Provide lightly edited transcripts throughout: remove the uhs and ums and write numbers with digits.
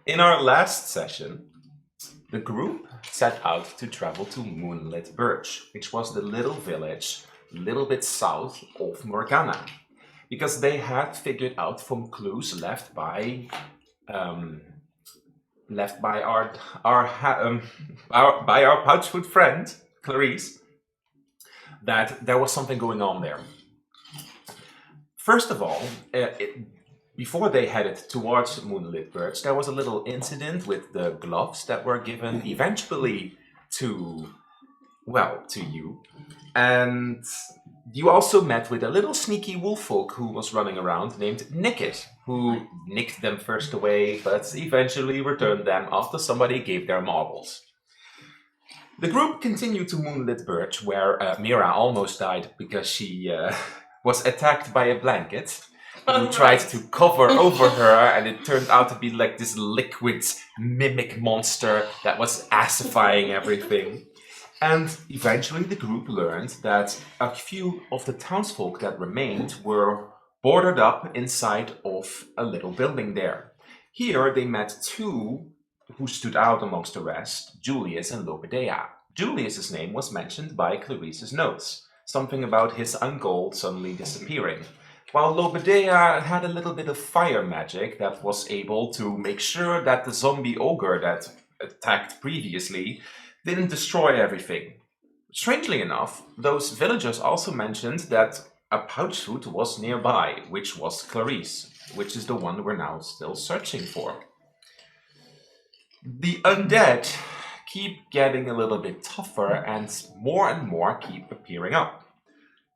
In our last session, the group set out to travel to Moonlit Birch, which was the little village a little bit south of Morganna, because they had figured out from clues um, left by our pouchfoot friend Clarice that there was something going on there. First of all, before they headed towards Moonlit Birch, there was a little incident with the gloves that were given eventually to, well, to you. And you also met with a little sneaky wolffolk who was running around named Nickit, who nicked them first away, but eventually returned them after somebody gave their marbles. The group continued to Moonlit Birch, where Mira almost died because she was attacked by a blanket who tried to cover over her, and it turned out to be like this liquid mimic monster that was acidifying everything. And eventually the group learned that a few of the townsfolk that remained were boarded up inside of a little building there. Here they met two who stood out amongst the rest, Julius and Lobedea. Julius's name was mentioned by Clarice's notes, something about his uncle suddenly disappearing, while Lobedea had a little bit of fire magic that was able to make sure that the zombie ogre that attacked previously didn't destroy everything. Strangely enough, those villagers also mentioned that a pouchfoot was nearby, which was Clarice, which is the one we're now still searching for. The undead keep getting a little bit tougher and more keep appearing up.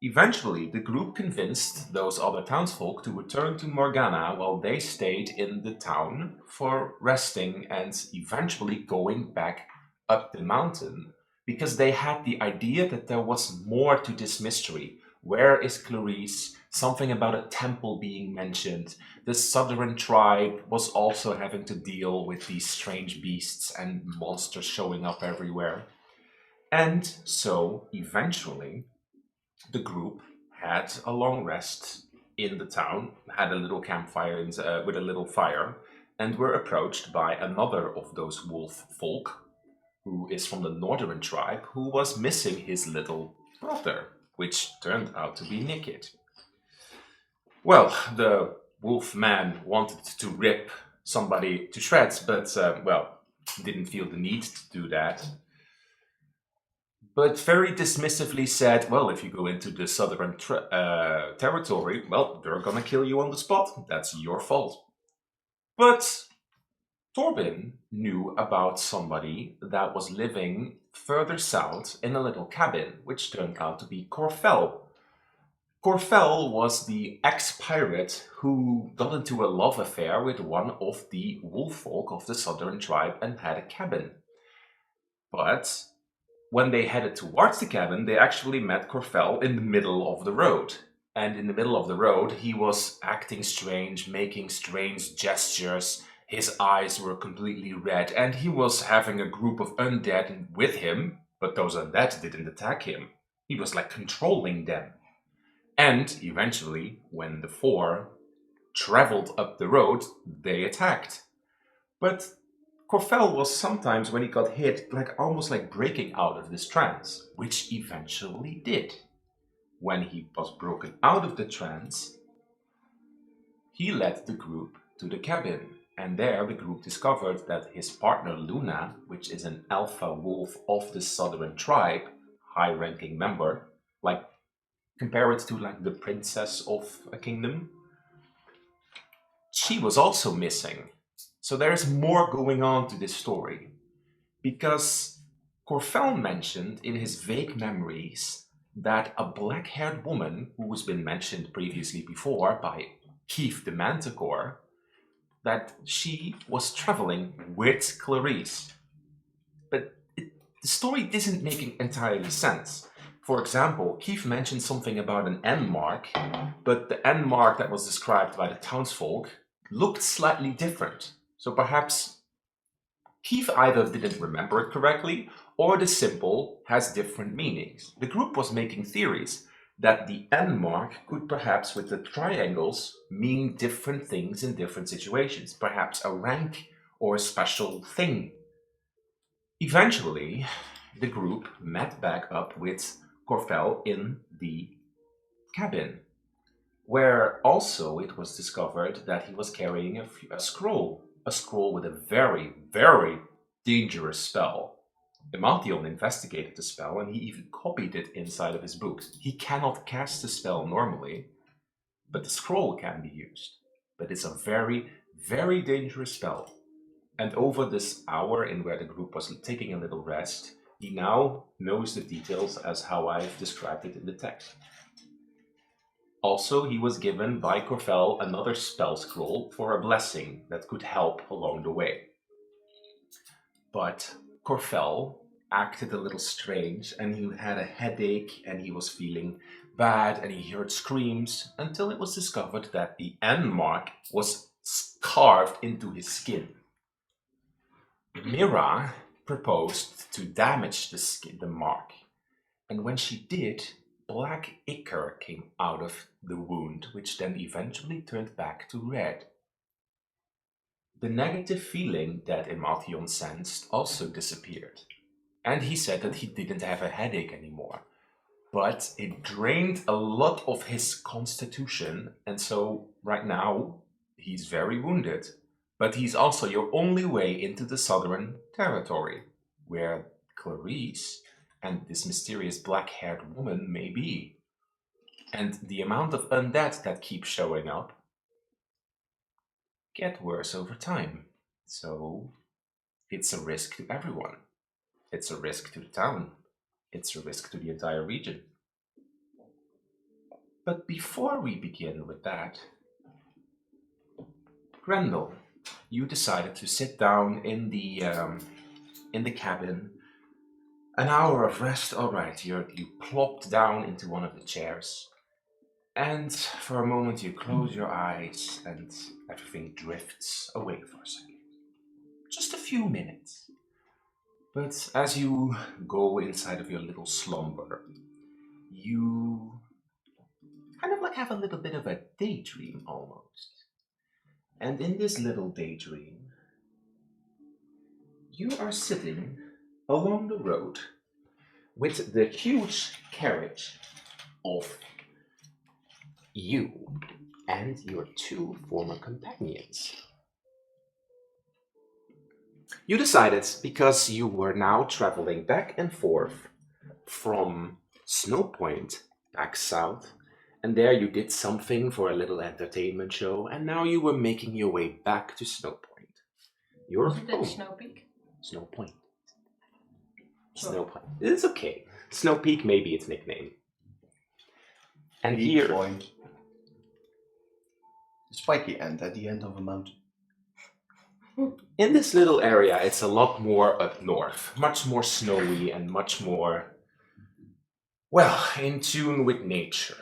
Eventually, the group convinced those other townsfolk to return to Morganna while they stayed in the town for resting and eventually going back up the mountain, because they had the idea that there was more to this mystery. Where is Clarice? Something about a temple being mentioned. The southern tribe was also having to deal with these strange beasts and monsters showing up everywhere. And so, eventually, the group had a long rest in the town, had a little campfire with a little fire, and were approached by another of those wolf folk, who is from the northern tribe, who was missing his little brother, which turned out to be Nickit. Well, the wolf man wanted to rip somebody to shreds, but, didn't feel the need to do that. But very dismissively said, well, if you go into the southern territory, well, they're gonna kill you on the spot. That's your fault. But Torben knew about somebody that was living further south in a little cabin, which turned out to be Corfell. Corfell was the ex-pirate who got into a love affair with one of the wolffolk of the southern tribe and had a cabin. But when they headed towards the cabin, they actually met Corfell in the middle of the road. And in the middle of the road, he was acting strange, making strange gestures. His eyes were completely red, and he was having a group of undead with him, but those undead didn't attack him. He was like controlling them. And eventually, when the four traveled up the road, they attacked. But Corfell was sometimes, when he got hit, like almost like breaking out of this trance, which eventually did. When he was broken out of the trance, he led the group to the cabin, and there the group discovered that his partner Luna, which is an alpha wolf of the southern tribe, high-ranking member, like compare it to like the princess of a kingdom, she was also missing. So there is more going on to this story, because Corfell mentioned in his vague memories that a black-haired woman, who has been mentioned previously before by Keith the Manticore, that she was traveling with Clarice. But the story isn't making entirely sense. For example, Keith mentioned something about an N mark, but the N mark that was described by the townsfolk looked slightly different. So perhaps Keith either didn't remember it correctly, or the symbol has different meanings. The group was making theories that the N mark could perhaps, with the triangles, mean different things in different situations. Perhaps a rank, or a special thing. Eventually, the group met back up with Corfel in the cabin, where also it was discovered that he was carrying a scroll with a very, very dangerous spell. Emaltion investigated the spell and he even copied it inside of his book. He cannot cast the spell normally, but the scroll can be used. But it's a very, very dangerous spell. And over this hour in where the group was taking a little rest, he now knows the details as how I've described it in the text. Also, he was given by Corfel another spell scroll for a blessing that could help along the way. But Corfel acted a little strange, and he had a headache, and he was feeling bad, and he heard screams, until it was discovered that the N mark was carved into his skin. Mira proposed to damage the mark, and when she did, black ichor came out of the wound, which then eventually turned back to red. The negative feeling that Emaltion sensed also disappeared, and he said that he didn't have a headache anymore, but it drained a lot of his constitution, and so right now he's very wounded. But he's also your only way into the southern territory, where Clarice and this mysterious black-haired woman may be. And the amount of undead that keep showing up get worse over time. So it's a risk to everyone. It's a risk to the town. It's a risk to the entire region. But before we begin with that, Grendel, you decided to sit down in the cabin. An hour of rest, all right. You plopped down into one of the chairs, and for a moment you close your eyes, and everything drifts away for a second. Just a few minutes. But as you go inside of your little slumber, you kind of like have a little bit of a daydream almost. And in this little daydream, you are sitting along the road with the huge carriage of you and your two former companions. You decided, because you were now traveling back and forth from Snowpoint back south, and there you did something for a little entertainment show, and now you were making your way back to Snowpoint. You're Wasn't it Snow Peak? Snowpoint. Sure. Snowpoint. It's okay. Snow Peak may be its nickname. And Peak here, Point. The spiky end at the end of a mountain. in this little area, it's a lot more up north, much more snowy and much more, well, in tune with nature.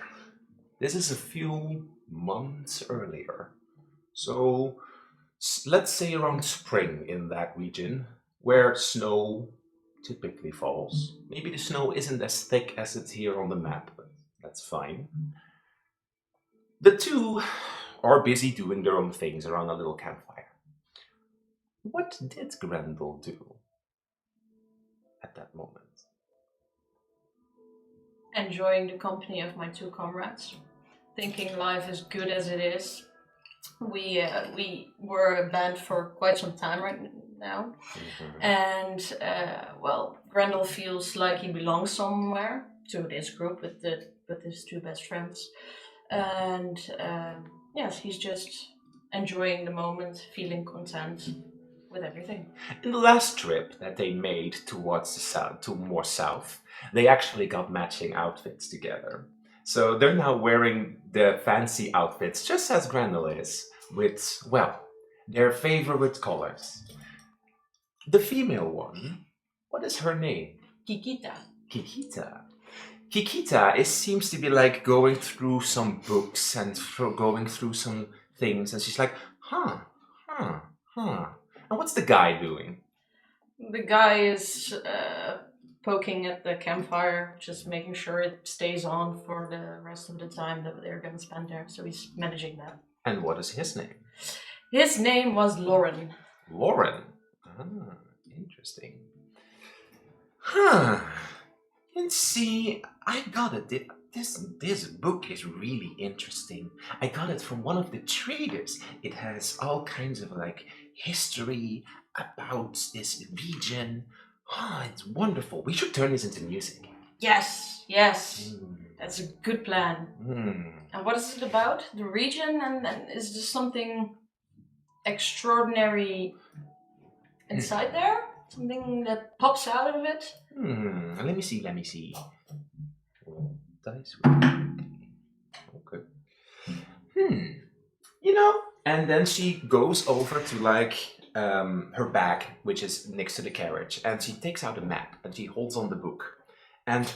This is a few months earlier. So let's say around spring in that region, where snow typically falls. Maybe the snow isn't as thick as it's here on the map, but that's fine. The two are busy doing their own things around a little campfire. What did Grendel do at that moment? Enjoying the company of my two comrades, thinking life is good as it is. We were a band for quite some time right now, and well, Grendel feels like he belongs somewhere to this group with his two best friends, and yes, he's just enjoying the moment, feeling content with everything. In the last trip that they made towards the south, to more south, they actually got matching outfits together. So they're now wearing the fancy outfits, just as Grendel is, with, well, their favorite colors. The female one, what is her name? Kikita. Kikita. Kikita seems to be like going through some books and going through some things, and she's like, huh. And what's the guy doing? The guy is poking at the campfire, just making sure it stays on for the rest of the time that they're going to spend there. So he's managing that. And what is his name? His name was Lauren. Lauren. Ah, interesting. Huh. And see, I got it. This book is really interesting. I got it from one of the traders. It has all kinds of like history about this region. Ah, it's wonderful. We should turn this into music. Yes, yes. That's a good plan. And what is it about? The region? And is there something extraordinary inside there? Something that pops out of it? Let me see. Dice. Okay. You know, and then she goes over to like her bag, which is next to the carriage, and she takes out a map and she holds on the book. And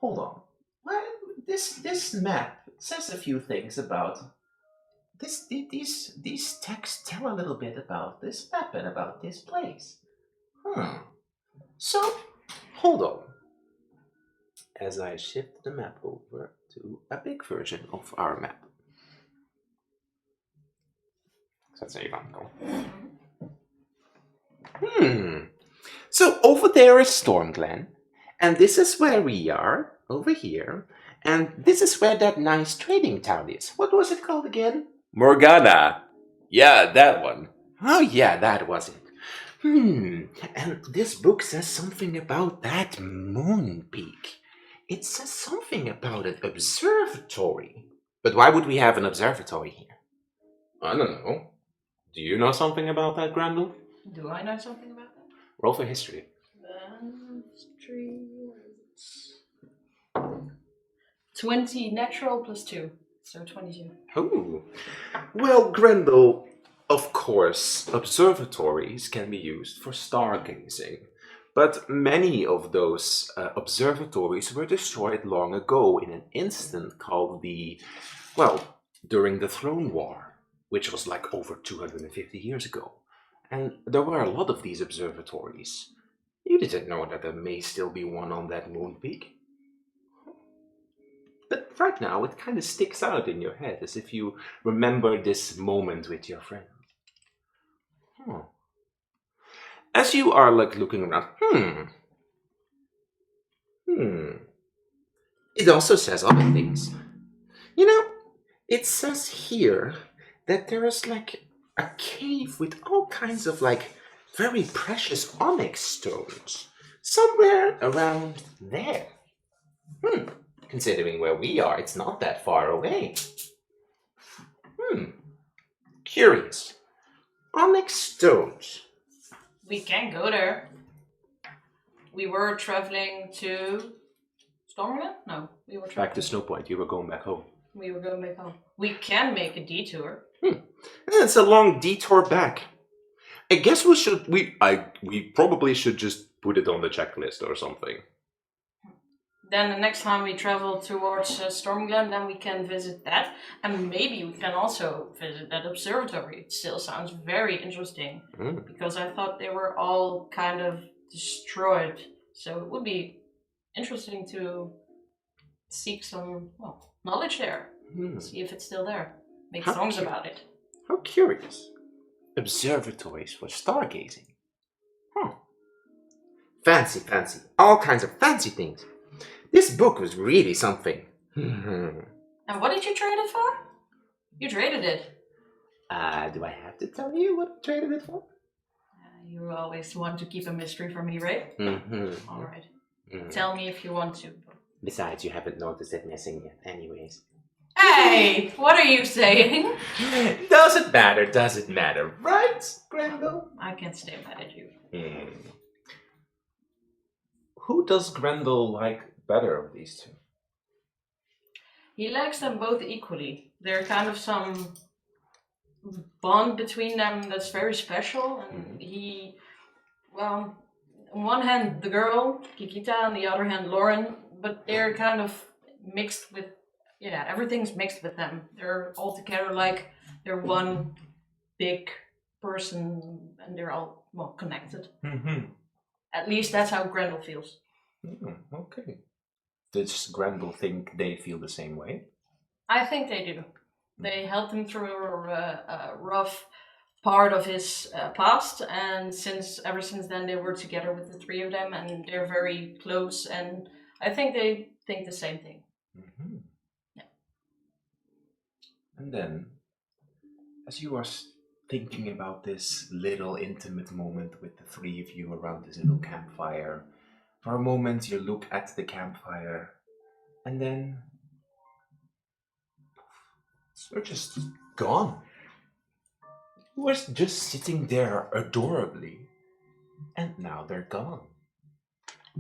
hold on. What this map says a few things about these texts tell a little bit about this map and about this place. So hold on. As I shift the map over to a big version of our map. Zet ze even aan. So over there is Stormglen, and this is where we are, over here, and this is where that nice trading town is. What was it called again? Morganna. Yeah, that one. Oh yeah, that was it. And this book says something about that moon peak. It says something about an observatory. But why would we have an observatory here? I don't know. Do you know something about that, Grendel? Do I know something about that? Roll for history. History. 20 natural plus 2. So 22. Oh. Well, Grendel, of course, observatories can be used for stargazing. But many of those observatories were destroyed long ago in an incident called during the Throne War, which was like over 250 years ago. And there were a lot of these observatories. You didn't know that there may still be one on that moon peak? But right now, it kind of sticks out in your head, as if you remember this moment with your friend. As you are like looking around, it also says other things. You know, it says here that there is like a cave with all kinds of like very precious onyx stones somewhere around there. Considering where we are, it's not that far away. Curious. Onyx stones. We can go there. We were traveling to Stormglen? No, we were Back to Snow Point. You were going back home. We were going back home. We can make a detour. It's a long detour back. I guess we probably should just put it on the checklist or something. Then the next time we travel towards Stormglen, then we can visit that. And maybe we can also visit that observatory. It still sounds very interesting. Because I thought they were all kind of destroyed. So it would be interesting to seek some knowledge there. See if it's still there. Make songs about it. How curious. Observatories for stargazing. Fancy. All kinds of fancy things. This book was really something. And what did you trade it for? You traded it. Do I have to tell you what I traded it for? You always want to keep a mystery from me, right? All right. Tell me if you want to. Besides, you haven't noticed it missing yet anyways. Hey, what are you saying? Doesn't matter, right, Grendel? I can't stay mad at you. Who does Grendel like better of these two? He likes them both equally. They're kind of some bond between them that's very special. And he, on one hand, the girl, Kikita, on the other hand, Lauren, but they're kind of mixed with, everything's mixed with them. They're all together like they're one big person and they're all, connected. At least that's how Grendel feels. Okay. Does Grendel think they feel the same way? I think they do. They helped him through a rough part of his past, and ever since then they were together with the three of them, and they're very close, and I think they think the same thing. Mm-hmm. Yeah. And then, as you are thinking about this little intimate moment with the three of you around this little campfire, for a moment you look at the campfire, and then they're just gone. You were just sitting there adorably, and now they're gone.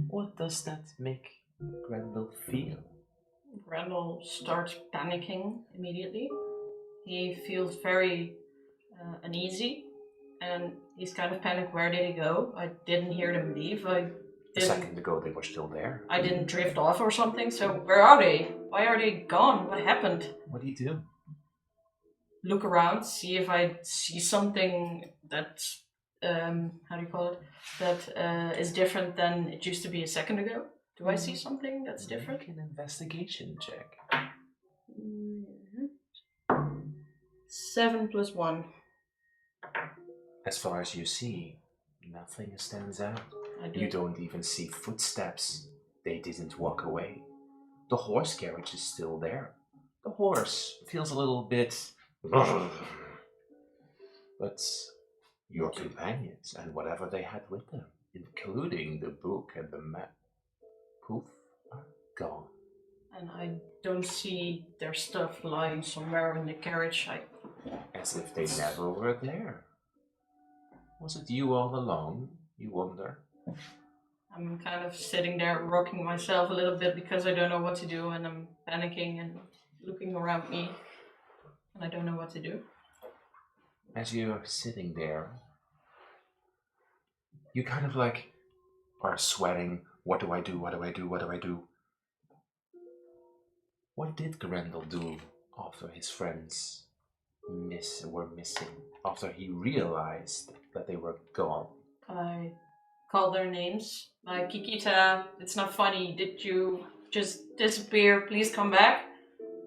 What does that make Grendel feel? Randall starts panicking immediately. He feels very uneasy, and he's kind of panicked. Where did he go? I didn't hear them leave. A second ago they were still there. I didn't drift off or something. So where are they? Why are they gone? What happened? What do you do? Look around, see if I see something that how do you call it? That is different than it used to be a second ago. Do I see something that's different? Make an investigation check. 7 + 1. As far as you see, nothing stands out. You don't even see footsteps. They didn't walk away. The horse carriage is still there. The horse feels a little bit... But your companions and whatever they had with them, including the book and the map, poof, are gone. And I don't see their stuff lying somewhere in the carriage. As if they never were there. Was it you all along, you wonder? I'm kind of sitting there rocking myself a little bit because I don't know what to do, and I'm panicking and looking around me, and I don't know what to do. As you're sitting there, you kind of like are sweating. What do I do? What do I do? What do I do? What did Grendel do after his friends were missing? After he realized that they were gone? I called their names. Like, Kikita, it's not funny. Did you just disappear? Please come back.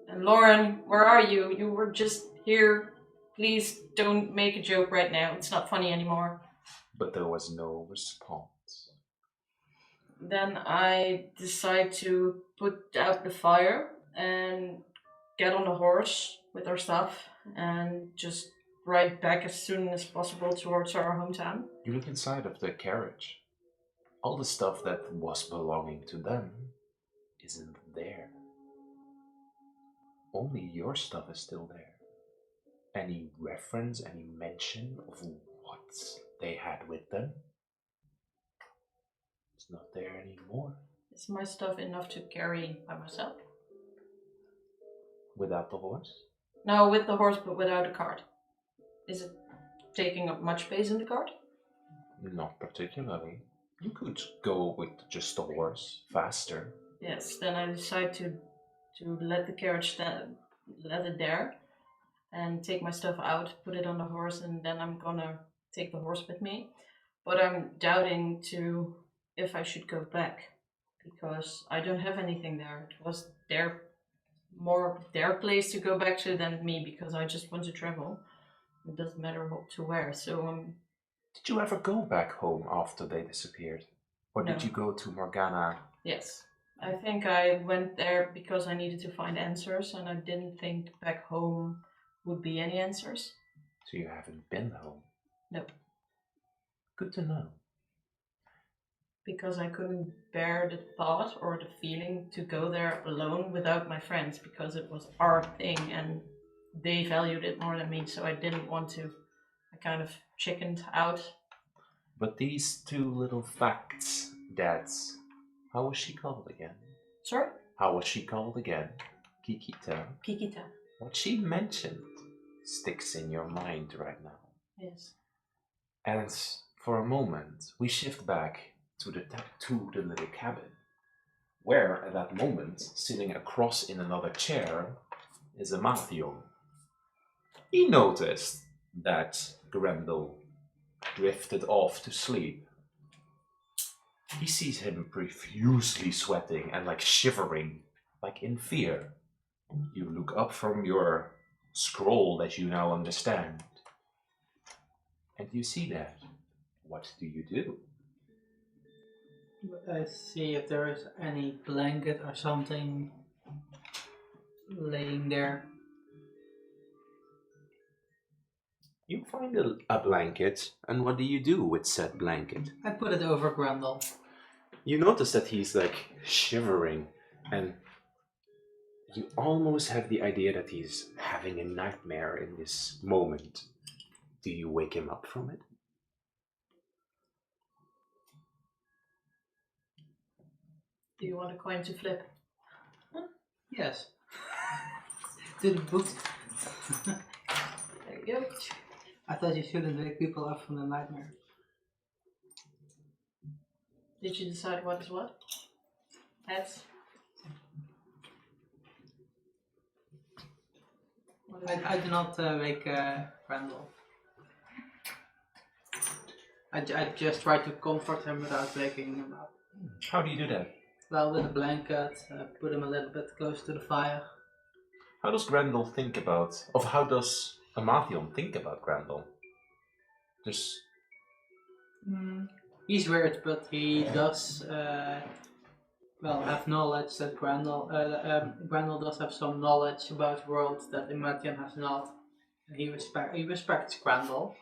And Lauren, where are you? You were just here. Please don't make a joke right now. It's not funny anymore. But there was no response. Then I decide to put out the fire and get on the horse with our stuff and just ride back as soon as possible towards our hometown. You look inside of the carriage. All the stuff that was belonging to them isn't there. Only your stuff is still there. Any reference, any mention of what they had with them? It's not there anymore. Is my stuff enough to carry by myself? Without the horse? No, with the horse, but without a cart. Is it taking up much space in the cart? Not particularly. You could go with just the horse faster. Yes, then I decide to let the carriage let it there and take my stuff out, put it on the horse, and then I'm gonna take the horse with me. But I'm doubting if I should go back because I don't have anything there. It was more their place to go back to than me because I just want to travel. It doesn't matter what to wear. So Did you ever go back home after they disappeared? Or No. did you go to Morganna? Yes. I think I went there because I needed to find answers and I didn't think back home would be any answers. So you haven't been home? No. Good to know. Because I couldn't bear the thought or the feeling to go there alone without my friends because it was our thing and they valued it more than me, so I didn't want to. I kind of chickened out. But these two little facts, Dads, how was she called again? Sorry? How was she called again? Kikita. Kikita. What she mentioned sticks in your mind right now. Yes. And for a moment, we shift back to the little cabin, where at that moment, sitting across in another chair, is a Mathion. He noticed that Grendel drifted off to sleep. He sees him profusely sweating and shivering, like in fear. You look up from your scroll that you now understand. and you see that. What do you do? I see if there is any blanket or something laying there. You find a blanket, and what do you do with said blanket? I put it over Grendel. You notice that he's like shivering, and you almost have the idea that he's having a nightmare in this moment. Do you wake him up from it? Do you want a coin to flip? Yes. To the boot. There you go. I thought you shouldn't wake people up from the nightmare. Did you decide what is what? Heads? What is it? I do not wake Grendel. I just try to comfort him without waking him up. How do you do that? Well, with a blanket, put him a little bit close to the fire. How does Grendel think about, or how does Amathion think about Grendel? Just He's weird, but he does have knowledge that Grendel does have some knowledge about worlds that Imatian has not. And he respects Grendel.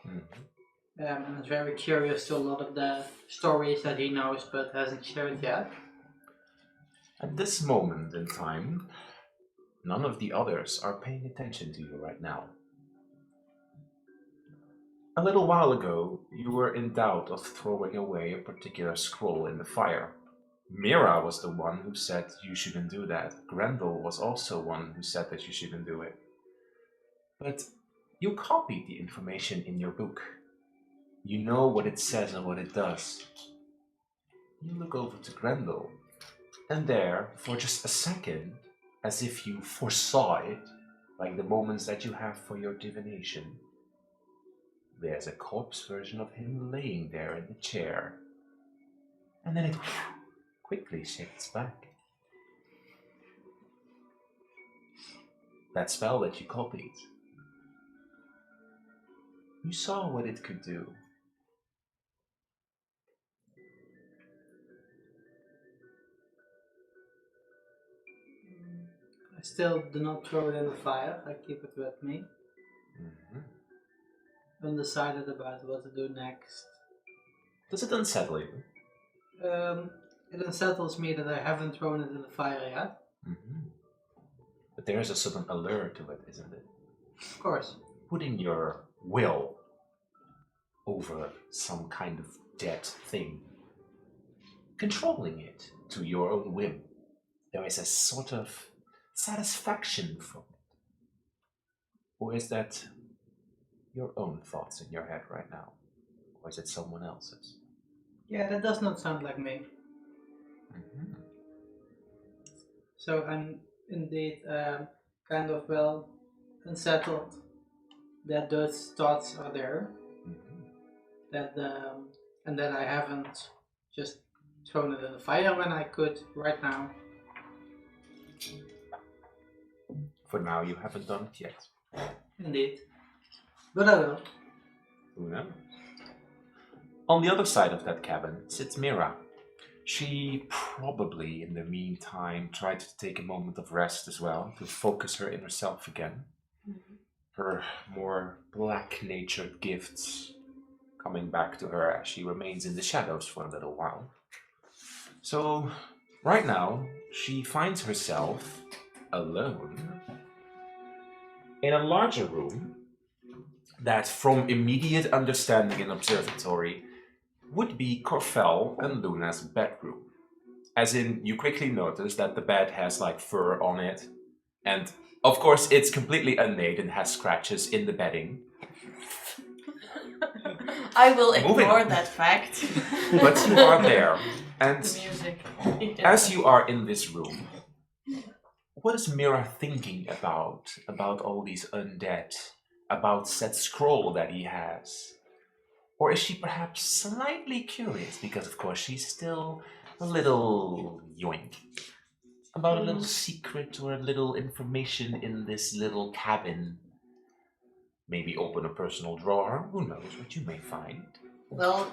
And is very curious to a lot of the stories that he knows but hasn't shared yet. at this moment in time, none of the others are paying attention to you right now. A little while ago, you were in doubt of throwing away a particular scroll in the fire. Mira was the one who said you shouldn't do that. Grendel was also one who said that you shouldn't do it. But you copied the information in your book. You know what it says and what it does. You look over to Grendel, and there, for just a second, as if you foresaw it, like the moments that you have for your divination, there's a corpse version of him laying there in the chair. And then it quickly shifts back. That spell that you copied, you saw what it could do. I still do not throw it in the fire. I keep it with me. Undecided about what to do next. Does it unsettle you? It unsettles me that I haven't thrown it in the fire yet. But there is a certain allure to it, isn't it? Of course. Putting your will over some kind of dead thing, controlling it to your own whim. There is a sort of satisfaction from it. Or is that your own thoughts in your head right now? Or is it someone else's? Yeah, that does not sound like me. So I'm indeed kind of unsettled that those thoughts are there. That and that I haven't just thrown it in the fire when I could right now. For now, you haven't done it yet. Indeed. But I will. Who knows? On the other side of that cabin sits Mira. She probably, in the meantime, tried to take a moment of rest as well, to focus her inner self again. Her more black-natured gifts coming back to her as she remains in the shadows for a little while. So, right now, she finds herself alone in a larger room that, from immediate understanding and observatory, would be Corfel and Luna's bedroom. As in, you quickly notice that the bed has like fur on it, and of course it's completely unmade and has scratches in the bedding. I will Moving ignore on. that fact. But you are there, and The music. as you are in this room, what is Mira thinking about all these undead, about said scroll that he has? Or is she perhaps slightly curious, because of course she's still a little yoink, about a little secret or a little information in this little cabin maybe open a personal drawer. Who knows what you may find? Well,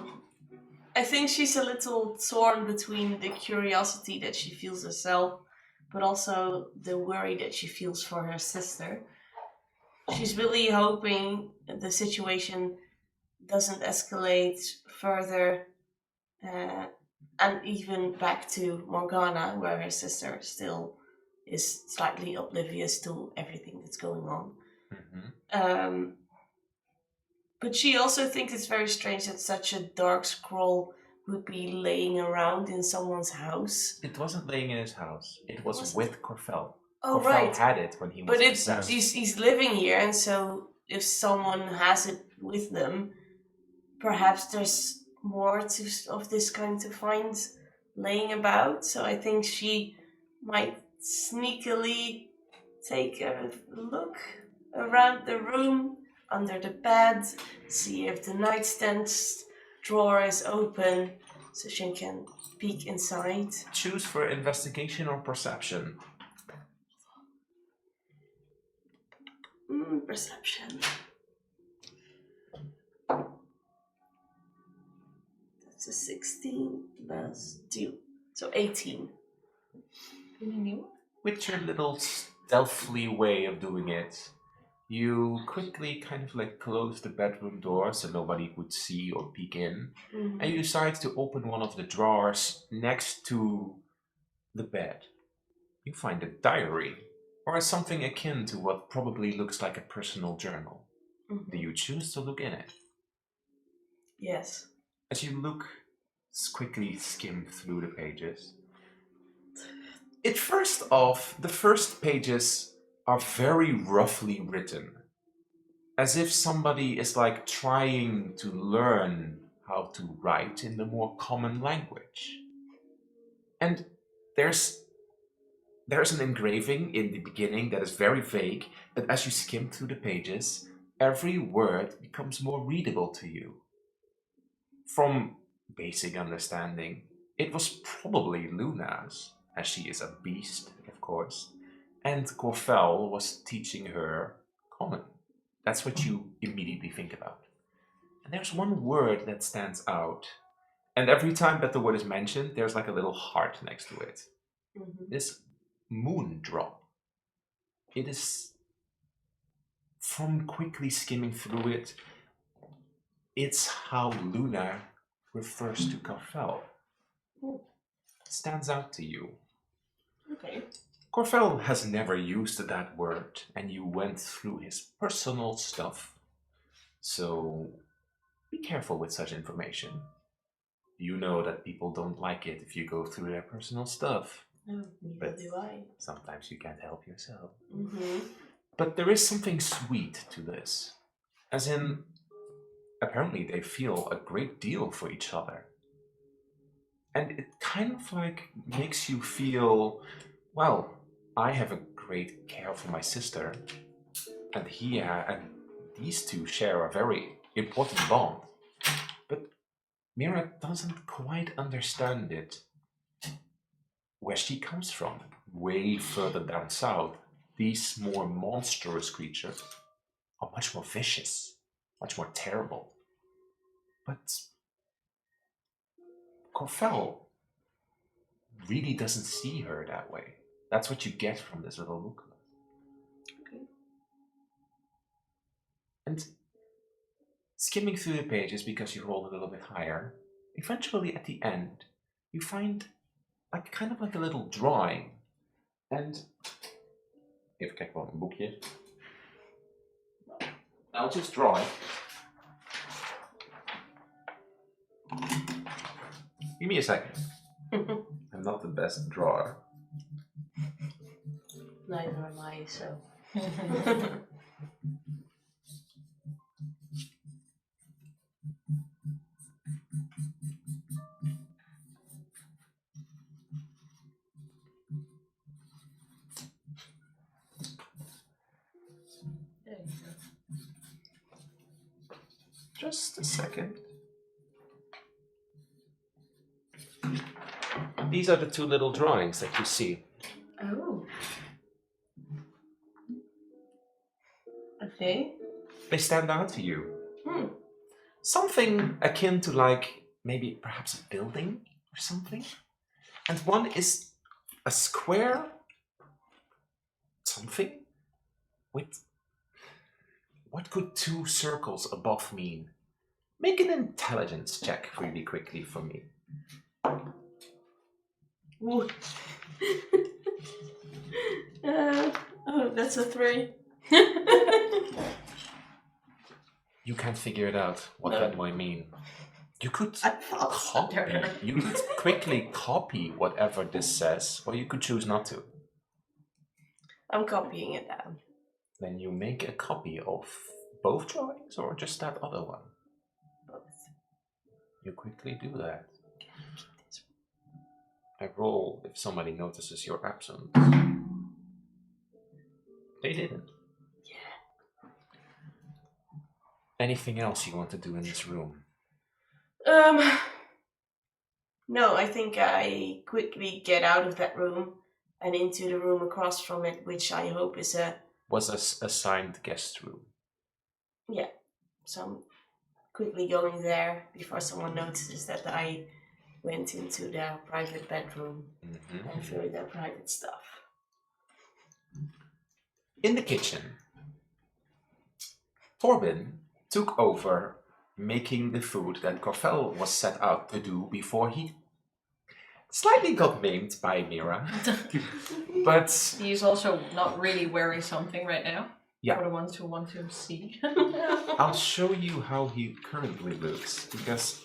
I think she's a little torn between the curiosity that she feels herself, but also the worry that she feels for her sister. She's really hoping the situation doesn't escalate further, and even back to Morgana, where her sister still is slightly oblivious to everything that's going on. Mm-hmm. But she also thinks it's very strange that such a dark scroll would be laying around in someone's house. It wasn't laying in his house. It was Was it? with Corfell. Oh, Corfell right. had it when he was But it's possessed. he's living here, and so if someone has it with them, perhaps there's more of this kind to find laying about. So I think she might sneakily take a look around the room, under the bed, see if the nightstand drawer is open, so she can peek inside. Choose for investigation or perception. Perception. That's a 16 plus 2, so 18. With your little stealthily way of doing it, you quickly kind of like close the bedroom door so nobody would see or peek in, and you decide to open one of the drawers next to the bed. You find a diary, or something akin to what probably looks like a personal journal. Do you choose to look in it? Yes. As you quickly skim through the pages, the first pages are very roughly written, as if somebody is like trying to learn how to write in the more common language. And there's an engraving in the beginning that is very vague, but as you skim through the pages, every word becomes more readable to you. From basic understanding, it was probably Luna's, as she is a beast, of course, and Corfell was teaching her common. That's what you immediately think about. And there's one word that stands out, and every time that the word is mentioned, there's like a little heart next to it. This moon drop. It is, from quickly skimming through it, it's how Luna refers to Corfell. Stands out to you. Okay. Corfell has never used that word, and you went through his personal stuff. So be careful with such information. You know that people don't like it if you go through their personal stuff. No, neither But do I. sometimes you can't help yourself. Mm-hmm. But there is something sweet to this. As in, apparently they feel a great deal for each other. And it kind of like makes you feel, well, I have a great care for my sister, and these two share a very important bond. But Mira doesn't quite understand it. Where she comes from, way further down south, these more monstrous creatures are much more vicious, much more terrible. But Corfell really doesn't see her that way. That's what you get from this little booklet. Okay. And skimming through the pages because you rolled a little bit higher, eventually at the end, you find like kind of like a little drawing. And even kijken wat een boekje. I'll just draw it. Give me a second. I'm not the best drawer. Neither am I, so. There you go. Just a second. These are the two little drawings that you see. Oh. Okay. They stand out to you. Hmm. Something akin to like maybe perhaps a building or something. And one is a square something with what could two circles above mean? Make an intelligence check really quickly for me. Ooh. Oh, that's a 3. You can't figure it out what No. that might mean. You could I thought copy. You could quickly copy whatever this says, or you could choose not to. I'm copying it down. Then you make a copy of both drawings or just that other one. Both. You quickly do that. I roll if somebody notices your absence. They didn't. Yeah. Anything else you want to do in this room? No, I think I quickly get out of that room and into the room across from it, which I hope is a. Was a assigned guest room. Yeah. So I'm quickly going there before someone notices that I went into their private bedroom and through their private stuff. In the kitchen, Torben took over making the food that Corfel was set out to do before he slightly got maimed by Mira. But He's also not really wearing something right now. Yeah. For the ones who want to see. I'll show you how he currently looks, because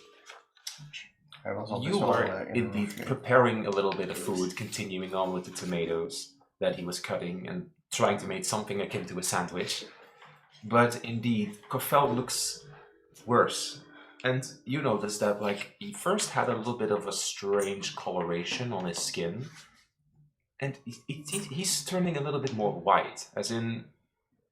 I was on you this were one, indeed preparing a little bit of food, continuing on with the tomatoes that he was cutting and trying to make something akin to a sandwich. But indeed, Corfel looks worse. And you notice that, like, he first had a little bit of a strange coloration on his skin, and he's turning a little bit more white, as in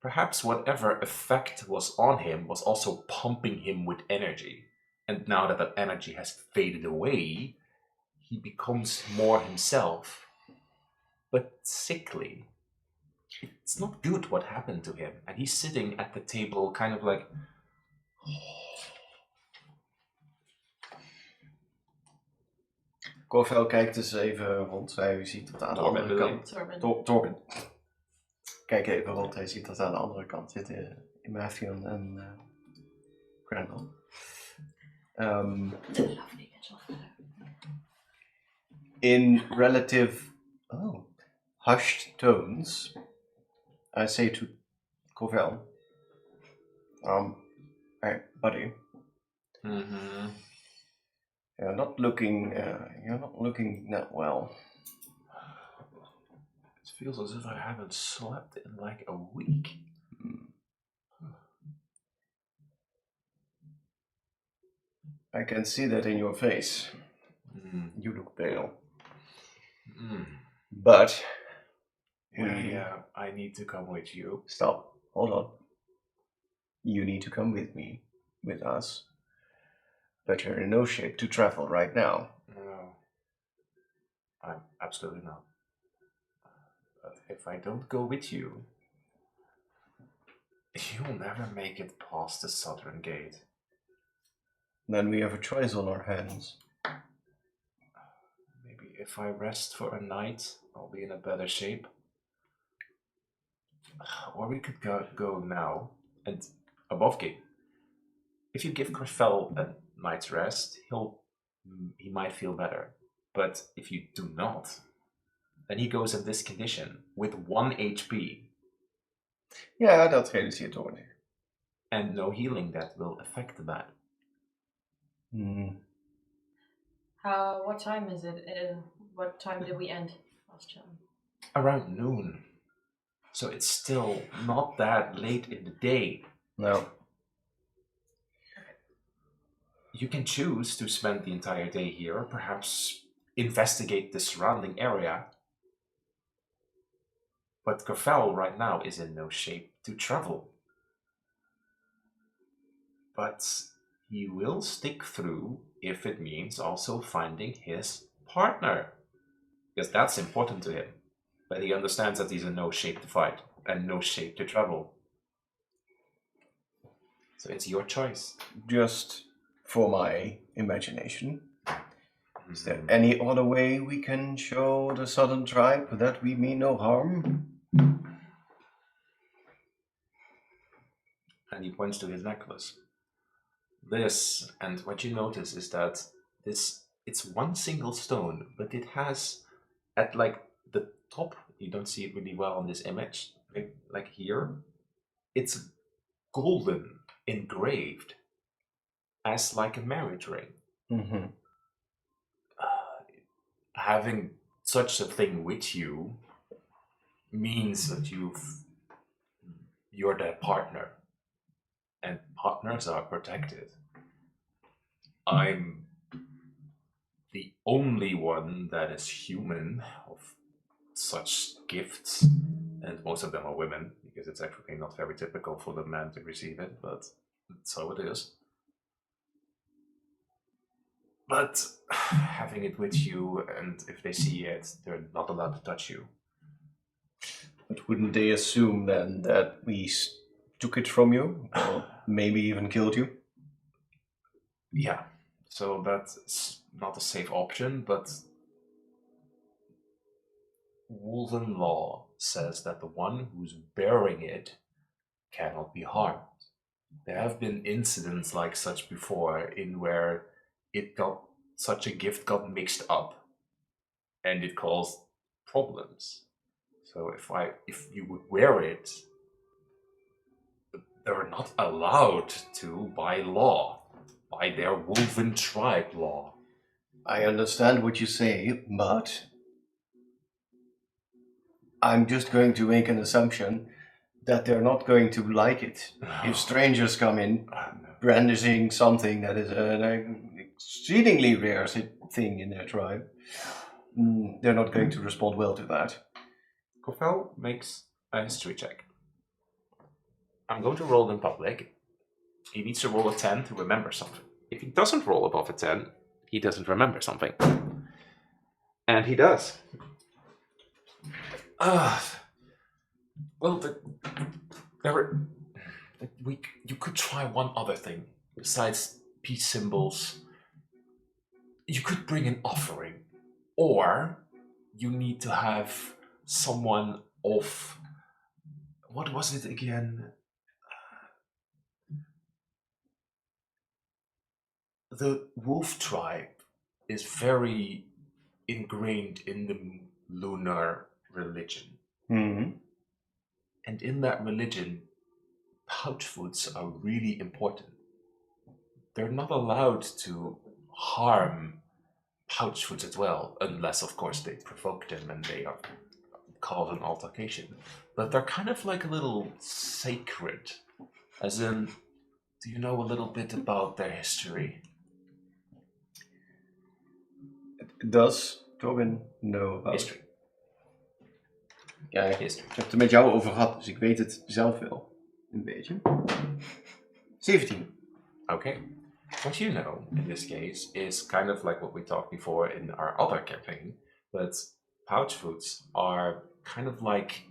perhaps whatever effect was on him was also pumping him with energy. And now that energy has faded away, he becomes more himself, but sickly. It's not good what happened to him. And he's sitting at the table kind of like... Corfel kijkt dus even rond. Hij ziet dat aan de Torben, andere bedoel je? kant. Torben. Kijk even rond. Hij ziet dat aan de andere kant zit in Matthew en Crandall. In relative hushed tones, I say to Corfel, hey, buddy. Mm-hmm. You're not looking that well. It feels as if I haven't slept in like a week. I can see that in your face. Mm. You look pale. Mm. But I need to come with you. Stop. Hold on. You need to come with us. But you're in no shape to travel right now. No, I'm absolutely not. But if I don't go with you, you'll never make it past the southern gate. Then we have a choice on our hands. Maybe if I rest for a night, I'll be in a better shape. Or we could go now, and above game. If you give Corfel a night's rest, he might feel better. But if you do not, then he goes in this condition with 1 HP. Ja, dat reduceert door niet. And no healing that will affect that. What time is it? What time did we end last time? Around noon. So it's still not that late in the day. No. You can choose to spend the entire day here, or perhaps investigate the surrounding area. But Corfel right now is in no shape to travel. But he will stick through if it means also finding his partner. Because that's important to him. But he understands that he's in no shape to fight and no shape to travel. So it's your choice. Just for my imagination, is there any other way we can show the southern tribe that we mean no harm? And he points to his necklace. This, and what you notice is that it's one single stone, but it has at like the top, you don't see it really well on this image, like here, it's golden engraved as like a marriage ring. Mm-hmm. Having such a thing with you means that you're their partner, and partners are protected. I'm the only one that is human of such gifts, and most of them are women, because it's actually not very typical for the man to receive it, but so it is. But having it with you, and if they see it, they're not allowed to touch you. But wouldn't they assume then that we took it from you, or maybe even killed you? Yeah, so that's not a safe option, but Wolven law says that the one who's bearing it cannot be harmed. There have been incidents like such before in where such a gift got mixed up and it caused problems. So if you would wear it, they're not allowed to by law, by their Wolven tribe law. I understand what you say, but I'm just going to make an assumption that they're not going to like it. If strangers come in brandishing something that is an exceedingly rare thing in their tribe, they're not going to respond well to that. Kofel makes a history check. I'm going to roll in public. He needs to roll a 10 to remember something. If he doesn't roll above a 10, he doesn't remember something. And he does. Well, you could try one other thing besides peace symbols. You could bring an offering, or you need to have someone of, what was it again? The wolf tribe is very ingrained in the lunar religion. Mm-hmm. And in that religion, pouch foods are really important. They're not allowed to harm pouch foods as well, unless, of course, they provoke them and they are cause an altercation. But they're kind of like a little sacred. As in, do you know a little bit about their history? Does Tobin know about History. Ja, History. ik heb het er met jou over gehad, dus ik weet het zelf wel. Een beetje. 17. Okay. What you know in this case is kind of like what we talked before in our other campaign, but pouch foods are kind of like,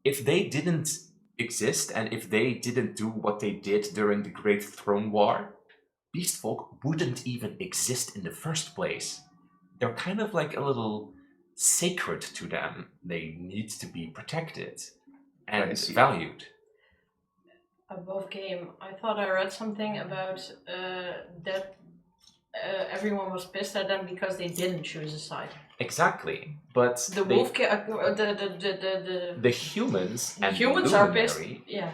if they didn't exist and if they didn't do what they did during the Great Throne War, Beastfolk wouldn't even exist in the first place. They're kind of like a little sacred to them. They need to be protected and valued. Above game, I thought I read something about that everyone was pissed at them because they didn't choose a side. Exactly, but The wolf, the humans and humans the are pissed. luminary Yeah.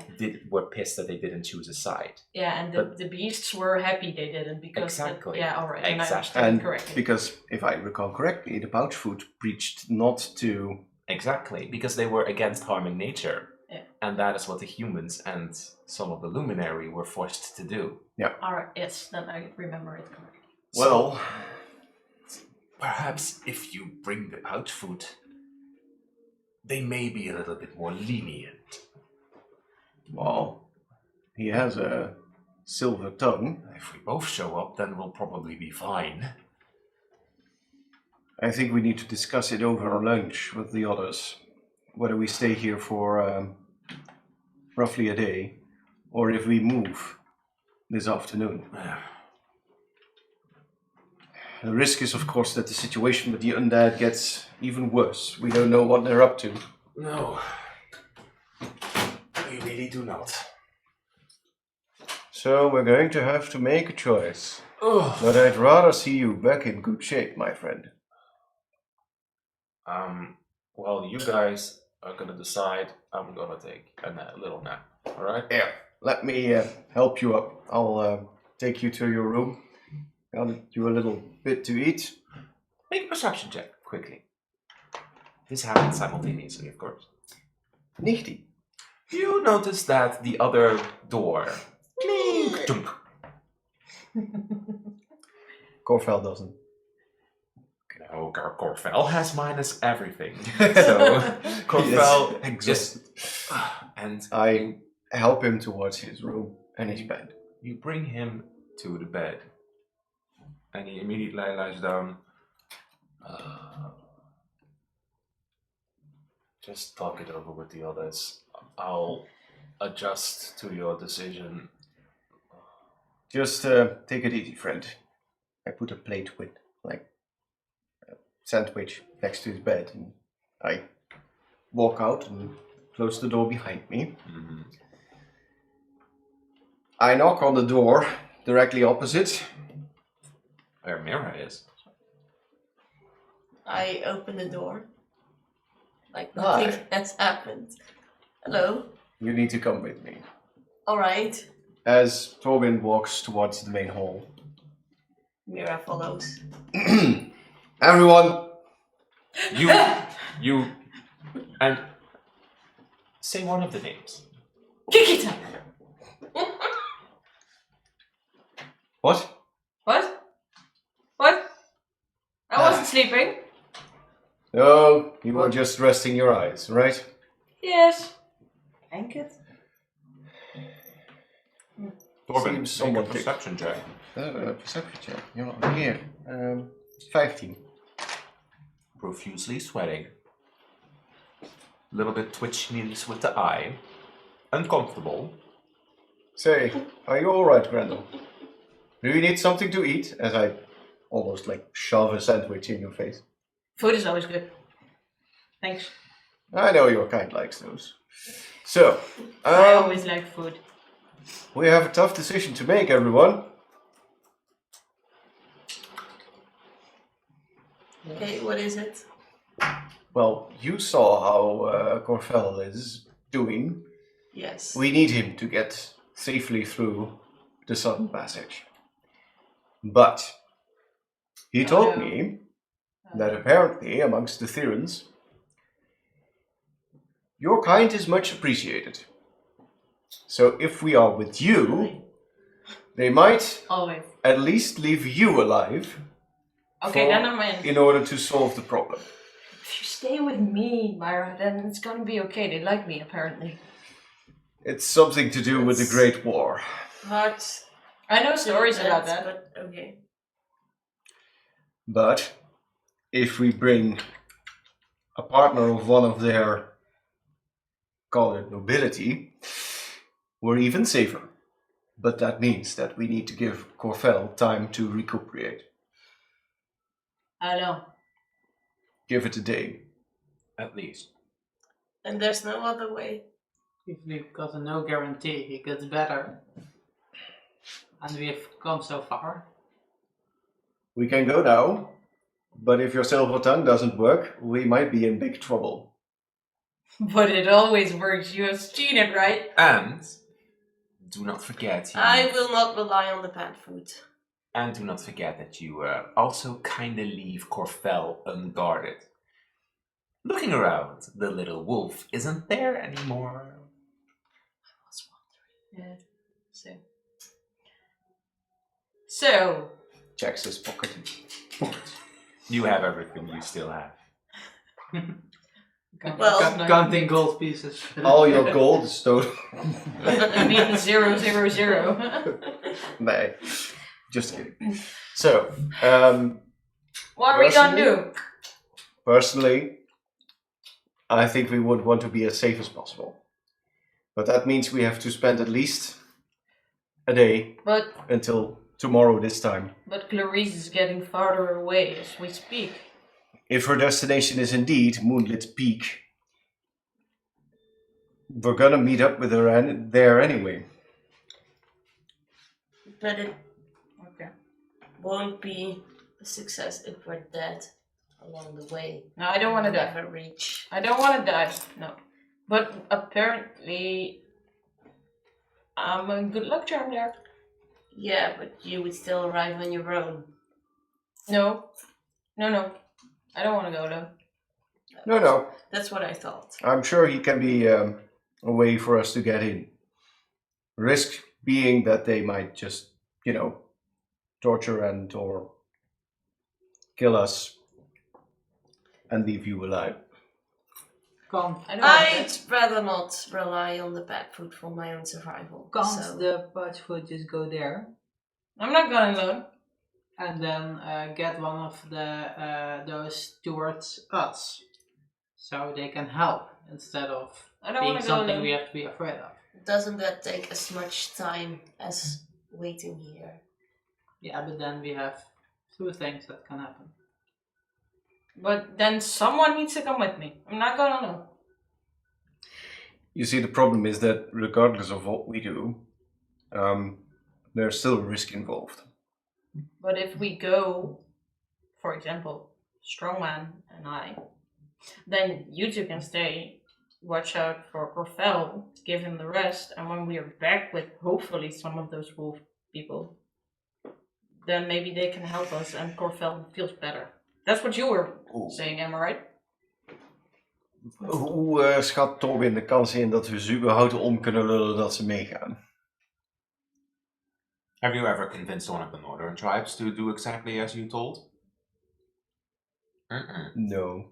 were pissed that they didn't choose a side. Yeah, and the beasts were happy they didn't because Exactly. yeah, all right, Exactly. and I understand And correctly. because, if I recall correctly, the pouch food preached not to... Exactly, because they were against harming nature. Yeah. And that is what the humans and some of the luminary were forced to do. All right, yes, then I remember it correctly. Well, perhaps if you bring the pouch food, they may be a little bit more lenient. well, he has a silver tongue. If we both show up, then we'll probably be fine. I think we need to discuss it over lunch with the others. Whether we stay here for roughly a day, or if we move this afternoon. The risk is, of course, that the situation with the undead gets even worse. We don't know what they're up to. No. We really do not. So we're going to have to make a choice. Ugh. But I'd rather see you back in good shape, my friend. Well, you guys are gonna decide. I'm gonna take a little nap. All right? Yeah, let me help you up. I'll take you to your room. I'll give you a little bit to eat. Make a perception check quickly. This happens simultaneously, of course. 90. You notice that the other door. Clink, dunk. Corfel doesn't. No, Corfel has minus everything. So Corfel Yes, just and I help him towards his room and his bed. you bring him to the bed, and he immediately lies down. Just talk it over with the others. I'll adjust to your decision. Just take it easy, friend. I put a plate with, like, a sandwich next to his bed, and I walk out and close the door behind me. Mm-hmm. I knock on the door directly opposite. Where Mira is. I open the door. Like nothing Hi. has happened. Hello. You need to come with me. Alright. As Torben walks towards the main hall. Mira follows. Everyone, You, and say one of the names. Kikita! what? What? What? I wasn't sleeping. No, you were just resting your eyes, right? Yes. Thank it. Torben, Seems make a somewhat perception check. Perception check. You're not here. 15. Profusely sweating. Little bit twitchiness with the eye. Uncomfortable. Say, are you alright, Grendel? Do you need something to eat? As I almost like shove a sandwich in your face. Food is always good. Thanks. I know your kind likes those. So, I always like food. we have a tough decision to make, everyone. Okay, what is it? Well, you saw how Corfel is doing. Yes. We need him to get safely through the Southern Passage. But he told me that apparently amongst the Thirans, your kind is much appreciated. So if we are with you, they might Always. at least leave you alive Okay, then I'm in. in order to solve the problem. If you stay with me, Myra, then it's gonna be okay. They like me, apparently. It's something to do with the Great War. Hard. I know stories about that. But okay. But if we bring a partner of one of their, call it nobility, we're even safer. But that means that we need to give Corfel time to recuperate. I know. Give it a day. At least. And there's no other way. If we've got no guarantee he gets better. And we've come so far. We can go now, but if your silver tongue doesn't work, we might be in big trouble. But it always works. You have seen it, right? And do not forget. I will not rely on the pant food. And do not forget that you also kind of leave Corfel unguarded. Looking around, the little wolf isn't there anymore. Yeah. So. Checks his pocket. You have everything you still have. Well, Counting gold pieces. All your gold is stolen. I mean 000. Nah, just kidding. So, What are we gonna do? personally, I think we would want to be as safe as possible. But that means we have to spend at least a day But until tomorrow this time. Clarice is getting farther away as we speak. If her destination is indeed Moonlit Peak, we're gonna meet up with her there anyway. But it Okay. won't be a success if we're dead along the way. No, I don't want to die. Never reach. I don't want to die. No. But apparently, I'm a good luck charm there. Yeah, but you would still arrive on your own. No. I don't want to go though. No. That's what I thought. I'm sure he can be a way for us to get in. Risk being that they might just, torture and or kill us and leave you alive. Can't, I don't want I'd that. rather not rely on the back foot for my own survival. can't so. the Parchfoot just go there I'm not going alone. and then get one of those towards us, so they can help instead of I don't being want to go something alone. we have to be afraid of. Doesn't that take as much time as waiting here? Yeah, but then we have two things that can happen. But then someone needs to come with me. I'm not going alone. You see, the problem is that regardless of what we do, there's still risk involved. But if we go, for example, Strongman and I, then you two can stay, watch out for Corfel, give him the rest, and when we are back with hopefully some of those wolf people, then maybe they can help us and Corfel feels better. That's what you were saying, am I right? Hoe schat Tobin de kans in dat we ze überhaupt om kunnen lullen dat ze meegaan? Have you ever convinced one of the northern tribes to do exactly as you told? No.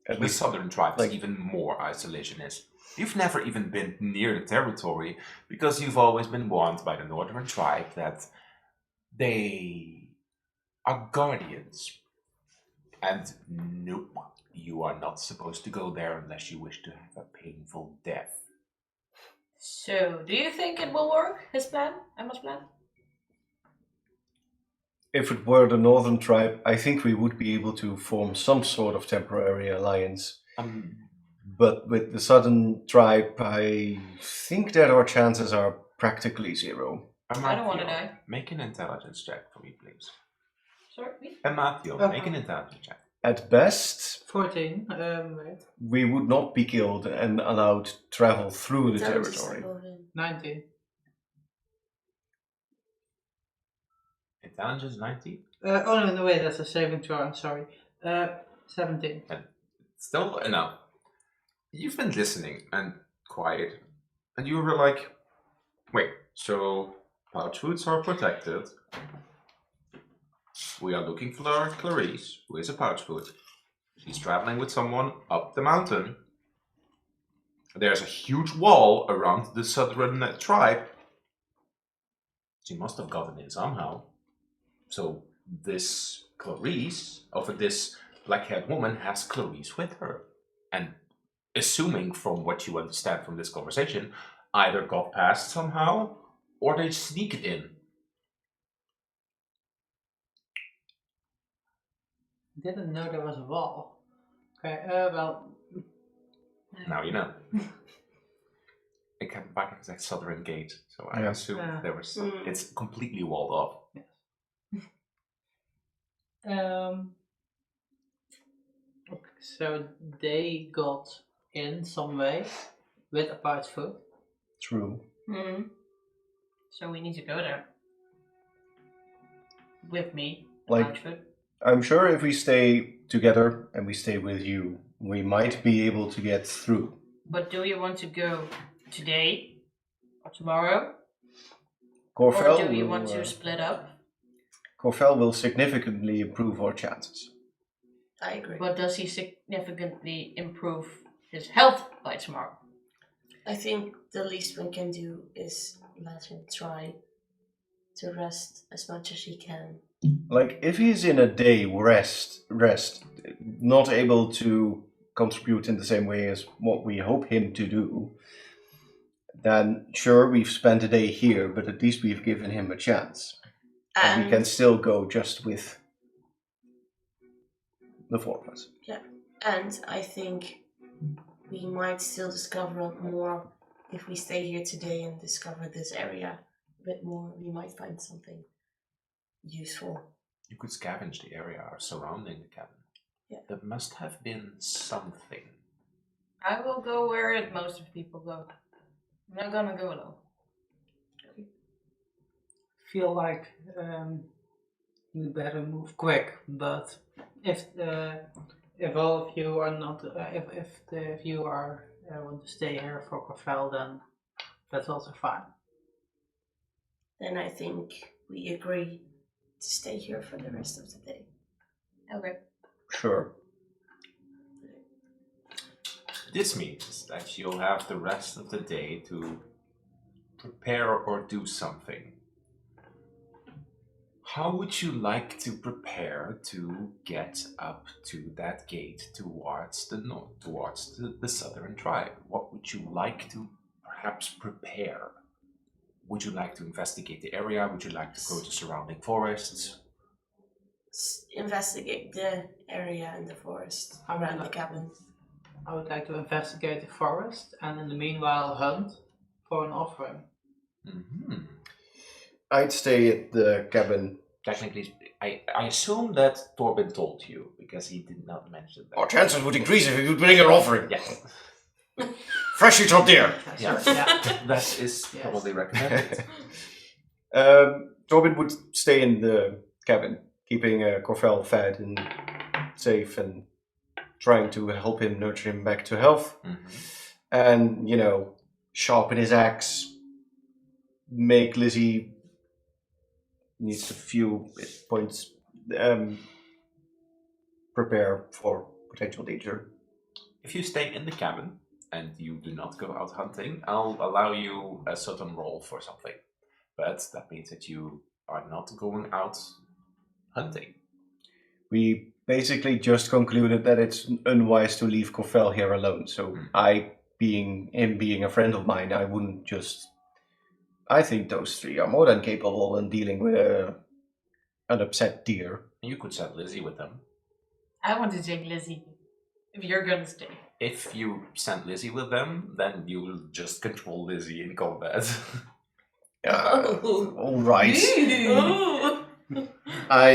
At The least southern tribes like- even more isolationist. You've never even been near the territory because you've always been warned by the northern tribe that they are guardians. And nope, you are not supposed to go there unless you wish to have a painful death. So, do you think it will work, his plan, Emma's plan? if it were the northern tribe, I think we would be able to form some sort of temporary alliance. But with the southern tribe, I think that our chances are practically zero. I don't want to die. Make an intelligence check for me, please. Sorry, me? Matthew, Okay. make an intelligence check. At best, 14. Wait. we would not be killed and allowed to travel through the That was territory. 19. Intelligence 90? Oh no, wait, that's a saving throw. I'm sorry. 17. Still enough. You've been listening and quiet, and you were like, wait, so pouch foods are protected. We are looking for Clarice, who is a pouch food. She's traveling with someone up the mountain. There's a huge wall around the southern tribe. She must have gotten in somehow. So this Clarice, this black-haired woman, has Clarice with her. And assuming from what you understand from this conversation, either got past somehow, or they sneaked in. Didn't know there was a wall. Okay, well, Now you know. Ik heb een paar keer gezegd Southern Gate, so I Yeah. assume Yeah. there was. It's completely walled off. okay, so they got in some way with a pouch food. True. So we need to go there. With me. Like, Outfit. I'm sure if we stay together and we stay with you, we might be able to get through. But do you want to go today? Or tomorrow? Corfel Or do you will, want to split up? Corfel will significantly improve our chances. I agree. But does he significantly improve his health by tomorrow? I think the least one can do is let him try to rest as much as he can. Like, if he's in a day rest, not able to contribute in the same way as what we hope him to do, then sure, we've spent a day here, but at least we've given him a chance. And we can And, still go just with the four of us. and I think we might still discover more if we stay here today and discover this area a bit more. We might find something useful. You could scavenge the area surrounding the cabin. Yeah. There must have been something. I will go where most of people go. I'm not gonna go alone. Feel like you better move quick, but if all of you are not, if you are want to stay here for Corfel, then that's also fine. Then I think we agree to stay here for the rest of the day. Okay. Sure. This means that you'll have the rest of the day to prepare or do something. How would you like to prepare to get up to that gate towards the north, towards the southern tribe? What would you like to perhaps prepare? Would you like to investigate the area? Would you like to go to surrounding forests? Investigate the area and the forest around the cabin. I would like to investigate the forest and in the meanwhile hunt for an offering. Mm-hmm. I'd stay at the cabin. Technically, I assume that Torben told you, because he did not mention that. Our chances would increase if you would bring an offering. Yes. Freshly chopped deer. Yeah. Yeah. That is Yes. probably recommended. Torben would stay in the cabin, keeping Corfel fed and safe and trying to help him, nurture him back to health. Mm-hmm. And, sharpen his axe, make Lizzie needs a few points, prepare for potential danger. If you stay in the cabin and you do not go out hunting, I'll allow you a certain roll for something. But that means that you are not going out hunting. We basically just concluded that it's unwise to leave Corfel here alone. So being a friend of mine, I wouldn't just... I think those three are more than capable in dealing with an upset deer. You could send Lizzie with them. I want to take Lizzie. If you're gonna stay. If you send Lizzie with them, then you will just control Lizzie in combat. All right. Ooh. I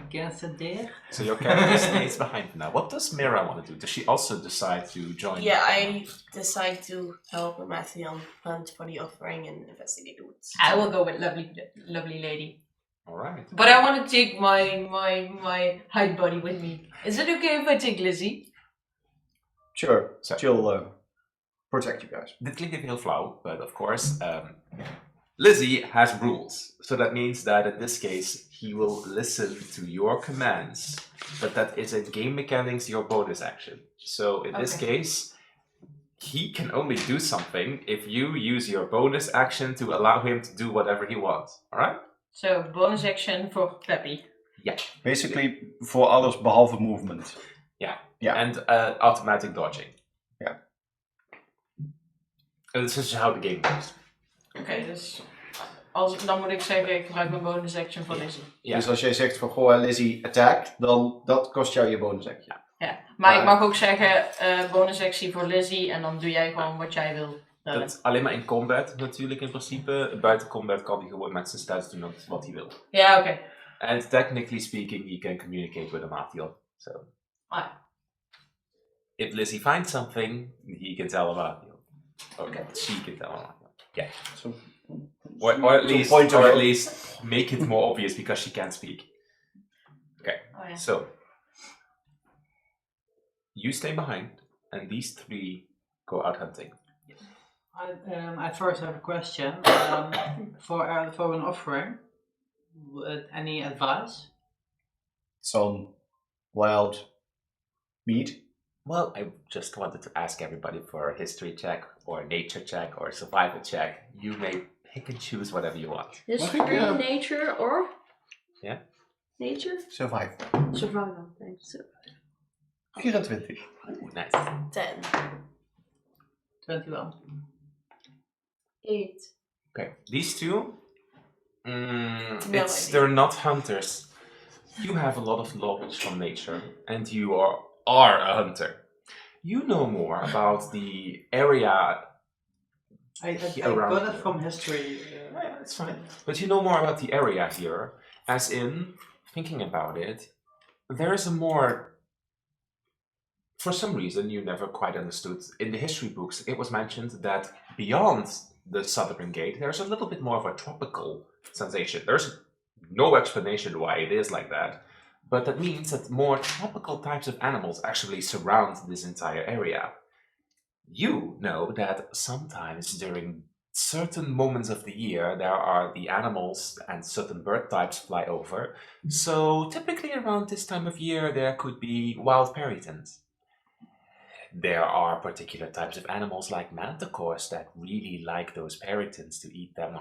Against a deer? So your character stays behind now. What does Mira want to do? Does she also decide to join? Yeah, I decide to help Mattheon hunt for the offering and investigate the woods. I will go with lovely lady. All right. But I want to take my hide buddy with me. Is it okay if I take Lizzie? sure. So- She'll protect you guys. Dit klinkt even heel flauw, but of course, Lizzie has rules. So that means that in this case, he will listen to your commands, but that is a game mechanics, your bonus action. So in this case, he can only do something if you use your bonus action to allow him to do whatever he wants. All right? So, bonus action for Peppy. Yeah. Basically, for others behalve movement. Yeah. And automatic dodging. Yeah. And this is how the game goes. Oké, dus dan moet ik zeggen, ik gebruik mijn bonus action voor Lizzie. Ja. Dus als jij zegt van goh, Lizzie, attack, dan dat kost jou je bonus action. Ja, maar ik mag ook zeggen, bonus action voor Lizzie en dan doe jij gewoon wat jij wil. Dat alleen maar in combat natuurlijk in principe. Buiten combat kan hij gewoon met zijn stats doen wat hij wil. Ja, oké. And technically speaking, he can communicate with Amathiel. So, if Lizzie finds something, he can tell Amathiel. Okay, she can tell Amathiel. Yeah. So, Or at least make it more obvious because she can't speak. Okay. Oh, yeah. So, you stay behind, and these three go out hunting. I first have a question. For an offering, any advice? some wild meat. Well, I just wanted to ask everybody for a history check, or a nature check, or a survival check. You may pick and choose whatever you want. History, nature, or? Yeah. Nature? Survive. Survival, thanks. 24. Ooh, nice. 10. 21. 8. Okay, these two, No idea. they're not hunters. You have a lot of knowledge from nature, and you are a hunter. You know more about the area. I Around got it here. from history. Yeah, that's fine. But you know more about the area here, as in, thinking about it, there is a more. For some reason, you never quite understood. In the history books, it was mentioned that beyond the southern gate, there's a little bit more of a tropical sensation. There's no explanation why it is like that, but that means that more tropical types of animals actually surround this entire area. You know that sometimes during certain moments of the year, there are the animals and certain bird types fly over. So typically around this time of year, there could be wild peritons. There are particular types of animals like manticores that really like those peritons to eat them.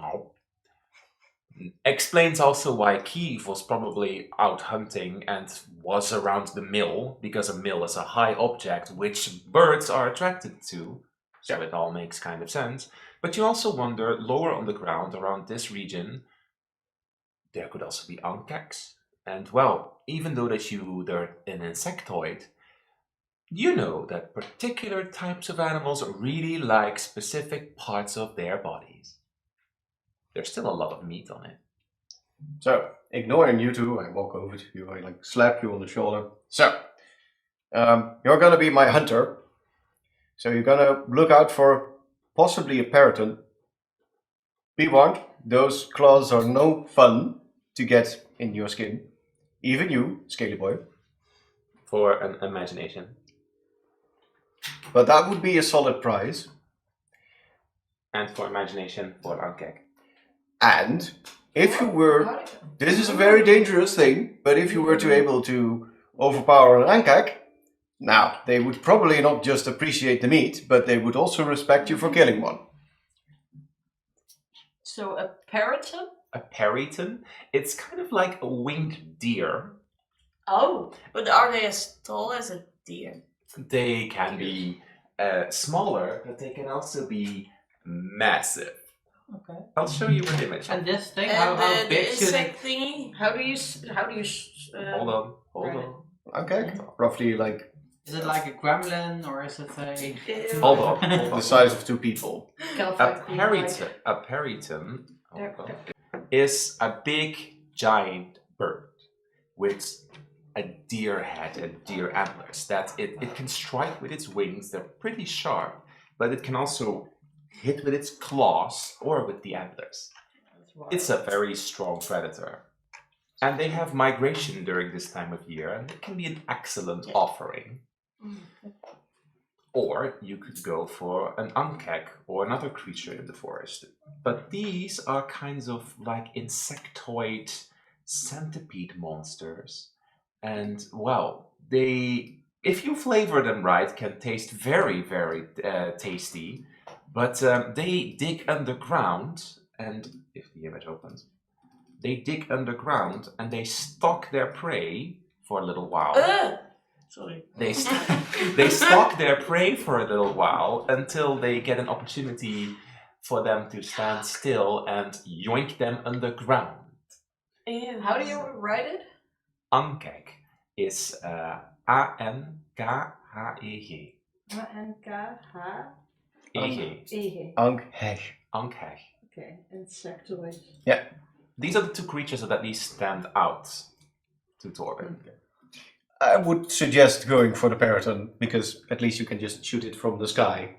Explains also why Kiev was probably out hunting and was around the mill, because a mill is a high object which birds are attracted to. So it all makes kind of sense. But you also wonder, lower on the ground around this region, there could also be ankeks. And well, even though they're an insectoid, you know that particular types of animals really like specific parts of their bodies. There's still a lot of meat on it. So, ignoring you two, I walk over to you, I slap you on the shoulder. So, you're gonna be my hunter. So you're gonna look out for possibly a periton. Be warned, those claws are no fun to get in your skin. Even you, Scaly Boy. For an imagination. But that would be a solid prize. And for imagination, for ankek. And if you were, this is a very dangerous thing, but if you were to able to overpower an ankak, now they would probably not just appreciate the meat, but they would also respect you for killing one. So a periton? A periton? It's kind of like a winged deer. Oh, but are they as tall as a deer? They can be smaller, but they can also be massive. Okay. I'll show you an image. And this thing, And how the big should it? insect thingy? How do you Hold on, hold right. on. Okay, roughly like Is it like a gremlin or is it a? Hold on, hold the on. size of two people. A periton is a big giant bird with a deer head and deer antlers. That it can strike with its wings. They're pretty sharp, but it can also hit with its claws or with the antlers. It's a very strong predator. And they have migration during this time of year, and it can be an excellent offering. Or you could go for an ankek or another creature in the forest. But these are kinds of like insectoid centipede monsters. And well, they, if you flavor them right, can taste very, very tasty. But they dig underground, and if the image opens, they dig underground and they stalk their prey for a little while. Sorry. They stalk their prey for a little while until they get an opportunity for them to stand still and yoink them underground. Ew. How do you write it? Ankek is A-N-K-H-E-G. A-N-K-H-E-G. Ankek. Ankek. Okay, insectoid. Yeah. These are the two creatures that at least stand out to Torben. I would suggest going for the periton because at least you can just shoot it from the sky.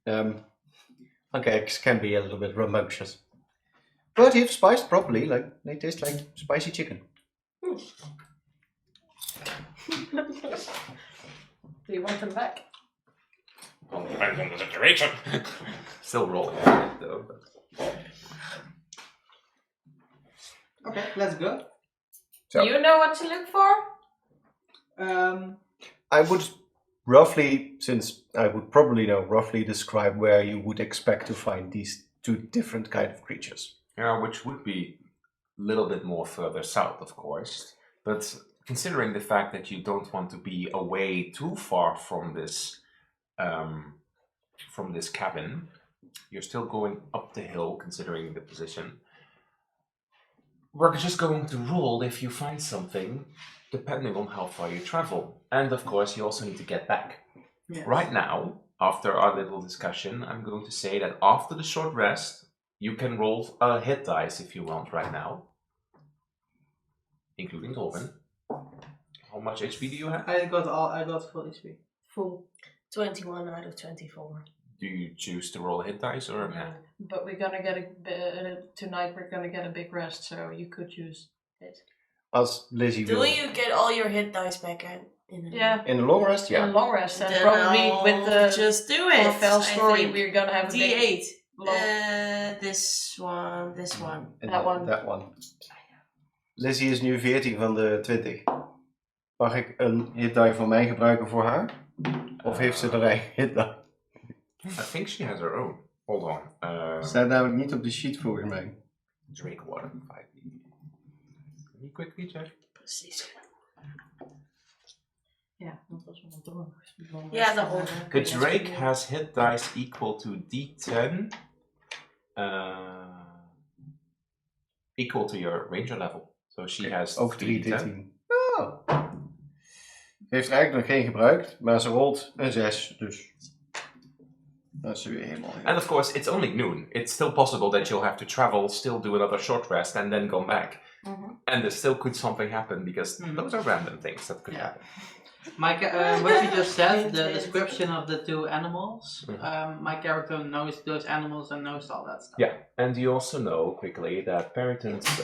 Ankeks can be a little bit rambunctious, but if spiced properly, they taste like spicy chicken. Do you want them back? Well, depends on the situation. Still rolling on it though. But... Okay, let's go. So- You know what to look for? I would roughly, since I would probably know, roughly describe where you would expect to find these two different kind of creatures. Yeah, which would be a little bit more further south, of course. But considering the fact that you don't want to be away too far from this cabin, You're still going up the hill, considering the position. We're just going to roll if you find something, depending on how far you travel. And of course, you also need to get back. Yes. Right now, after our little discussion, I'm going to say that after the short rest, you can roll a hit dice if you want right now, including Robin. How much HP do you have? I got full HP. Full. 21 out of 24. Do you choose to roll a hit dice or Yeah, but we're gonna get tonight. We're gonna get a big rest, so you could use it. As Lizzie Do will. you get all your hit dice back in the Yeah, In the long rest, a yeah. long rest, and Then probably I'll with the just do it. Corfell I story, think. we're gonna have a big D8. long. This one. En That one. That one. Lizzie is nu 14 van de 20. Mag ik een hit die van mij gebruiken voor haar? Of heeft ze er eigen hit die? I think she has her own. Hold on. Staat namelijk niet op de sheet volgens mij. Drake water 5. Can you quickly check? Precies. Ja, dat was wel door. Ja, daarom. The Drake has hit dice equal to D10, equal to your ranger level. So she has Ook 3 3 D10. D10. Oh. Ze heeft er eigenlijk nog geen gebruikt, maar ze rolt een 6, dus dat is weer helemaal. And of course, it's only noon. It's still possible that you'll have to travel, still do another short rest, and then come back. And there still could something happen because those are random things that could happen. What you just said, the description of the two animals, my character knows those animals and knows all that stuff. Yeah, and you also know quickly that Peritons,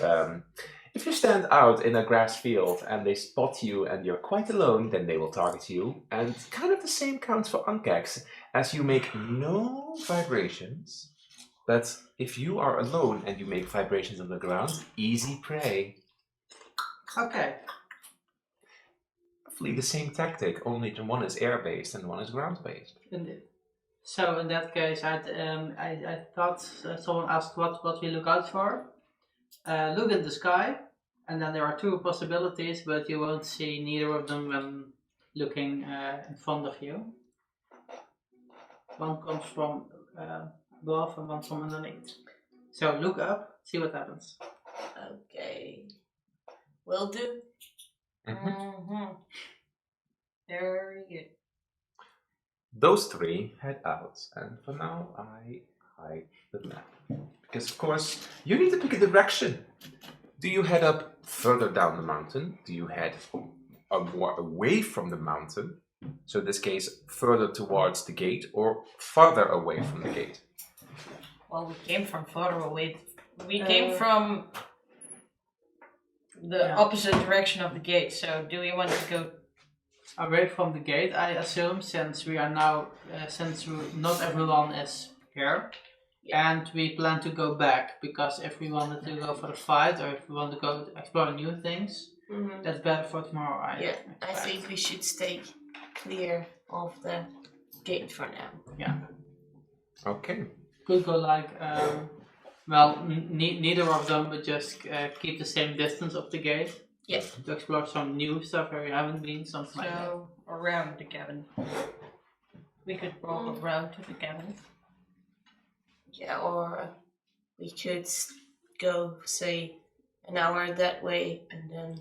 if you stand out in a grass field and they spot you and you're quite alone, then they will target you. And kind of the same counts for Ankex, as you make no vibrations. But if you are alone and you make vibrations on the ground, easy prey. Okay. Roughly the same tactic, only one is air-based and one is ground-based. Indeed. So in that case, I thought someone asked what we look out for. Look in the sky, and then there are two possibilities, but you won't see neither of them when looking in front of you. One comes from above and one from underneath. So look up, see what happens. Okay. Will do. Very good. Those three head out, and for now I hide the map. Because of course, you need to pick a direction. Do you head up further down the mountain? Do you head more away from the mountain? So in this case, further towards the gate, or farther away from the gate? Well, we came from further away. We came from the opposite direction of the gate. So do we want to go Away from the gate, I assume, since we are now, not everyone is here, and we plan to go back, because if we wanted to go for the fight, or if we want to go to explore new things, that's better for tomorrow, I think we should stay clear of the gate for now. Yeah. Okay. Could go like, neither of them, but just keep the same distance of the gate. Yeah. To explore some new stuff where we haven't been, something like that. so around the cabin? We could walk around to the cabin. Yeah, or we could go, say, an hour that way and then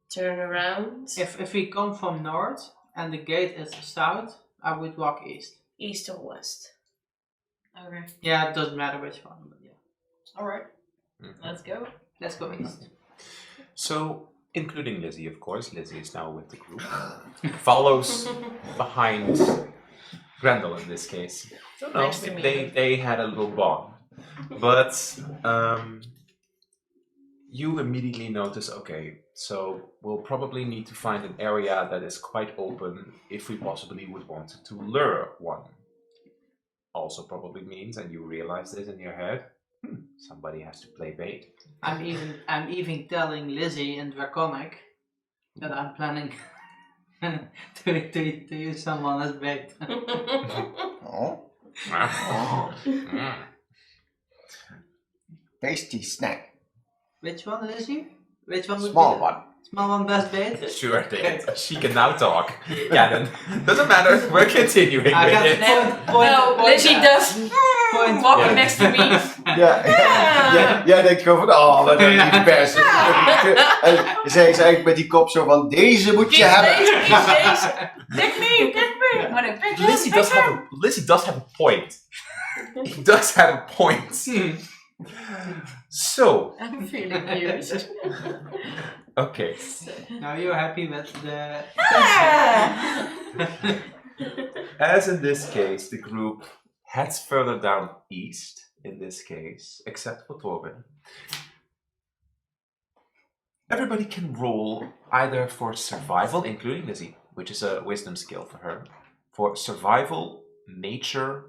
turn around. If we come from north and the gate is south, I would walk east. East or west. Okay. Yeah, it doesn't matter which one, but yeah. Alright. Let's go. Let's go east. So, including Lizzie, of course. Lizzie is now with the group. Follows behind Grendel in this case. So no, Nice to meet you. they had a little bond. But you immediately notice, okay, so we'll probably need to find an area that is quite open if we possibly would want to lure one. Also probably means, and you realize this in your head, somebody has to play bait. I'm even telling Lizzie in Draconic that I'm planning to use someone as bait. Oh, tasty snack. Which one, Lizzie? Which one would Small be one. Small one best bait. Sure thing. She can now talk. Cannon. Doesn't matter. We're continuing I with got it. No, Lizzie does Point. walking Yeah. next to me. Jij denkt gewoon van, oh, wat een lieve persen. En zij is eigenlijk met die kop zo van, deze moet je hebben. Pick me, pick me. Maar dan pick Lizzie does have a point. He does have a point. So, I'm feeling used. okay. Now you're happy with the... As in this case, the group heads further down east, in this case, except for Torben. Everybody can roll either for survival, including Lizzie, which is a wisdom skill for her, for survival, nature,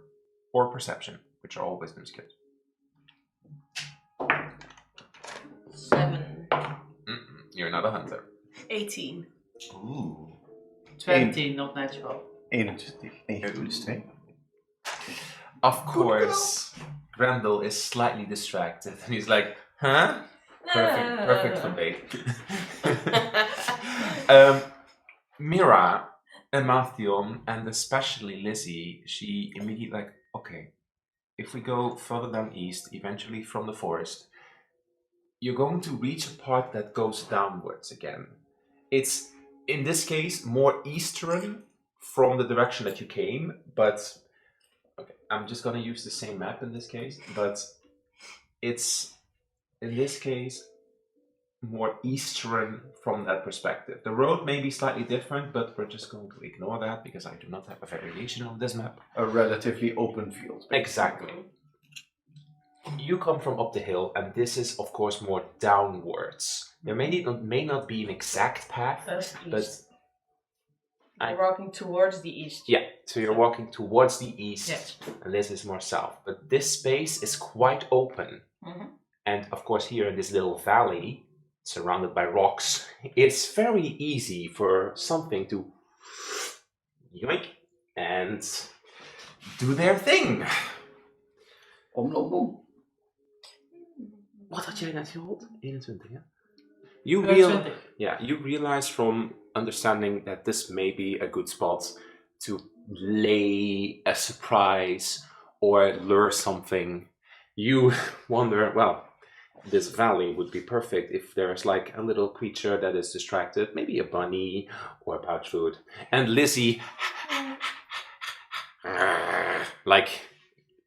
or perception, which are all wisdom skills. 7. You're not a hunter. 18. Ooh. 20, not natural. 21. 9 plus 2. Of course, Grendel is slightly distracted, and he's like, huh? Perfect for bait. Mira and Mathion, and especially Lizzie, she immediately like, okay, if we go further down east, eventually from the forest, you're going to reach a part that goes downwards again. It's, in this case, more eastern from the direction that you came, but okay, I'm just gonna use the same map in this case, but it's, in this case, more eastern from that perspective. The road may be slightly different, but we're just going to ignore that because I do not have a variation on this map. A relatively open field. Exactly. You come from up the hill, and this is, of course, more downwards. There may not be an exact path, That's but east. I'm walking towards the east. yeah, so you're walking towards the east, Yes. and this is more south. But this space is quite open. Mhm. And of course, here in this little valley, surrounded by rocks, it's very easy for something to yoink and do their thing. Om, om, om. Wat had jij net gerold? 21, ja? You 20. realize from understanding that this may be a good spot to lay a surprise or lure something. You wonder, well, this valley would be perfect if there's like a little creature that is distracted, maybe a bunny or a pouch food. And Lizzie, like,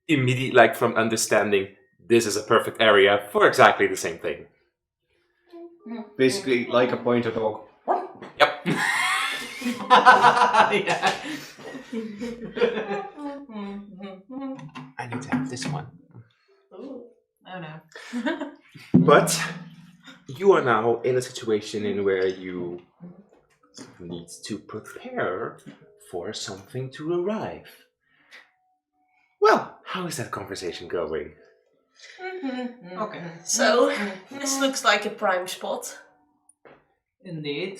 immediately, like from understanding, this is a perfect area for exactly the same thing. Basically, like a pointer dog. Yep. Yeah. I need to have this one. Ooh. Oh no. But you are now in a situation in where you need to prepare for something to arrive. Well, how is that conversation going? Okay. So, this looks like a prime spot. Indeed.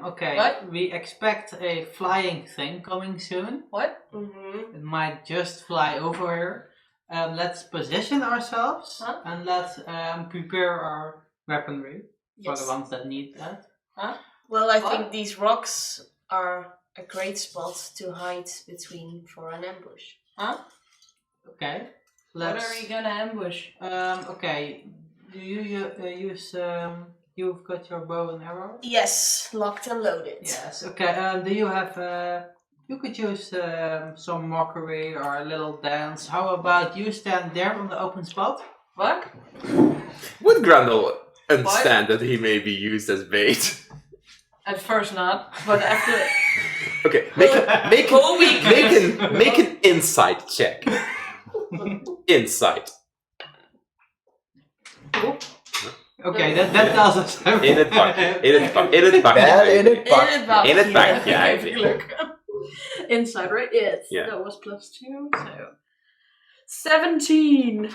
Okay. What? We expect a flying thing coming soon. What? Mm-hmm. It might just fly over here. Let's position ourselves Huh? and let's prepare our weaponry for Yes. the ones that need that. Well, I What? think these rocks are a great spot to hide between for an ambush. Okay. What are you gonna ambush? Okay. Do you use? You've got your bow and arrow. Yes, locked and loaded. Yes. Okay. Do you have? You could use some mockery or a little dance. How about you stand there on the open spot? What? Would Grendel understand that he may be used as bait? At first not, but after Okay, make an insight check. Insight. Okay, that tells us everything. In het bakje. In het bakje. In het bakje. Wel in het pak. In het bakje, Ivy. Inside, right? Yes. Yeah. That was +2, so 17.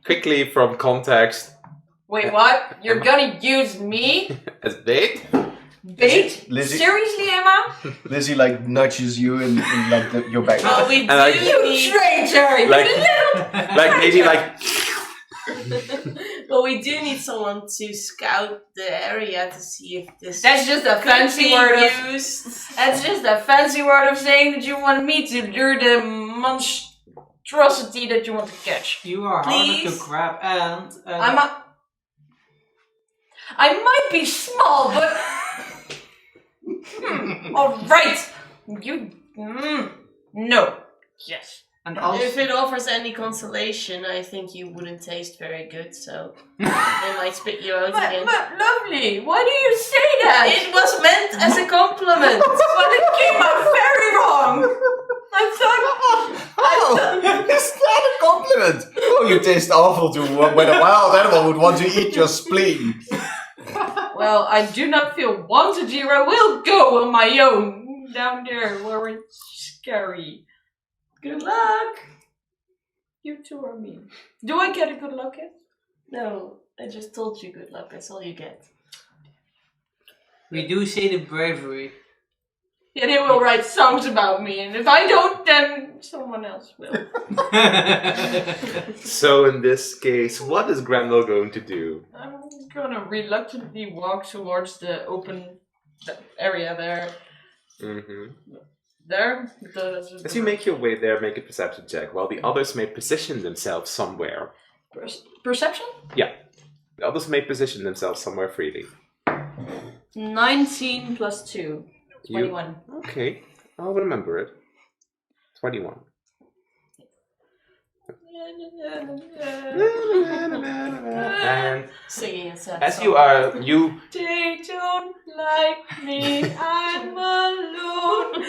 Quickly from context, Wait, what? You're gonna use me? as bait? Bait? Lizzie- Seriously, Emma? Lizzie like nudges you in like your back. Well, we do like- You need... traitor! Like- You little... Like maybe like Well, we do need someone to scout the area to see if this. That's just a could fancy be word of. used. That's just a fancy word of saying that you want me to do the monstrosity that you want to catch. You are harder Please? to grab, and I might be small, but. All right. You. No. Yes. and also If it offers any consolation, I think you wouldn't taste very good, so they might spit you out again. But lovely. Why do you say that? It was meant as a compliment. But it came out very wrong. I thought. Oh, is that a compliment? Oh, you taste awful to when a wild animal would want to eat your spleen. Well, I do not feel wanted here. I will go on my own down there where it's scary. Good luck. You two are mean. Do I get a good luck hit? No, I just told you good luck. That's all you get. we do see the bravery. Yeah, they will write songs about me, and if I don't, then someone else will. So in this case, what is Grendel going to do? I'm gonna reluctantly walk towards the open area there. There. As you make your way there, make a perception check, while the others may position themselves somewhere. Perception? Yeah. The others may position themselves somewhere freely. 19 plus 2. 21. Okay, I'll remember it. 21. And Singing a sad as song. you They don't like me, I'm alone.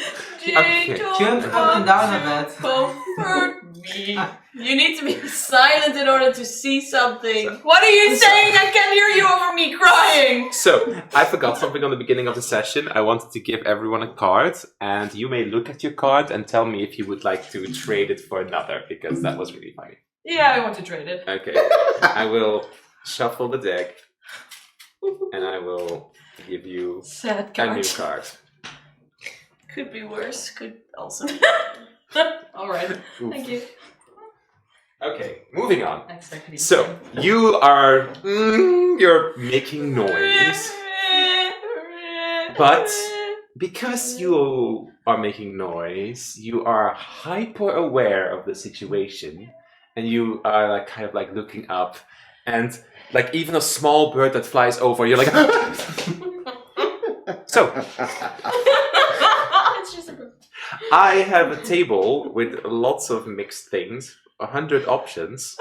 They Okay. don't Jump up want and down a to bit. comfort me. You need to be silent in order to see something. What are you saying? I can hear you over me crying. So, I forgot something on the beginning of the session. I wanted to give everyone a card, and you may look at your card and tell me if you would like to trade it for another, because that was really funny. Yeah, I want to trade it. Okay, I will shuffle the deck, and I will give you Sad a new cards. card. Could be worse. Could also be. Alright, Oof. thank you. Okay, moving on. Exactly. So, you are... you're making noise, but because you are making noise, you are hyper aware of the situation, and you are like kind of like looking up, and like even a small bird that flies over, you're like. So, It's just a bird. I have a table with lots of mixed things, 100 options,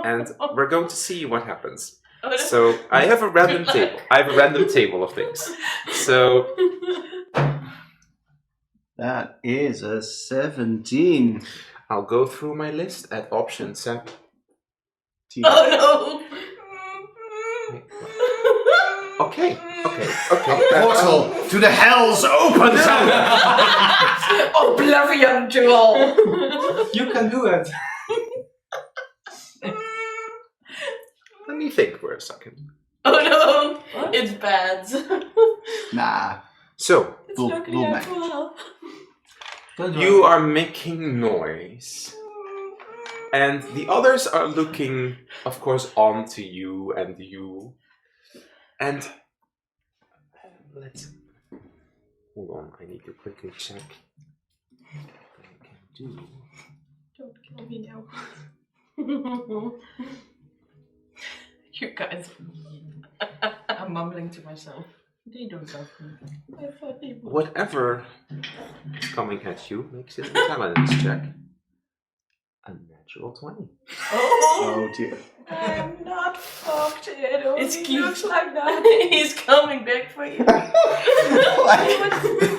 and we're going to see what happens. So I have a random table. I have a random table of things. So That is a 17. I'll go through my list at option 7. Oh Okay. Portal to the hells opens up. Oblivion to all. You can do it. Let me think for a second. no! Oh no! It's bad. Nah, So It's We'll looking at manage. well. Don't you worry. are making noise, and the others are looking, of course, onto you and you. And let's hold on. I need to quickly check what I can do. Don't kill me now. You guys are mean. I'm mumbling to myself. They don't love me. I thought they would. Whatever is coming at you makes it a intelligence check. A natural 20. oh dear. I'm not fucked. It only It's cute. looks like that. He's coming back for you.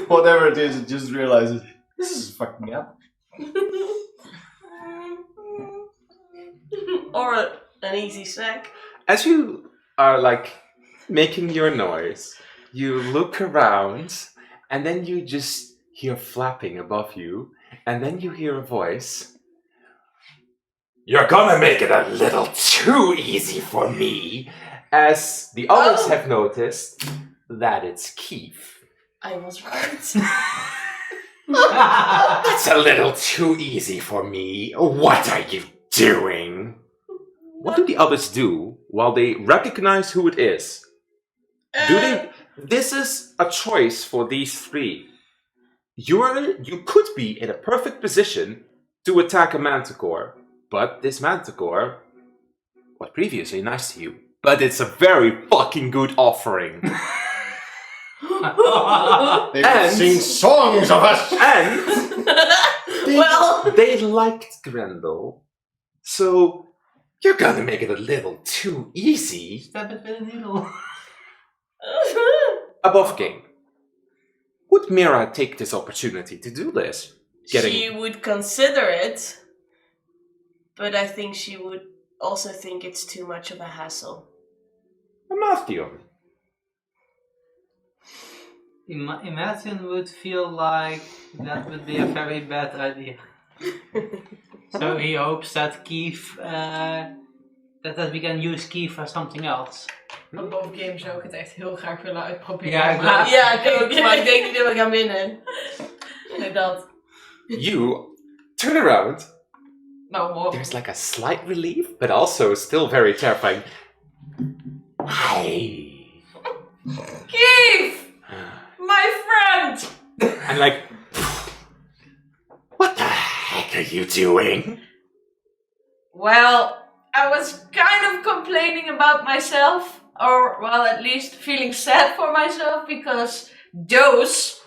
Whatever it is, it just realizes this is fucking up. Or an easy sack. As you are like making your noise, you look around, and then you just hear flapping above you, and then you hear a voice. You're gonna make it a little too easy for me, as the others have noticed that it's Keith. I was right. That's a little too easy for me. What are you doing? What do the others do while they recognize who it is. Do they? This is a choice for these three. You could be in a perfect position to attack a manticore, but this manticore was previously nice to you. But it's a very fucking good offering. They've seen songs of us! And they liked Grendel. So you're gonna make it a little too easy. Stab it with a needle. Above game. Would Mira take this opportunity to do this? She would consider it, but I think she would also think it's too much of a hassle. Matthew. Imagine would feel like that would be a very bad idea. So he hopes that Keith, that we can use Keith for something else. Above game zou ik het echt heel graag willen uitproberen. Ja, ik maar Ja, ik ook, maar ik denk niet dat we gaan winnen. nee, dat. You turn around. Nou, hoor. There's like a slight relief, but also still very terrifying. Hi. Keith! My friend! And like, what the heck are you doing? Well, I was kind of complaining about myself. Or, well, at least feeling sad for myself. Because those,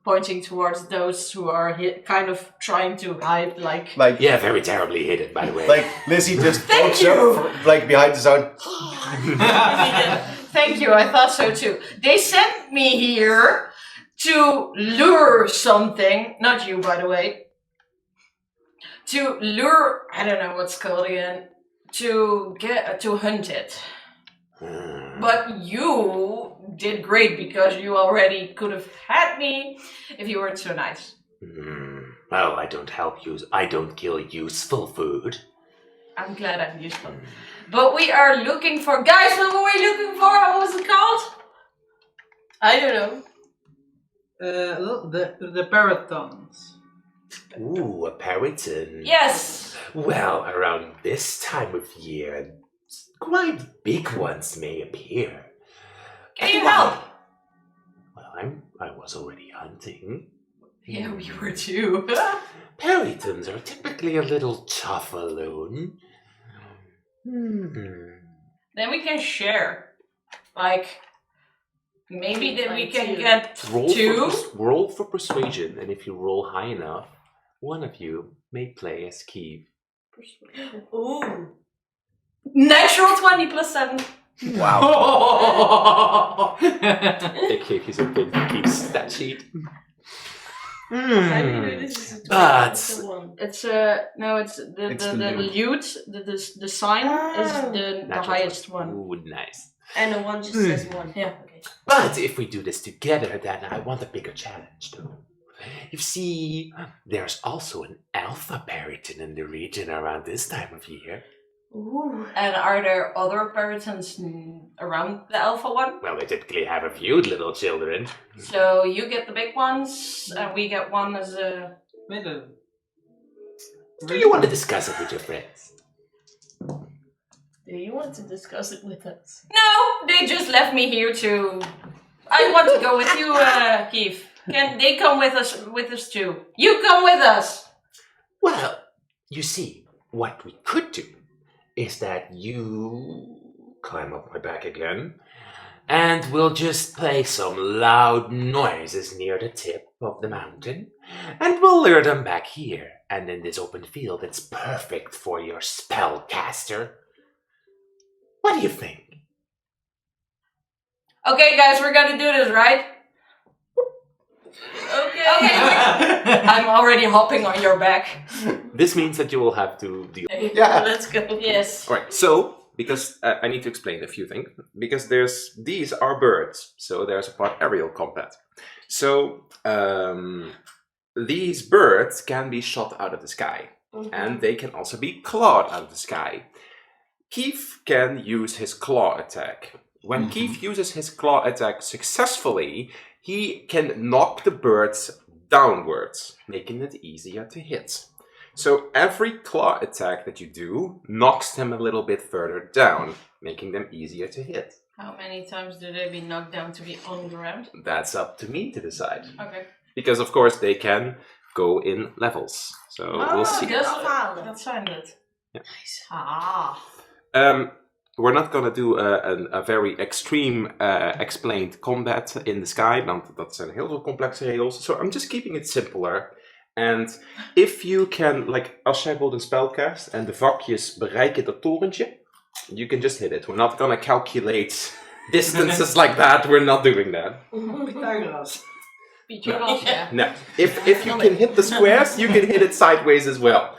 pointing towards those who are kind of trying to hide, like... Yeah, very terribly hidden, by the way. Like Lizzie just Thank pokes you. up, like behind the zone. Thank you, I thought so too. They sent me here to lure something. Not you, by the way. To lure, I don't know what's called again. To hunt it. But you did great because you already could have had me if you weren't so nice. Well, I don't kill useful food. I'm glad I'm useful. But we are looking for... Guys, what were we looking for? What was it called? I don't know. The Paratons. Ooh, a periton. Yes! Well, around this time of year, quite big ones may appear. Can you help? Well, I was already hunting. Yeah, we were too. Peritons are typically a little tough alone. Then we can share. Like, maybe then we can Two. get two. Roll for persuasion, and if you roll high enough, one of you may play as Keith. Ooh. Natural 20 plus 7. Wow. They gave you something to keep stat sheet. How do you know this is a 20? But- It's a 1. It's no, it's the It's the lute, the sign is the Natural highest 20. one. Ooh, nice. And the 1 just says 1. Yeah. Okay. But if we do this together, then I want a bigger challenge, though. You see, there's also an alpha periton in the region around this time of year. Ooh. And are there other peritons around the alpha one? Well, they typically have a few little children. So you get the big ones, and we get one as a... Wait a... Do you want to discuss it with your friends? Do you want to discuss it with us? No, they just left me here to... I want to go with you, Keith. Can they come with us too? You come with us! Well, you see, what we could do is that you climb up my back again, and we'll just play some loud noises near the tip of the mountain, and we'll lure them back here. And in this open field, it's perfect for your spellcaster. What do you think? Okay, guys, we're gonna do this, right? Okay. I'm already hopping on your back. This means that you will have to deal. Yeah. Let's go. Yes. All right, so because I need to explain a few things, because these are birds, so there's a part aerial combat. So these birds can be shot out of the sky, and they can also be clawed out of the sky. Keith can use his claw attack. When Keith uses his claw attack successfully, he can knock the birds downwards, making it easier to hit. So every claw attack that you do knocks them a little bit further down, making them easier to hit. How many times do they be knocked down to be on the ground? That's up to me to decide. Okay. Because of course they can go in levels. So we'll see. Dat zijn het. Ja. Nice. We're not going to do a very extreme explained combat in the sky, want dat zijn heel veel complexe regels. So I'm just keeping it simpler. And if you can, like, als jij bijvoorbeeld een spel cast en de vakjes bereiken dat torentje, you can just hit it. We're not going to calculate distances like that. We're not doing that. Pythagoras. Pythagoras, ja. No. If you can hit the squares, you can hit it sideways as well.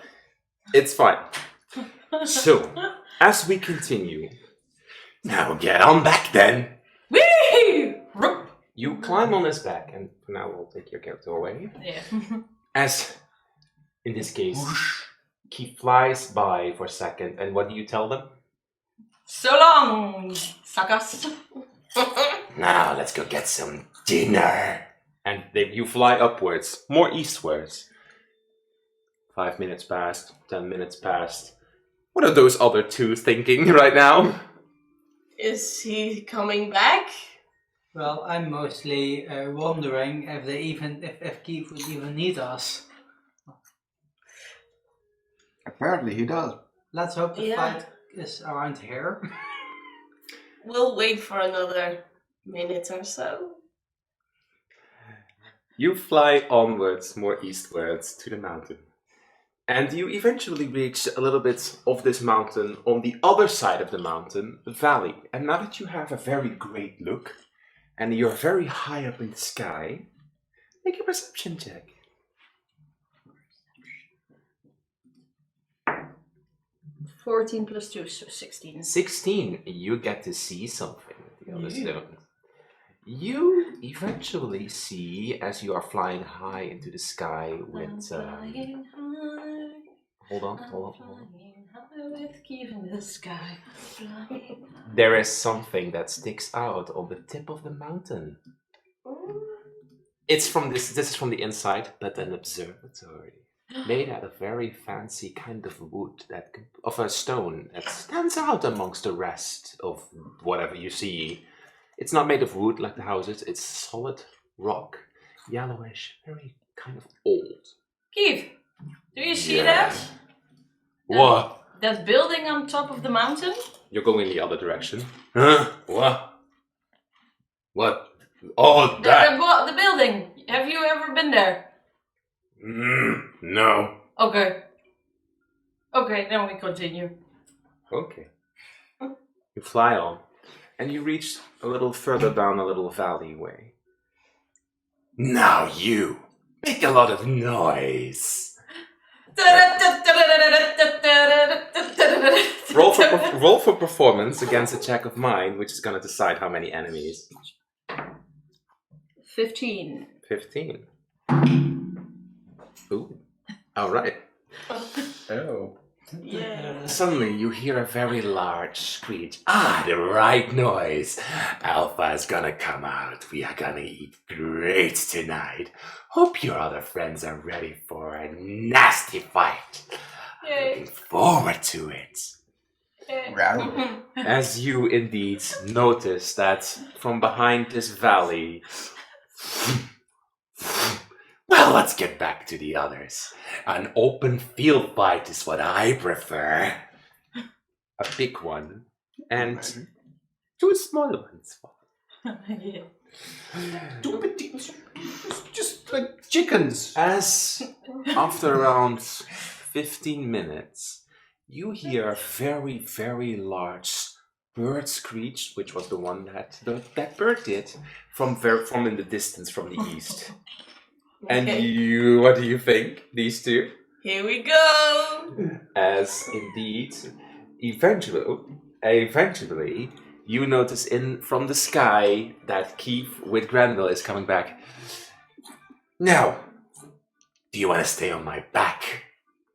It's fine. So, as we continue, now get on back then. Whee! You climb on his back, and for now we'll take your character away. Yeah. As, in this case, he flies by for a second, and what do you tell them? So long, suckers. Now let's go get some dinner. And you fly upwards, more eastwards. 5 minutes passed, 10 minutes passed. What are those other two thinking right now? Is he coming back? Well, I'm mostly wondering if Keith would even need us. Apparently he does. Let's hope the Yeah. fight is around here. We'll wait for another minute or so. You fly onwards, more eastwards, to the mountain. And you eventually reach a little bit of this mountain on the other side of the mountain, the valley. And now that you have a very great look, and you're very high up in the sky, make a perception check. 14 plus 2, so 16. 16, you get to see something that the others don't. You eventually see, as you are flying high into the sky with... Hold on. Flying high with Keith in the sky. Flying. There is something that sticks out on the tip of the mountain. It's from this is from the inside, but an observatory. Made out of very fancy kind of wood, of a stone that stands out amongst the rest of whatever you see. It's not made of wood like the houses, it's solid rock, yellowish, very kind of old. Keith, do you see Yeah. that? What? That building on top of the mountain? You're going the other direction. Huh? What? What? Oh, that! The building. Have you ever been there? No. Okay. Okay, then we continue. Okay. You fly on, and you reach a little further down a little valleyway. Now you make a lot of noise. Roll for performance against a check of mine, which is going to decide how many enemies. 15. 15. Ooh. All right. Oh. Yeah. Suddenly, you hear a very large screech. Ah, the right noise. Alpha is gonna come out. We are gonna eat great tonight. Hope your other friends are ready for a nasty fight. Yay. Looking forward to it. Wow. As you indeed notice that from behind this valley. Well, let's get back to the others. An open field fight is what I prefer. A big one. And 2 small ones. Yeah. Two petite, just like chickens. As after around 15 minutes, you hear a very, very large bird screech, which was the one that bird did, from in the distance from the east. And Okay. what do you think, these two? Here we go. As indeed, eventually, you notice from the sky that Keith with Granville is coming back. Now, do you want to stay on my back,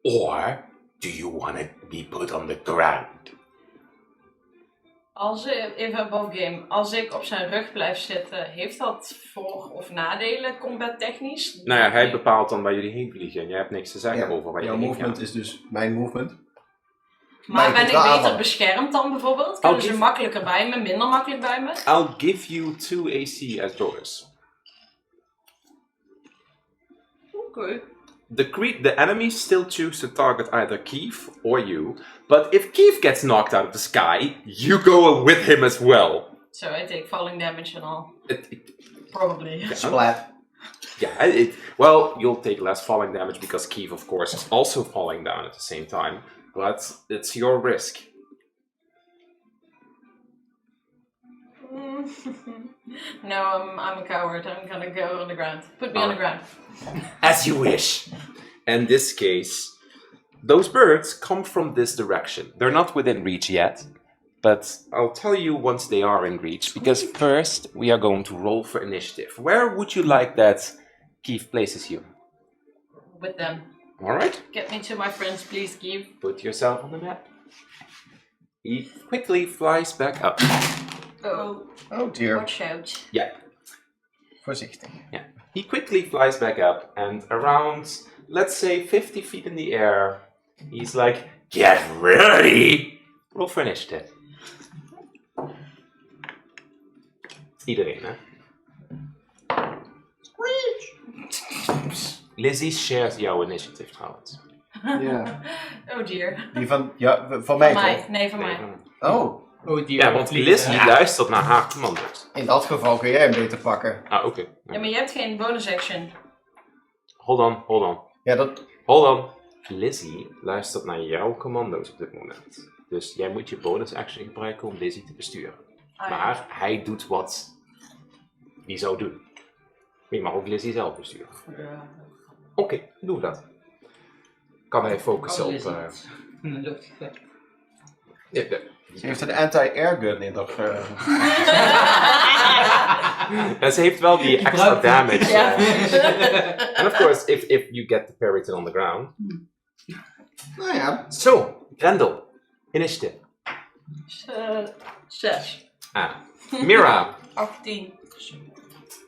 or do you want to be put on the ground? Even above game, als ik op zijn rug blijf zitten, heeft dat voor- of nadelen combat technisch? Nou ja, hij bepaalt dan waar jullie heen vliegen en jij hebt niks te zeggen Ja, over waar je jouw heen movement gaat. is dus mijn movement. Maar je ben kunt ik wel beter aanvallen. beschermd dan bijvoorbeeld? Kunnen ze give- makkelijker bij me, minder makkelijk bij me? I'll give you 2 AC as bonus. Oké. The enemies still choose to target either Keith or you, but if Keith gets knocked out of the sky, you go with him as well. So I take falling damage and all. It- Probably. Splat. well, you'll take less falling damage because Keith, of course, is also falling down at the same time, but it's your risk. No, I'm a coward. I'm gonna go on the ground. Put me on the ground. As you wish. In this case, those birds come from this direction. They're not within reach yet, but I'll tell you once they are in reach, because first we are going to roll for initiative. Where would you like that Keith places you? With them. Alright, Get me to my friends, please, Keith. put yourself on the map. He quickly flies back up. Oh, Oh dear. watch out. Yeah, Voorzichtig. he quickly flies back up, and around, let's say, 50 feet in the air, he's like, "Get ready!" Roll for initiative. Iedereen, hè? Lizzie shares jouw initiative trouwens. Ja. Oh dear. Die van, ja, van Van mij mij. toch? Nee, van mij. Oh, Oh dear. Ja, want Lizzie luistert naar haar commando's. in dat geval kun jij hem beter pakken. Ah, oké. Ja, maar je hebt geen bonus action. Hold on. Ja, dat... Hold on. Lizzie luistert naar jouw commando's op dit moment. Dus jij moet je bonus action gebruiken om Lizzie te besturen. Ah, ja. Maar hij doet wat hij zou doen. Je mag ook Lizzie zelf besturen. Oké, doen we dat. Kan hij focussen op... In de lucht gezet. Ze heeft een anti-air gun in dat... En ze heeft wel die extra gebruikt hem. damage. Ja. And of course, if you get the Periton on the ground. Nou ja. So, Grendel, initiative. 6. Ah. Mira, 18.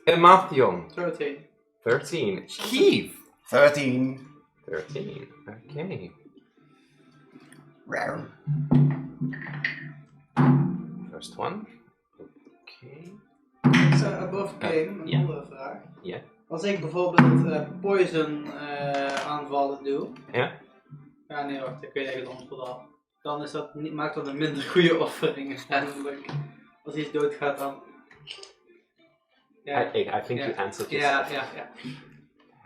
Emathion, 13. 13. Keith, 13. 13. Okay. Rare. First one. Okay. So, above game, een ja. andere vraag. Ja. Als ik bijvoorbeeld poison aanvallen doe. Ja. Ja, nee, wacht, ik weet eigenlijk het antwoord al. Dan is dat niet, maakt dat een minder goede offering uiteindelijk. Als iets doodgaat dan. Ja, I think you answered yourself. ja.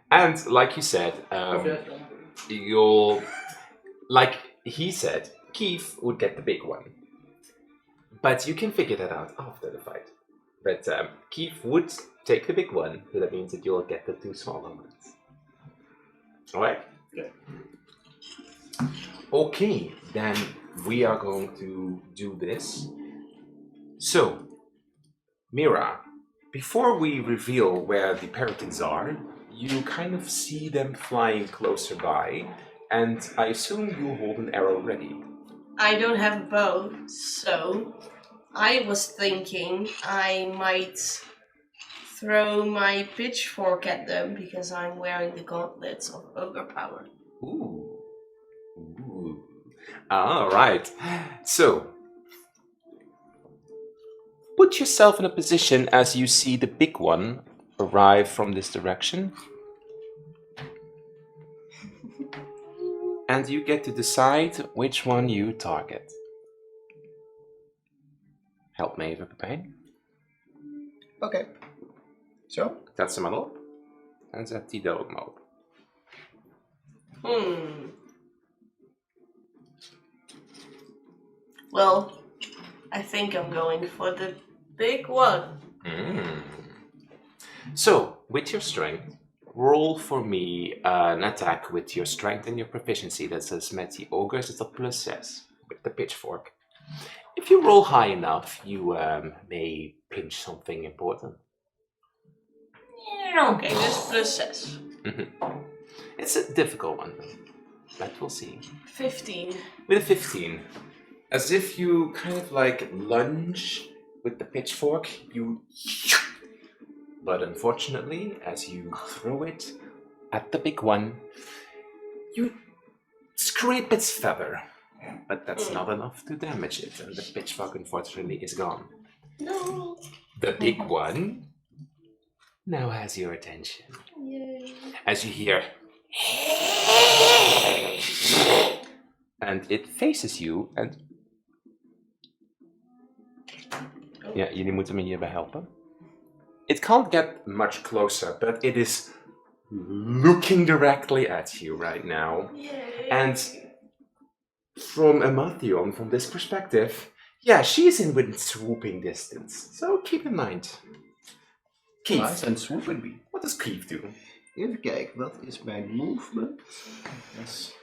And like you said, you'll, like he said, Keith would get the big one. But you can figure that out after the fight. But Keith would take the big one, so that means that you'll get the 2 smaller ones. Alright? Okay. Okay, then we are going to do this. So, Mira, before we reveal where the pelicans are, you kind of see them flying closer by, and I assume you hold an arrow ready. I don't have a bow, so I was thinking I might throw my pitchfork at them because I'm wearing the gauntlets of ogre power. Ooh. Ooh. Alright. So, put yourself in a position as you see the big one arrive from this direction. And you get to decide which one you target. Help me even, Pepijn. Oké. Zo? Zet ze maar op. En zet die er ook maar op. Well, I think I'm going for the big one. So, with your strength, roll for me an attack with your strength and your proficiency. Dat is met die ogres, is dat plus 6 with the pitchfork. If you roll high enough, you may pinch something important. Okay, dus plus 6. It's a difficult one, but we'll see. 15. With a 15, as if you kind of like lunge with the pitchfork, you. But unfortunately, as you throw it at the big one, you scrape its feather But that's not enough to damage it, and the pitchfork unfortunately is gone. No. The big one now has your attention. Yay. As you hear, and it faces you, and ja, jullie moeten me hierbij helpen. It can't get much closer, but it is looking directly at you right now. Yay. And from Amathion, from this perspective, yeah, she's in within swooping distance. So keep in mind. Keith, Nice and swooping bee. what does Keith do? Even kijken, wat is mijn movement? Yes.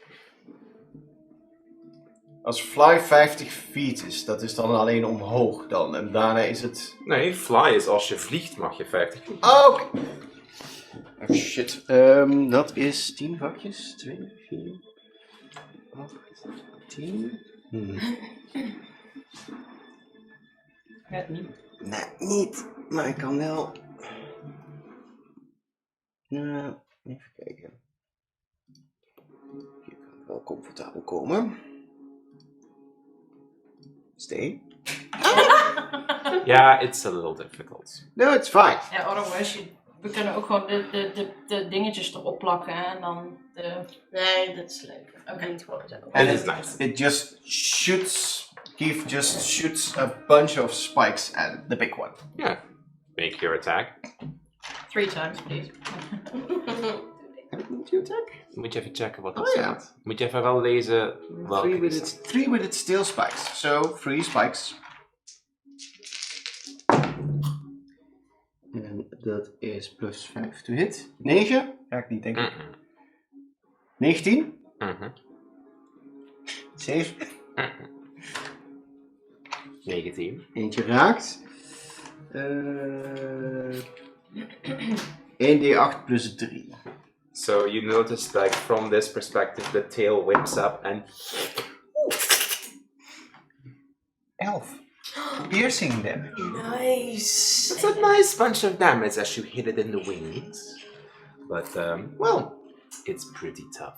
Als fly 50 feet is, dat is dan alleen omhoog dan. En daarna is het... Nee, fly is als je vliegt mag je 50 feet. Oh, oké. Oh shit. Dat is 10 vakjes. 2, 4, 8, 10. Net niet. Nee, niet. Maar ik kan wel... even kijken. Hier kan ik wel comfortabel komen. Stay. Ja, it's a little difficult. No, it's fine. Ja, otherwise, we kunnen ook gewoon de dingetjes erop plakken hè, en dan de... Nee, dat is leuk. Oké. Niet gewoon zo. And it's nice. It just shoots... Keith just shoots a bunch of spikes at the big one. Yeah. Make your attack. 3 times, please. Moet je even checken wat er Oh, ja. staat. Moet je even wel lezen welke die staat. 3 with its steel spikes. So, 3 spikes. En dat is plus 5 to hit. 9? Ga ik niet denken. 19? Mhm. 7. 19. Eentje raakt. 1d8 plus 3. So you notice, like, from this perspective, the tail whips up and 11. Piercing damage. Nice. it's a nice bunch of damage as you hit it in the wings. But, well, it's pretty tough.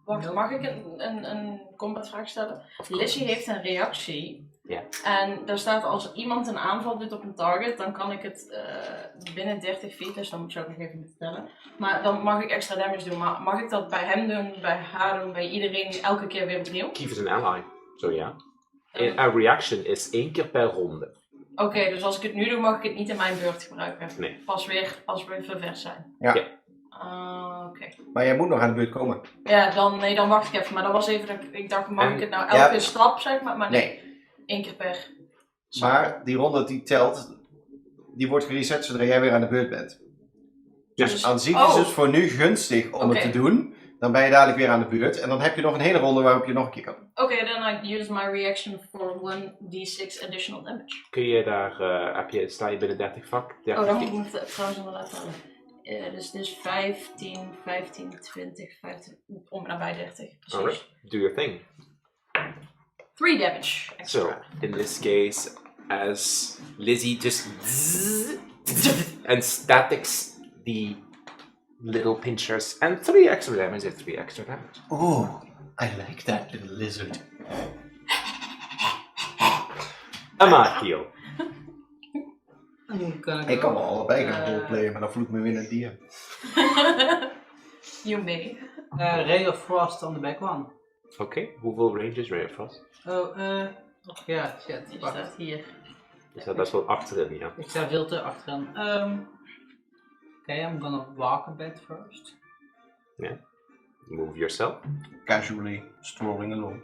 Wacht, mag ik een combatvraag stellen? Lizzie heeft een reactie. Ja. En daar staat als iemand een aanval doet op een target, dan kan ik het binnen 30 feet, dus dan moet je ook nog even vertellen. Maar dan mag ik extra damage doen. Maar mag ik dat bij hem doen, bij haar doen, bij iedereen, elke keer weer opnieuw? Keith is an ally, so yeah. A reaction is 1 keer per ronde. Oké, dus als ik het nu doe, mag ik het niet in mijn beurt gebruiken? Nee. Pas weer als we verver zijn? Ja. Ja. Oké. Maar jij moet nog aan de beurt komen. Ja, dan wacht ik even. Maar dat was even dat ik dacht, mag En- ik het nou ja. elke stap, zeg maar? Maar nee, Nee. 1 keer per. Maar die ronde die telt, die wordt gereset zodra jij weer aan de beurt bent. Dus aan zich is het voor nu gunstig om het te doen. Dan ben je dadelijk weer aan de beurt. En dan heb je nog een hele ronde waarop je nog een keer kan. Oké, then I use my reaction for 1d6 additional damage. Kun je daar, sta je binnen 30 vak? 30 Oh, dan feet? moet ik het trouwens inderdaad tellen. Dus dit is 15, 20, 50, om nabij 30. Precies. Alright, do your thing. 3 damage extra. So, in this case, as Lizzie just and statics the little pinchers and 3 extra damage is 3 extra damage. Oh, I like that little lizard. Amathiel. Ik kan wel allebei gaan roleplayen, maar dan voel ik me weer een dier. You may. Ray of Frost on the back one. Oké, hoeveel range is Ray of Frost? Oh, ja, shit. Die Wacht. staat hier. Is dat best wel achterin, ja? Ik sta veel te achterin. Okay, I'm gonna walk a bit first. Yeah. Move yourself. Casually strolling along.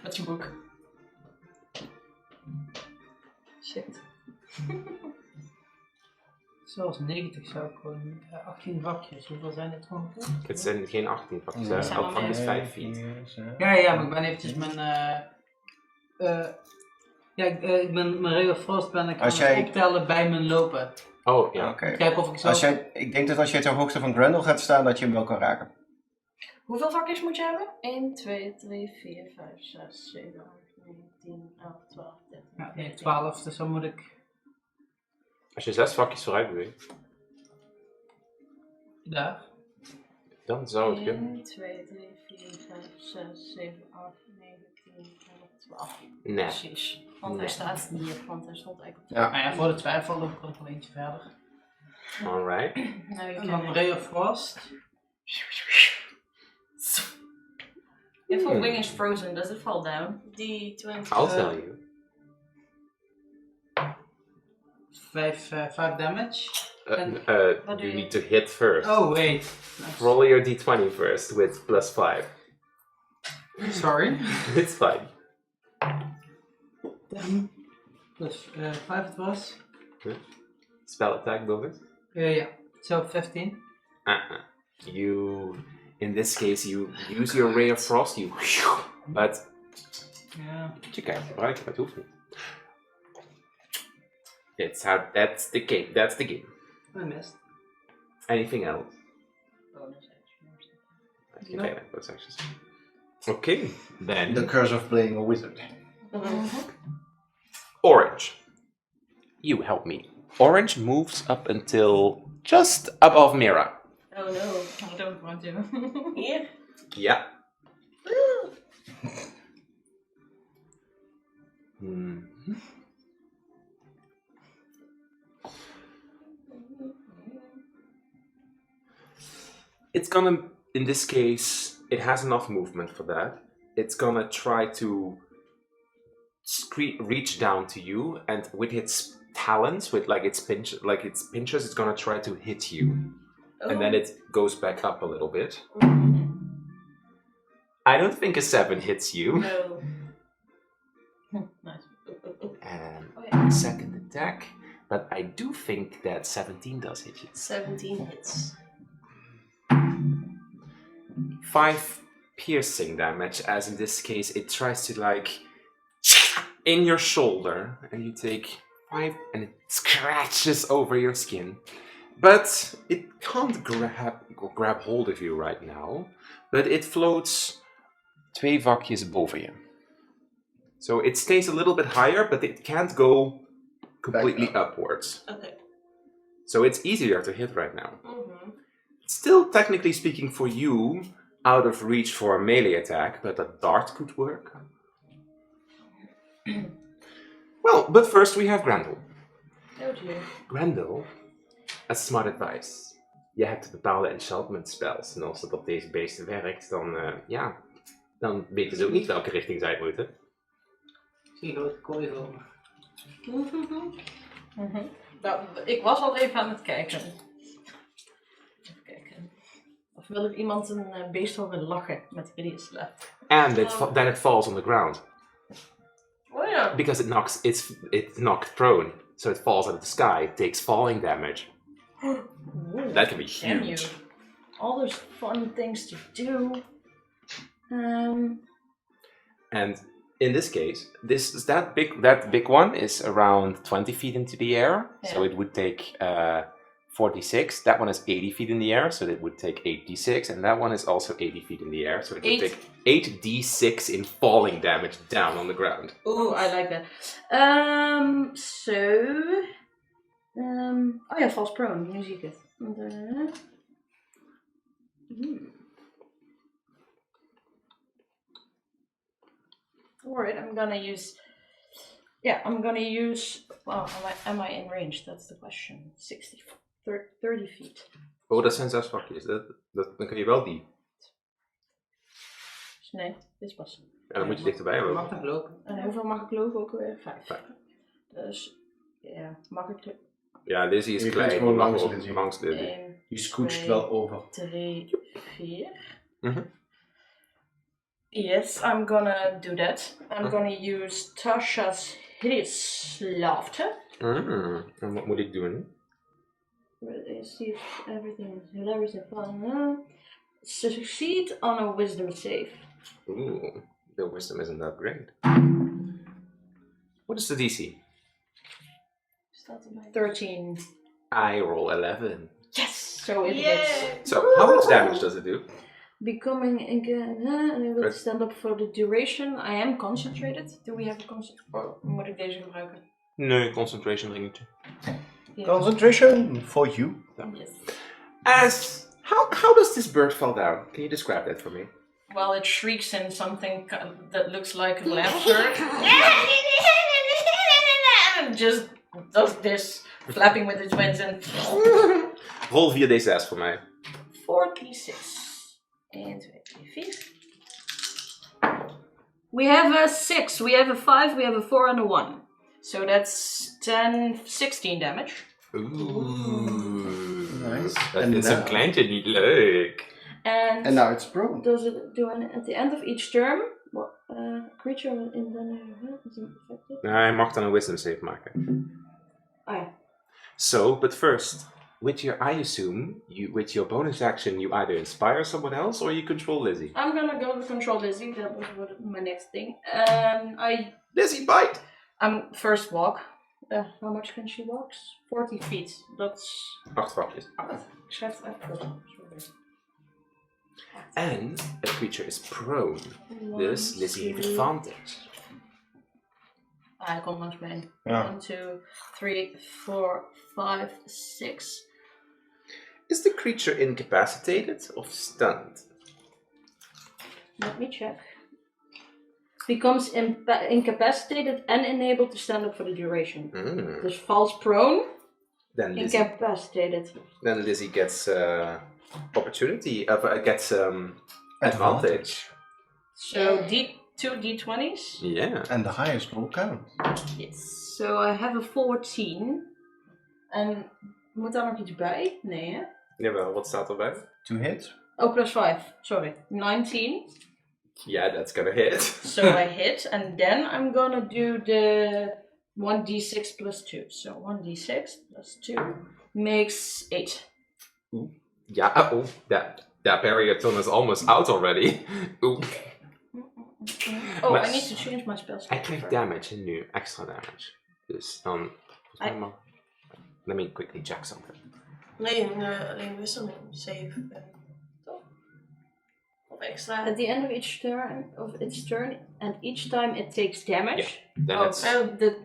Met je boek. Shit. Zoals 90 zou ik gewoon 18 vakjes. Hoeveel zijn het gewoon? Het zijn geen 18 vakjes, Ja. elk vak is 5 feet. Ja, maar ik ben eventjes mijn. Ik ben mijn Ray of Frost ben ik aan Als het jij- optellen bij mijn lopen. Oh, ja. Oké. Kijken of ik zo. Ik denk dat als jij ter hoogte van Grendel gaat staan, dat je hem wel kan raken. Hoeveel vakjes moet je hebben? 1, 2, 3, 4, 5, 6, 7, 8, 9, 10, 11, 12, 13. Ja, nee, 12, dus dan moet ik. Als je 6 vakjes vooruit beweegt. Daar. Dan zou het kunnen. 1, 2, 3, 4, 5, 6, 7, 8, 9, 10, 11, 12. Nee. Precies. Want hij staat hier, want hij stond eigenlijk op Ja. Maar ja, voor de twijfel loop ik ook nog eentje verder. Alright. Nou, je En dan kan Ray of Frost. If a wing is frozen, does it fall down? D20. I'll tell you. 5 damage. What do You you- need to hit first. Oh, wait. Roll your d20 first with +5. Sorry. It's fine. Plus 5 it was. Spell attack bonus. Yeah. So 15. You, in this case, you use your ray of frost. But Ja. je kan het gebruiken, dat hoeft niet. That's the game. That's the game. I missed. Anything else? Bonus action. Okay, those actions. Okay, then The curse of playing a wizard. Orange. You help me. Orange moves up until just above Mira. Oh no, I don't want to. Here. Yeah. Hmm. It's gonna, in this case, it has enough movement for that. It's gonna try to reach down to you, and with its talons, with its pinchers, it's gonna try to hit you, and then it goes back up a little bit. I don't think a 7 hits you. No. Nice. And second attack, but I do think that 17 does hit you. 17 hits. 5 piercing damage, as in this case it tries to in your shoulder, and you take 5 and it scratches over your skin. But it can't grab hold of you right now, but it floats 2 vakjes boven je. So it stays a little bit higher, but it can't go completely upwards. Okay. So it's easier to hit right now. Mm-hmm. Still, technically speaking, for you, out of reach for a melee attack, but a dart could work. Well, but first we have Grendel. Oh dear. Grendel, as smart advice. Je hebt bepaalde enchantment spells. En als dat op deze beesten werkt, dan weten ze ook niet welke richting zij moeten. Zie je grote kooi voor me. Nou, ik was al even aan het kijken. Even kijken. Of wil ik iemand een beest horen lachen met hideous laugh? And then it falls on the ground. Oh ja. Because it's knocked prone. So it falls out of the sky, it takes falling damage. Ooh, That can be damn you. huge. All those fun things to do. And in this case, that big one is around 20 feet into the air, so Yeah. it would take 46. That one is 80 feet in the air, so it would take 8d6, and that one is also 80 feet in the air, so it would take 8d6 in falling damage down on the ground. Ooh, I like that. Oh yeah, false prone. Nu zie ik het. Alright, I'm gonna use. Well, am I in range? That's the question. 30 feet. Oh, dat zijn 6 vakjes. Dan kun je wel die. Nee, dit was. En dan moet je dichterbij Je lopen. mag nog lopen. En hoeveel mag ik lopen ook weer? 5. 5. Dus ja, mag ik Ja, Lizzie is Je klein. kunt gewoon die mag langs wel Lizzie. langs Lizzie. 1, Je scootst Nee. wel over. 3, 4. Mhm. Yes, I'm gonna do that. I'm gonna use Tasha's hideous laughter. En wat moet ik doen? See if everything is hilarious and fun. Succeed on a wisdom save. Ooh, the wisdom isn't that great. What is the DC? Staat er bij. 13. I roll 11. Yes! So it hits. Yeah. So, how much damage does it do? Becoming again, and I will stand up for the duration. I am concentrated. Do we have a concentration? Or moet ik deze gebruiken? Nee, concentration ringetje. Yeah. Concentration for you. Yes. As How does this bird fall down? Can you describe that for me? Well, it shrieks in something that looks like laughter. And just does this, flapping with its wings and... Rol 4d6 voor mij. 46. 1, 2, 3, 4. We have a 6, we have a 5, we have a 4 and a 1. So that's 10, 16 damage. Oeh. Nice. Dat En vindt nou- zo'n kleintje niet leuk. And now it's prone. does it do at the end of each turn? What creature in the neighborhood is affected? Nou, hij mag dan een wisdom save maken. Oh yeah. So, but first, with your, I assume, with your bonus action, you either inspire someone else or you control Lizzie. I'm gonna go to control Lizzie. That was my next thing. Lizzie, bite! I'm first walk. How much can she walk? 40 feet. That's 8 stapjes. 8. Ik schrijf het even. Sorry. And a creature is prone. Dus Lizzie heeft advantage. Hij komt langs me heen. Ja. 1, 2, 3, 4, 5, 6. Is the creature incapacitated of stunned? Let me check. Becomes incapacitated and unable to stand up for the duration. Dus falls prone, Then Lizzie, incapacitated. gets opportunity, gets advantage. So two d20s. Yeah. And the highest roll counts. Yes. So I have a 14. En moet daar nog iets bij? Nee hè? Jawel, wat staat erbij? 2 hits. Oh, plus 5. Sorry. 19. Yeah, that's gonna hit. So I hit. And then I'm gonna do the 1d6 plus 2. So 1d6 plus 2 makes 8. Yeah, oh, that barrier is almost out already. Oeh. Oh, Maar- I need to change my spell. Hij krijgt damage nu, extra damage. Dus dan... Let me quickly check something. Alleen wisdom save. Toch? Of extra. At the end of its turn, and each time it takes damage, Then it's...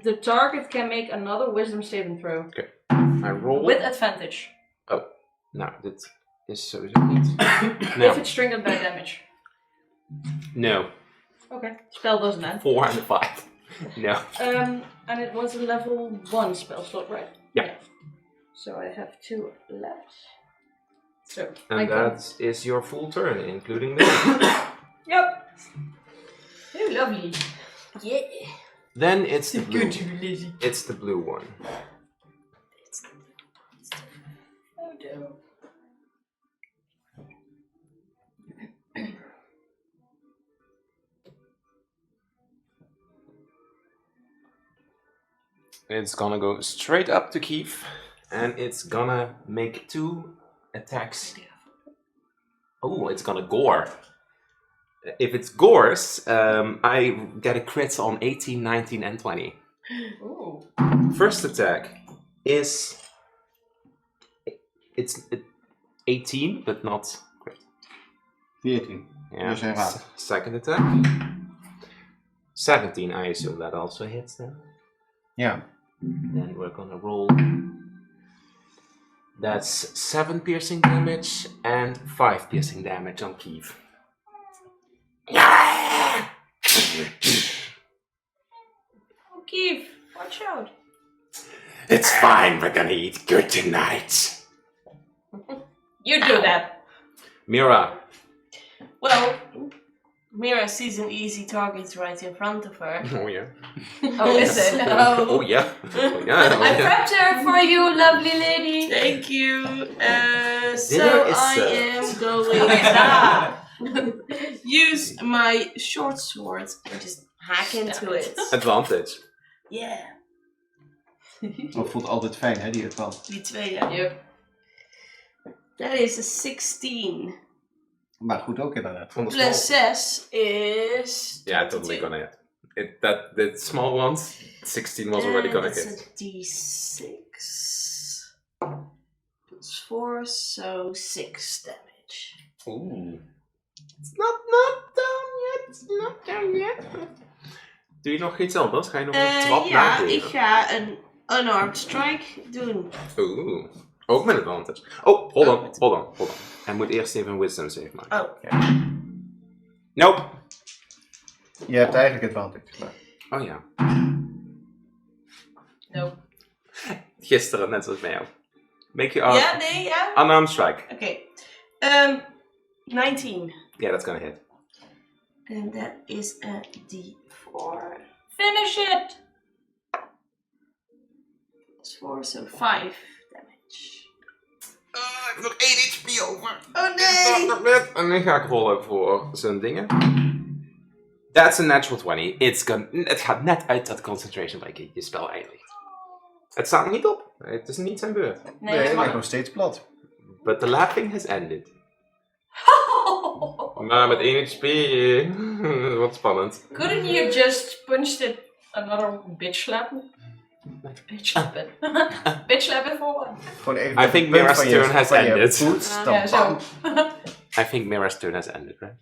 the target can make another wisdom saving throw I roll... with advantage Nou, dit is sowieso niet... if it's triggered by damage. No. Okay, spell doesn't end. 4 and a 5. No. And it was a level 1 spell slot, right? Yeah. So I have 2 left. So And that is your full turn, including this. Yep. Oh, lovely. Yeah. Then it's the blue. Good to be lazy. It's the blue one. Oh dear. It's gonna go straight up to Keith, and it's gonna make 2 attacks. Oh, it's gonna gore. If it's gores, I get a crit on 18, 19, and 20. Ooh. First attack is... It's 18, but not crit. 14. Yeah. Dus hij raakt. Second attack. 17, I assume that also hits then. Yeah. Then we're gonna roll. That's 7 piercing damage and 5 piercing damage on Keith. Oh, Keith, watch out. It's fine, we're gonna eat good tonight. You do that. Mira. Well, Mira sees an easy target right in front of her. Oh yeah. Oh, is it? Oh yeah. Oh, yeah. Oh, I yeah. prepped her for you, lovely lady. Thank you. So Dinner is I served. am going to use my short sword and just hack into it. Advantage. Yeah, Dat voelt altijd fijn, hè, die advantage. die twee. Ja. Yep. That is a 16. Maar goed ook inderdaad. On the small. Plus 6 is... Yeah, totally 22. gonna hit. The small ones, 16 was already gonna It's hit. a d6. Plus 4, so 6 damage. Ooh. It's not done yet. It's not done yet. Doe je nog iets anders? Ga je nog een trap Ja, nageven? ik ga een unarmed strike doen. Oeh. Ook met advantage. Oh, hold on. Hij moet eerst even een wisdom save maken. Oh. Nope. Je hebt eigenlijk advantage. Maar... Oh ja. No. Gisteren, net zoals bij jou. Make your Ja, nee, ja. unarmed strike. Oké. 19. Yeah, that's gonna hit. And that is a D4. Finish it! That's 4, so 5 damage. Ik heb nog 1 HP over. Oh nee! En nu ga ik rollen voor zijn dingen. That's a natural 20. Het gaat net uit dat concentration break je spel eindigt. Het staat nog niet op. Het is niet zijn beurt. Nee, hij ligt maar... nog steeds plat. But the laughing has ended. Maar met 1 HP. Wat spannend. Couldn't you just punch it another bitch slap? Bitch slap it. Bitch slap it for one. Gewoon even I think de punt Mira's van je- turn has van je ended. voet, dan Ja, zo. bam. I think Mira's turn has ended, right?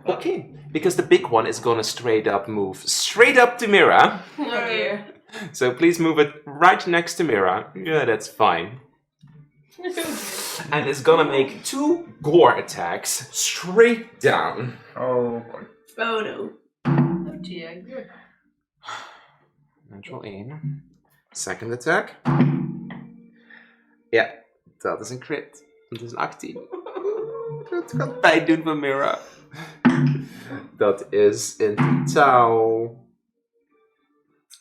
Okay, because the big one is gonna straight up move straight up to Mira. Oh dear. So please move it right next to Mira. Yeah, that's fine. And it's gonna make 2 gore attacks straight down. Oh boy. Oh no. Oh dear. Natural 1. Second attack. Ja, dat is een crit. Dat is een 18. Dat gaat pijn doen van Mira. Dat is in totaal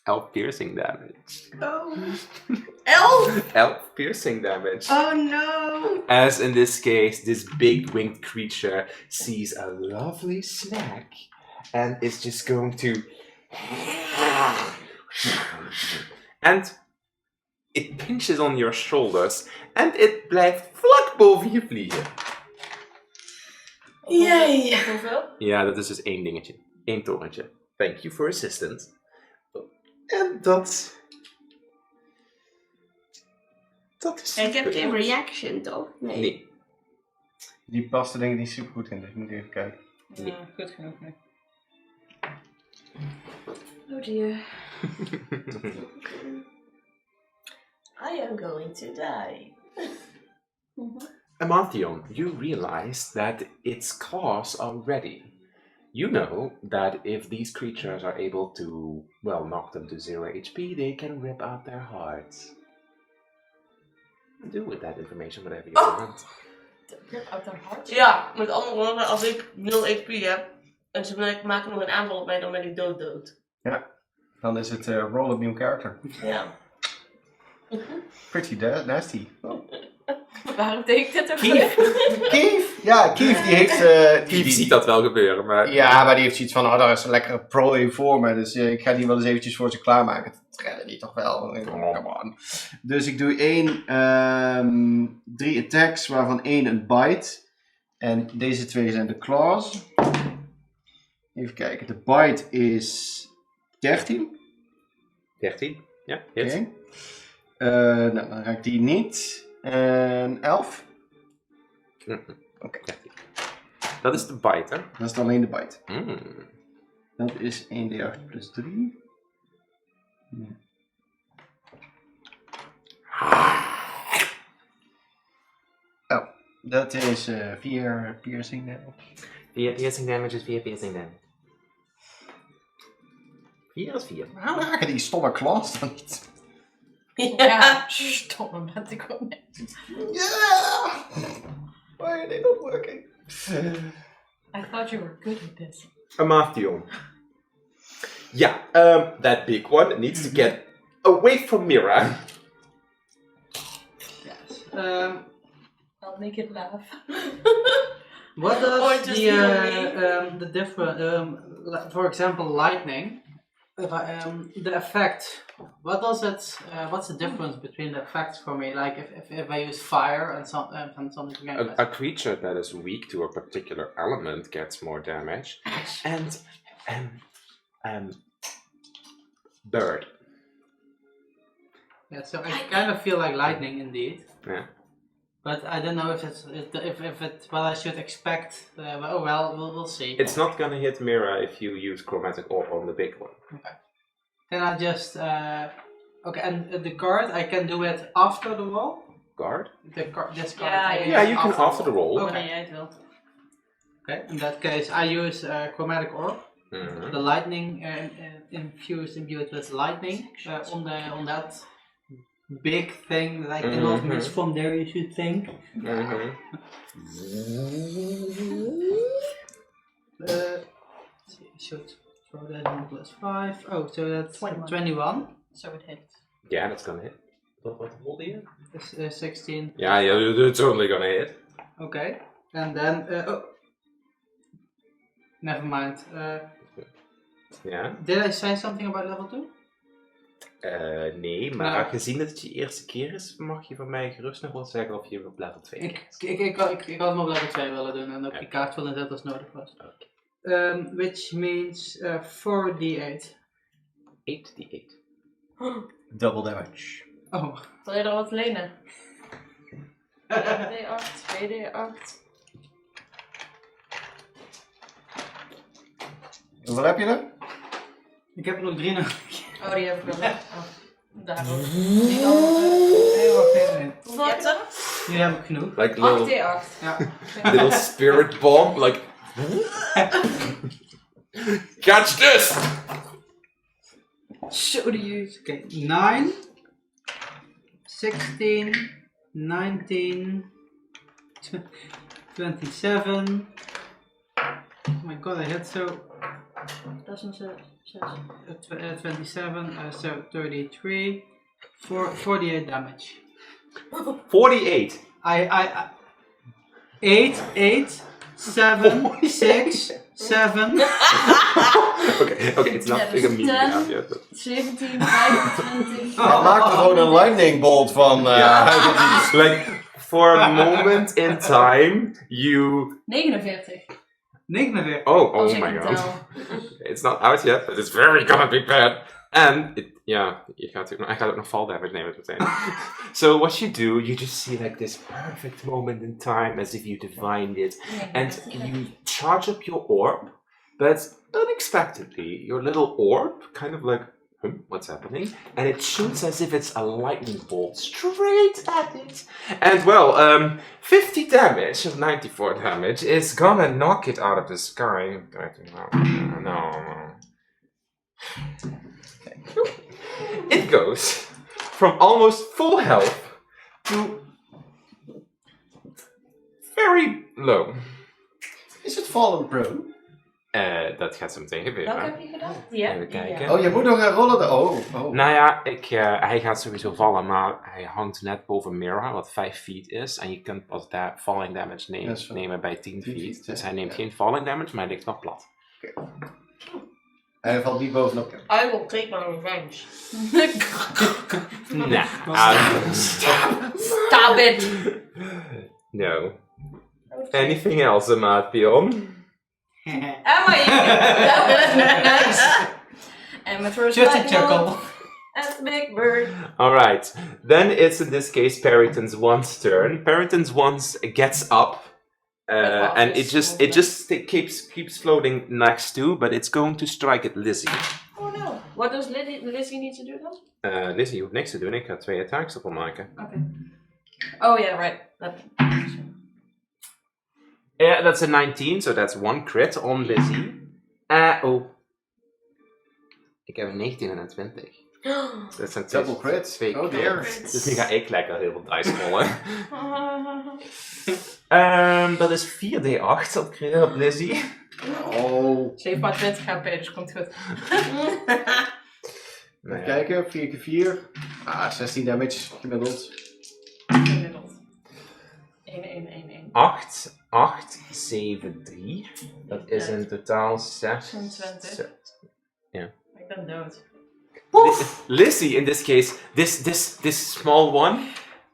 11 piercing damage. Oh. 11? 11 piercing damage. Oh no. As in this case, this big winged creature sees a lovely snack and is just going to... And it pinches on your shoulders and it blijft vlak boven je vliegen. Yay. Hoeveel? Ja, dat is dus 1 dingetje. 1 torentje. Thank you for assistance. En dat... Dat is... Ik heb super. geen reaction, toch? Nee. Die past er denk ik niet super goed in, dus ik moet even kijken. Ja, goed genoeg nu. Oh dear. I am going to die. Amathion, you realize that its claws are ready. You know that if these creatures are able to, well, knock them to 0 HP, they can rip out their hearts. Do with that information whatever you want. Uit haar hart? Ja, met andere woorden, als ik 0 HP heb en ze maken nog een aanval op mij, dan ben ik dood. Dan is het roll a new character. Ja. Pretty nasty. Oh. Waarom deed ik dit ook Kief. weer? Kief! Ja, Kief die heeft... Kief ziet dat wel gebeuren, maar... Ja, maar die heeft zoiets van, oh, daar is een lekkere prooi voor me, dus ik ga die wel eens eventjes voor ze klaarmaken. Dat redden die toch wel. Come on. Dus ik doe 3 attacks, waarvan 1 een bite. En deze 2 zijn de claws. Even kijken, de bite is 13. 13? Ja, Oké. hit. Nou, dan raakt die niet. En 11. Oké, Dat is de bite, hè? dat is alleen de bite. Mm. Dat is 1d8 plus 3. Oh, dat is 4 piercing damage. 4 piercing damage is 4 piercing damage. 4 is 4. Waarom raken die stomme claws dan niet? Ja, stom, dat ik ook net. Yeah! Why are they not working? I thought you were good at this. Amathion. Yeah, that big one needs to get away from Mira. Yes. I'll make it laugh. What Or does just heal the different, for example, lightning? The effect. What does it? What's the difference between the effects for me? Like if I use fire and something like A that. creature that is weak to a particular element gets more damage. And bird. Yeah, so I kind of feel like lightning indeed. Yeah. But I don't know if it's what I should expect. Oh well, we'll see. It's not gonna hit Mira if you use chromatic orb on the big one. Okay. Then I just Okay, and the card, I can do it after the roll? Guard? This card. Yeah, I can Yeah, do you can after the roll. Okay. Wanneer jij het wilt. Okay, in that case, I use Chromatic Orb. Mhm. The lightning imbued with lightning on that big thing that I cannot miss from there, you should think. Mhm. Should throw that in +5. Oh, so that's 21. So it hits. Yeah, that's gonna hit. What rolled you? It's 16. Yeah, it's totally gonna hit. Okay, and then never mind. Ja. Did I say something about level 2? Nee, maar Nou. gezien dat het je eerste keer is, mag je van mij gerust nog wel zeggen of je op level 2 gaat. Ik had hem op level 2 willen doen en ook die kaart willen zetten als nodig was. Which means 4d8. 8d8. Double damage. Oh. Wil je er wat lenen? 2d8, 2d8. Hoeveel heb je er? Ik heb er nog 3 nodig. Oh, die heb ik wel. Oh, daarom. Nee, wacht even. Hoeveel heb je er? Nu heb ik genoeg. Like 8d8. Ja. little spirit bomb, like. Catch this! Zo de use. Oké, 9, 16, 19, 27. Oh my god, I hit so. Dat is een 6. 27, so 33, 48 damage. 48. I 8, 8, 7, 6, 7. Okay, it's not Ja, big a dus medium. 10. Yeah, but- 17, 25. Maak er gewoon een lightning bolt van. Like, for a moment in time, you. 49. 49. Oh Als ik my het god. tel. It's not out yet, but it's very gonna be bad. And, je gaat ook nog fall damage nemen meteen. So what you do, you just see like this perfect moment in time as if you divined it. And you charge up your orb, but unexpectedly, your little orb kind of like, what's happening? And it shoots as if it's a lightning bolt straight at it. And well, 50 damage of 94 damage is gonna knock it out of the sky. No. It goes from almost full health to very low. Is het fallen prone? Dat gaat zo meteen Welke gebeuren. heb je gedaan? Ja. Even kijken. Oh, je moet nog gaan rollen. Oh. Nou ja, hij gaat sowieso vallen, maar hij hangt net boven Mira, wat 5 feet is. En je kunt pas falling damage nemen bij 10 feet. Dus hij neemt geen falling damage, maar hij ligt nog plat. Hij valt niet bovenop. I will take my revenge. Stop it! No. Anything else, Amathion? Emma, nice! And my first Just a lightning chuckle. bolt at the big bird. Alright, then it's in this case Perryton's one's turn. Perryton's once gets up. And it just keeps floating next to, but it's going to strike at Lizzie. Oh no. What does Lizzie need to do then? Lizzie hoeft niks te doen, ik ga 2 attacks op hem maken. Okay. Oh yeah, right. Yeah, that's a 19, so that's 1 crit on Lizzie. Ik heb een 19 en een 20. Dat zijn Double crit. 2 Oh dear. Dus nu ga ik lekker heel veel dice rollen. Dat is 4d8 op Lizzie. Oh. Ze heeft maar 20 HP, dus komt goed. Even kijken. 4 keer 4. 16 damage gemiddeld. Gemiddeld. 1. 8, 7, 3. Dat is in totaal 26. Ja. Ik ben dood. Lizzie, in this case, this small one,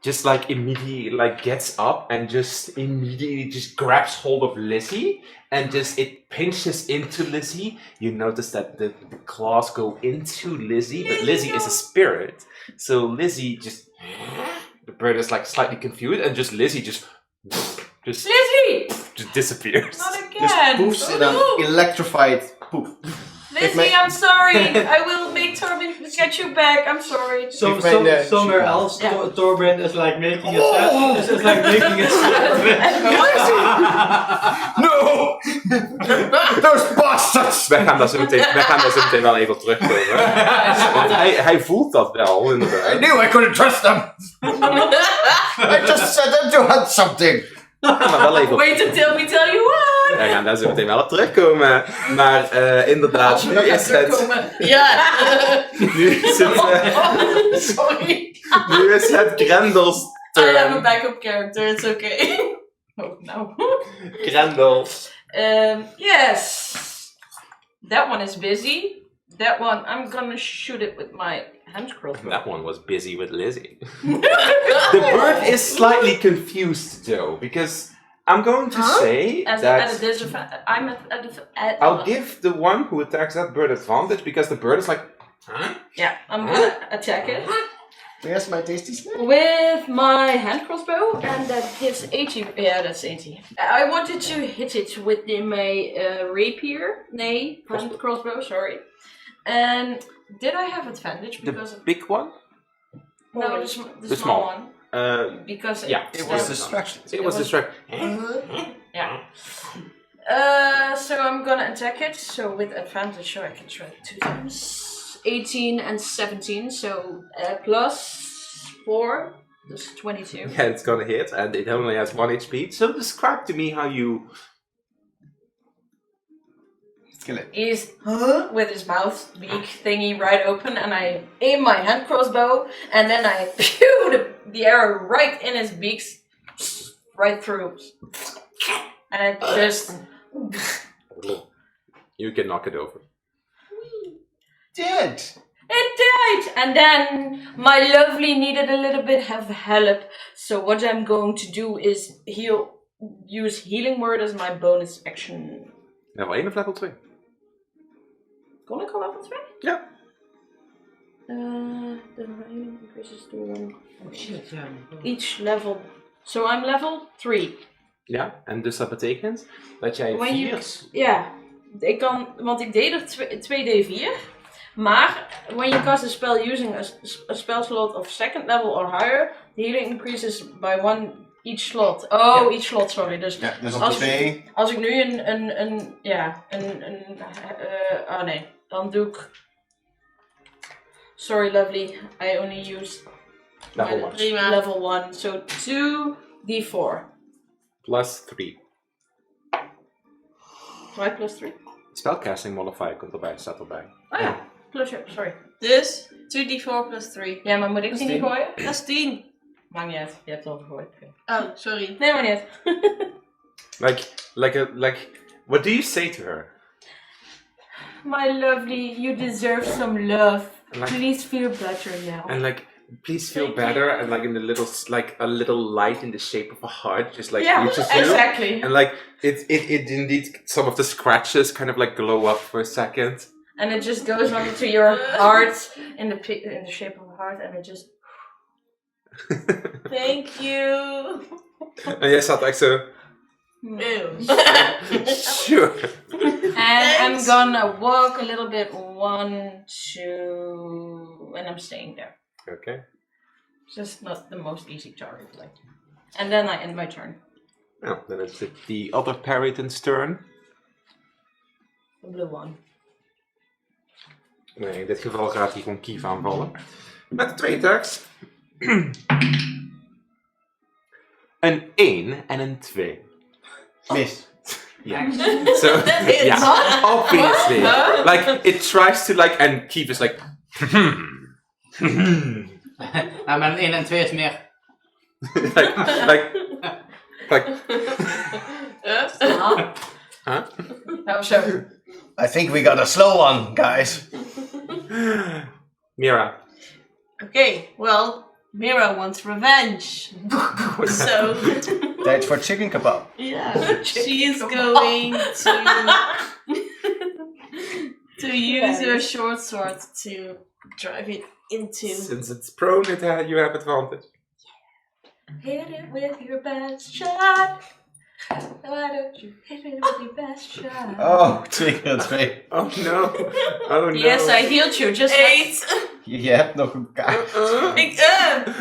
just like immediately gets up and just immediately grabs hold of Lizzie and it pinches into Lizzie. You notice that the claws go into Lizzie, but Lizzie is a spirit, so Lizzie the bird is like slightly confused, and Lizzie just Lizzie! just disappears. Not Just again! poofs in an electrified poof. Lizzie, I'm sorry! I will Lovely, Torben, let's get you back. I'm sorry. Somewhere else, Yeah. Torben is like making a set. Is like making a set. No! Those bastards! Wij gaan daar zo meteen wel even op terugkomen. Want hij voelt dat wel, inderdaad. I knew I couldn't trust them! I just said them to hunt something! Maar wel even op... Wait until we tell you what. Wij gaan daar zo meteen wel op terugkomen. Maar inderdaad, nu is het... Ja. Nu is het... Sorry. Nu is het Grendel's I have a turn. backup character, it's okay. Oh no. Grendel. Yes. That one is busy. That one, I'm gonna shoot it with my hand crossbow. That one was busy with Lizzie. The bird is slightly confused though, because I'm going to say At a that disadvantage. I'm at I'll give the one who attacks that bird advantage because the bird is like, huh? Yeah, I'm gonna attack it There's my tasty snack. with my hand crossbow, and that gives 80. Yeah, that's 80. I wanted to hit it with my rapier. Nay, hand crossbow, sorry. And did I have advantage because The of... big one? No, the The small small. one. Because yeah, It was distraction. It was distract. Yeah. So I'm gonna attack it. So with advantage, so I can try it 2 times. 18 and 17. So plus 4, that's 22. Yeah, it's gonna hit, and it only has 1 HP. So describe to me how you. Kill it. He's with his mouth beak thingy right open, and I aim my hand crossbow, and then I pew the arrow right in his beak, right through, and it just You can knock it over. Dead! it died. And then my lovely needed a little bit of help, so what I'm going to do is use healing word as my bonus action. Level 1 of level 2. Gonna go level 3? Yeah. The healing increases to 1. Oh shit, yeah. Each level. So I'm level 3. Ja, en dus dat betekent dat jij When you- 4... Ja, ik kan, want ik deed er 2d4. Maar when you cast a spell using a spell slot of second level or higher, the healing increases by 1 each slot. Oh, Ja. each slot, sorry. Dus Ja, dus op Als- 2. als ik nu oh nee, dan doe ik. Sorry, lovely. I only used Level my 1. Prima. level 1, so 2d4. Plus 3. Why plus 3? Spellcasting modifier komt erbij, staat erbij. Oh ja, plus, sorry. Dus 2d4 plus 3. Ja, maar moet ik die niet gooien? Dat is 10. Maakt niet uit, je hebt het al gegooid. Oké. Oh, sorry. Nee, maar niet uit. Like, what do you say to her? My lovely, you deserve some love. Like- Please feel better now. And like, please feel Thank better, you. and like in the little, like a little light in the shape of a heart, just like Yeah, reaches you. exactly. And like, it indeed, some of the scratches kind of like glow up for a second. And it just goes on to your heart in the shape of a heart, and it just. Thank you. En jij staat echt zo, Ew. sure. And I'm Thanks. gonna walk a little bit, 1, 2, and I'm staying there. Okay. Just not the most easy target, like. And then I end my turn. Well, then it's the other Peryton's turn. The blue one. Nee, in dit geval gaat hij gewoon Kief aanvallen. Met 2 attacks. Een 1 en een 2. Mis. Yeah. So, That yeah, obviously. Like, it tries to like, and Kief is like, Nou, maar een 1 en 2 is meer. like, huh? Oh, so. I think we got a slow one, guys. Mira. Okay, well, Mira wants revenge. So, Tijd voor chicken kebab. yeah, she is going to use her short sword to drive it into. Since it's prone, you have advantage. Hit it with your best shot. Why don't you hit it with your best shot? Oh, 2 keer 2. Oh no. Oh no. Yes, I healed you. Just 8. Je hebt nog een kaart.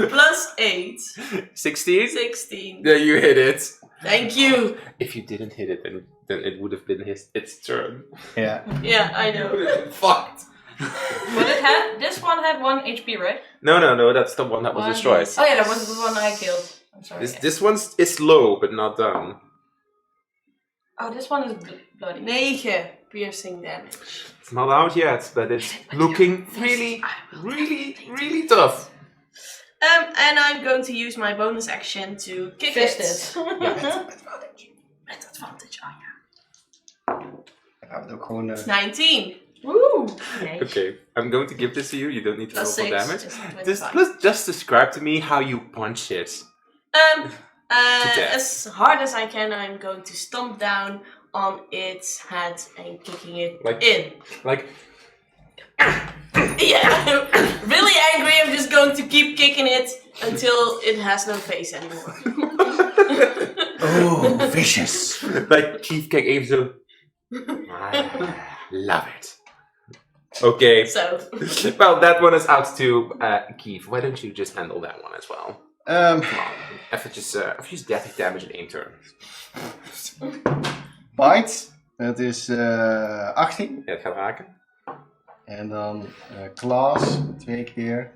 Plus 8. 16? 16. Yeah, you hit it. Thank you. If you didn't hit it, then it would have been its turn. Ja. Yeah, I know. Fucked. But this one had 1 HP, right? No, that's the one that was One destroyed. is- Oh yeah, that was the one I killed. I'm sorry. This one is low, but not down. Oh, this one is bloody. 9 piercing damage. It's not out yet, but it's looking really tough. And I'm going to use my bonus action to kick Fist it. it. Met advantage, oh ja. Dan gaan we het ook gewoon... 19. Woo! Nice. Okay, I'm going to give this to you. You don't need to roll Plus for 6 damage. is 25. Just describe to me how you punch it. death. As hard as I can, I'm going to stomp down on its head and kicking it Like- in. Like, Yeah, really angry. I'm just going to keep kicking it until it has no face anymore. Oh, vicious. like Keith kijkt even zo. Love it. Okay. So, Well, that one is out to Keith. Why don't you just handle that one as well? Eventjes 30 damage in 1 turn. Bite. Dat is 18. Ja, het gaat raken. En dan Klaas. 2 keer.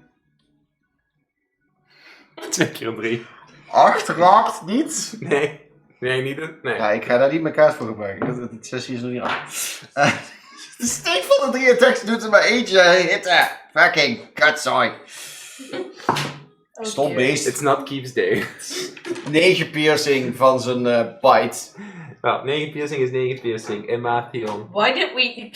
2 keer een 3. 8 raakt niet. Nee. Nee, niet een. Nee. Ja, ik ga daar niet mijn kaart voor gebruiken. De sessie is nog niet af. De steek van de 3 attacks doet er maar eentje hitten. Fucking kutzooi. Stom beest. It's not Keith's day. 9 piercing van zijn bite. Well, 9 piercing is 9 piercing. En Mathion. Why did we?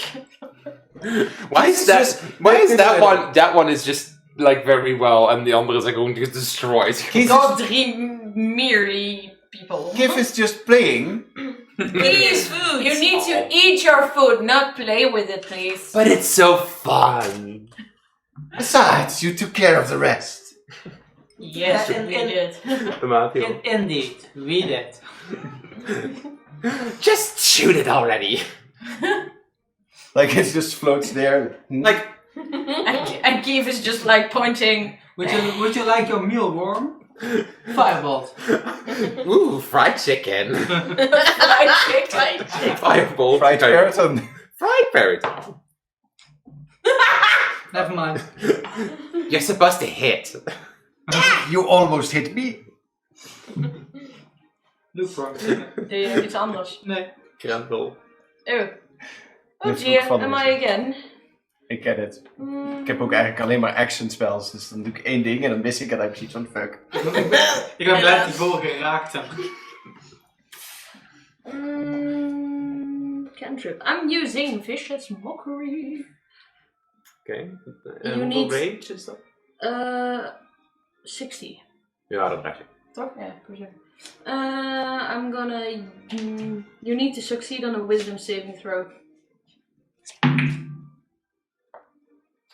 Why is that? Why is that one? That one is just like very well, and the other is like going to get destroyed. Got 3 merely people. Kif is just playing. please, food. You need to eat your food, not play with it, please. But it's so fun. Besides, you took care of the rest. Yes, And- we and- did. Mathion. Indeed, we did. Just shoot it already. Like it just floats there. Like, And Keith is just like pointing. Would you like your meal warm? Firebolt. ooh, fried chicken. Fried chicken. Fireball. Fried curtain. Fried parrot. Never mind. You're supposed to hit. You almost hit me. Look promising. Doe je nog iets anders? Nee. Grendel. Oh. Oh Dit is ook dear, van am ons. I again? Ik ken het. Ik heb ook eigenlijk alleen maar action spells. Dus dan doe ik 1 ding en dan mis ik het. Dan heb ik zoiets van fuck. Ik ben blij dat die vorige geraakt heb. Cantrip. I'm using Vicious Mockery. Okay. You hoeveel need- range is dat? 60. Ja, dat krijg je. Toch? Ja, voor sure. I'm gonna. You need to succeed on a wisdom saving throw.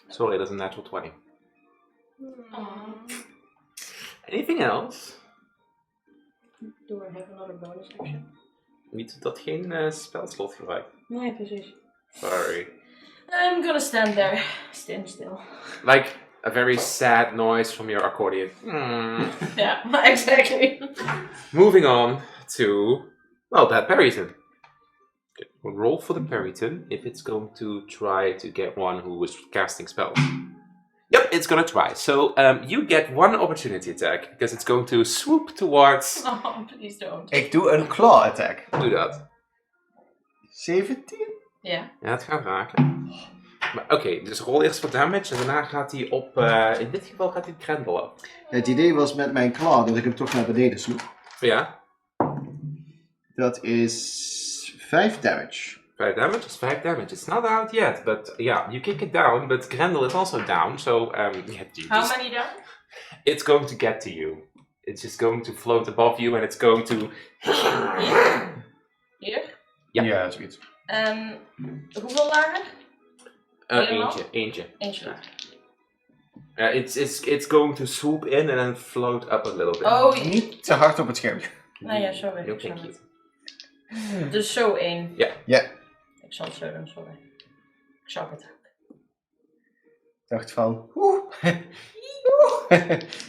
Sorry, that's a natural 20. Anything else? Do I have another bonus action? Niet dat geen spelslot gebruikt. Nee, precies. Sorry. I'm gonna stand there. Stand still. Like a very sad noise from your accordion. Hmm. Yeah, exactly. Moving on to, well, that Perryton. Okay, we'll roll for the Perryton if it's going to try to get one who is casting spells. Yep, it's gonna try. So you get 1 opportunity attack because it's going to swoop towards. Oh, please don't. Ik doe een claw attack. Doe dat. 17? Ja. Ja, het gaat raken. Maar oké, dus rol eerst voor damage en daarna gaat hij op. In dit geval gaat hij grendelen. Het idee was met mijn claw dat ik hem toch naar beneden sloeg. Ja, Dat is 5 damage. 5 damage is 5 damage. It's not out yet, but yeah, you kick it down, but Grendel is also down, so yeah, you How just- many down? it's going to get to you. It's just going to float above you and it's going to. Hier? Ja. Ja, zoiets. En hoeveel lager? Helemaal? Eentje. Eentje lager. It's going to swoop in and then float up a little bit. Oh, Niet te hard op het scherm. nou ja, sorry. No, thank you. Dus zo 1. Ja. Ik zal het zo doen, sorry. Ik zag het. Dacht van...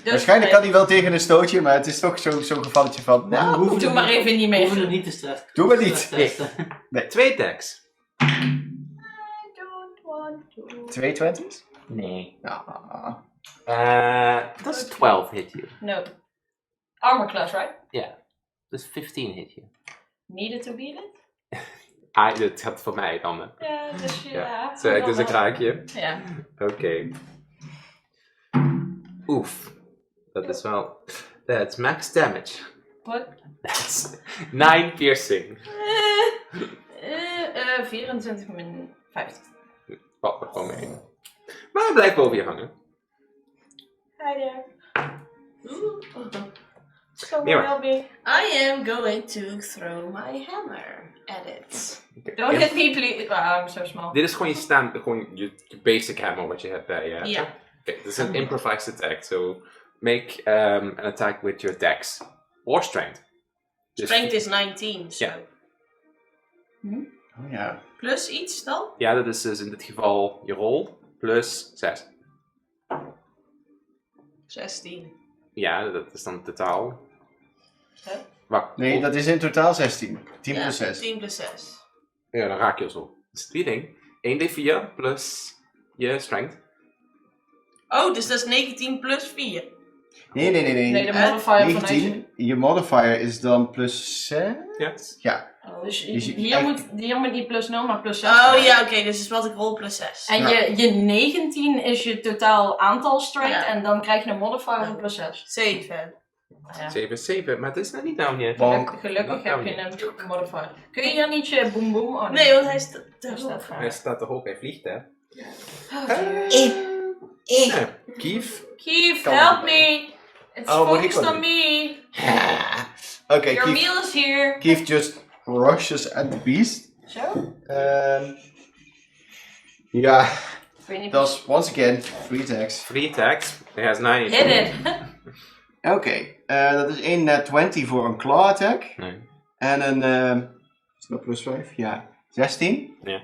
Dus Waarschijnlijk kan hij wel tegen een stootje, maar het is toch zo'n gevalletje van... Nou, we hoeven doe het maar niet- even niet We hoeven mee. het niet te stressen. Doe maar niet. Stresstesten. 2 attacks. I don't want to. 2 20's? Nee. Ah. Does 12 hit you? No. Armor class, right? Does 15 hit you? Needed to beat it? Dat gaat voor mij dan. Hè. Ja, dus ja. Zo, dus een kraakje. Ja. Oké. Oef. Dat is wel... That's max damage. Wat? That's 9 piercing. 24 min 50. Valt er gewoon mee. Maar hij blijft boven je hangen. Hi there. So Mira. help me. I am going to throw my hammer at it. Don't hit me, please. Oh, I'm so small. Dit is gewoon gewoon je basic hammer wat je hebt bij je. Ja. Oké, dit is een improvised attack. So make an attack with your dex. Or strength. Dus- Strength is 19, so. Ja. Oh ja. Plus iets dan? Ja, dat is dus in dit geval je rol. Plus 6. 16. Ja, dat is dan totaal. Huh? Wacht. Nee, dat is in totaal 16. 10 Ja, plus 6. 10 plus 6. Ja, dan raak je zo. Dus 3 ding. 1d4 plus je strength. Oh, dus dat is 19 plus 4. Nee. Nee, de modifier van 19. Je modifier is dan plus 6? Ja. Ja. Dus Dus hier moet niet plus 0, maar plus 6. Oh zijn. ja, oké, dus is wat ik rol plus 6. En Ja. je 19 is je totaal aantal strength Ja. en dan krijg je een modifier van plus 6. 7. Ja. 7, maar het is nog niet nou niet. Bonk. Gelukkig heb je een modifier. Kun je hier niet je boom boom? Oh, Nee, want hij is Dat te staat hoog. Hij staat toch ook, hij vliegt hè. Oh, dear. Ja, Kief. Keith, Kan help het me! It's Oh, moet ik focused wat on doen? me! Oké, Your Keith, meal is here! Keith just rushes at the beast. Zo? Ja, Ik weet niet dat is once again 3 attacks. 3 attacks. Hij has 9 Hit it! Oké, dat is 1 net 20 voor een claw attack. Nee. En een, is dat plus 5? Ja, 16. Ja.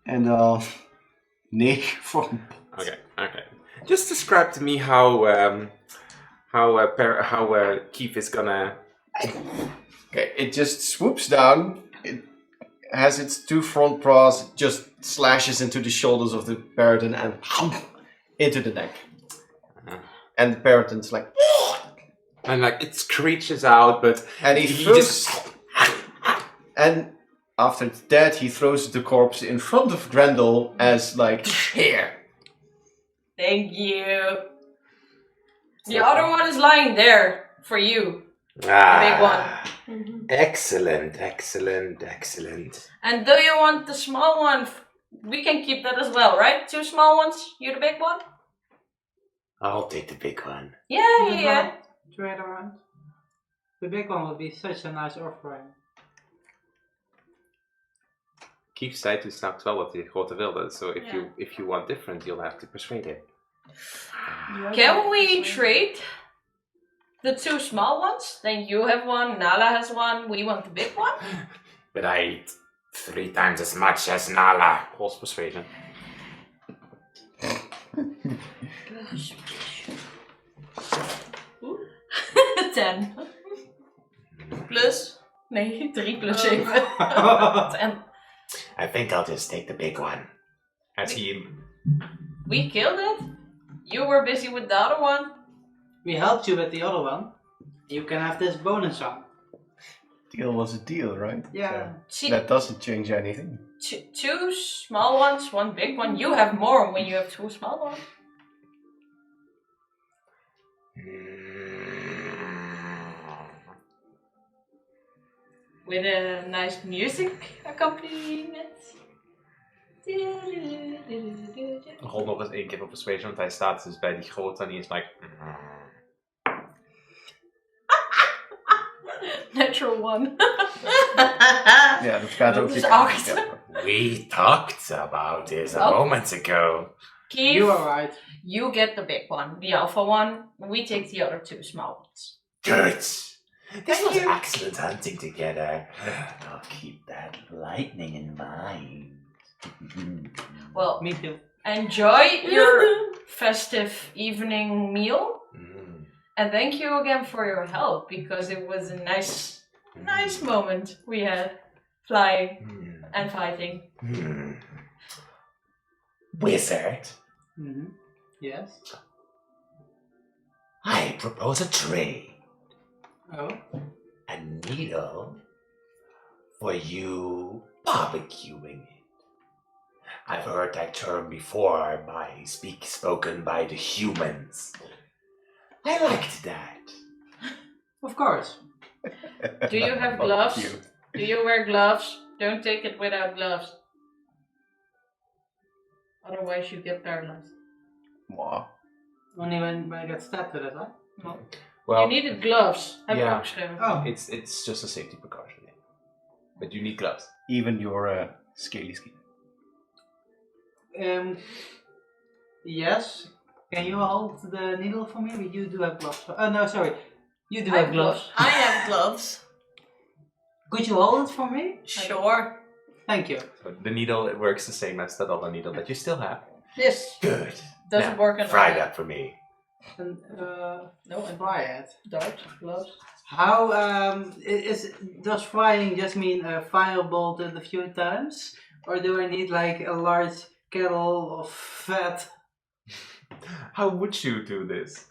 En dan 9 voor een Okay. Just describe to me how Keith is gonna. Okay, it just swoops down. It has its 2 front paws, it just slashes into the shoulders of the parrot and into the neck. And the parrot's like, And like it screeches out, but and he he throws, just. and after it's dead, he throws the corpse in front of Grendel as like, here. Thank you! The other one is lying there for you. Big one. Excellent. And do you want the small one? We can keep that as well, right? 2 small ones, you the big one? I'll take the big one. Yeah. Trade around. The big one would be such a nice offering. Keith zei toen straks wel wat hij groter wilde. So if Yeah. if you want different, you'll have to persuade him. Can we trade the 2 small ones? Then you have one, Nala has one, we want the big one? But I eat 3 times as much as Nala. Rolls persuasion. 10. Plus. Nee, 3 plus 7. 10. I think I'll just take the big one. As he. We killed it? You were busy with the other one? We helped you with the other one. You can have this bonus one. Deal was a deal, right? Yeah. See, That doesn't change anything. 2 small ones, 1 big one. You have more when you have 2 small ones. With a nice music accompanying it. Rol nog eens 1 keer op persuasion, want hij staat dus bij die grote en die is like. Natural 1. Ja, dat gaat Dat ook is weer. 8. Ja. We talked about this a Oh. moment ago. Keith, You are right. you get the big one, the alpha one. We take the other 2 small ones. Good. This Thank was you. excellent hunting together. I'll keep that lightning in mind. Well, Me too. enjoy your festive evening meal. Mm. And thank you again for your help, because it was a nice moment we had flying Mm. and fighting. Mm. Wizard, Mm-hmm. Yes. I propose a trade. Oh. A needle for you barbecuing it. I've heard that term before spoken by the humans. I liked that. Of course. Do you have gloves? Do you wear gloves? Don't take it without gloves. Otherwise you get paralyzed. Wow. Only when I get stabbed with it, right? No. Well, You needed gloves. Heb ik yeah. opgeschreven. Oh. it's just a safety precaution, yeah. But you need gloves. Even your scaly skin. Yes. Can you hold the needle for me? You do have gloves. Oh no, sorry. You do I have have gloves. I have gloves. Could you hold it for me? Sure. Thank you. So the needle, it works the same as that other needle that you still have. Yes. Good. Doesn't Now, work on Fry all. that for me. And, No, and fry it. dart gloves. How does frying just mean firebolt it a few times, or do I need like a large kettle of fat? How would you do this?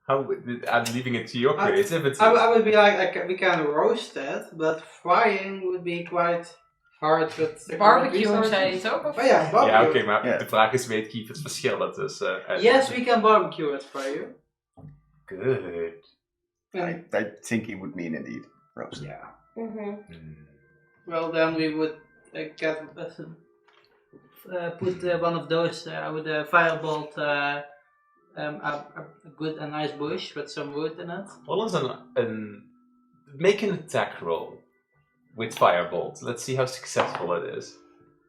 I'm leaving it to your I- creativity. I would be like we can roast it, but frying would be quite hard with the Barbecue current zei je resources. het ook? Of? Oh ja, barbecue. Ja, oké, maar Ja. de vraag is, weet Kief het verschil tussen... Yes, we can barbecue it for you. Good. I think he would mean indeed roast. Yeah. Mm-hmm. Mm. Well, then we would put one of those. I would firebolt a good and nice bush with some wood in it. Roll is make an attack roll with Firebolt. Let's see how successful it is.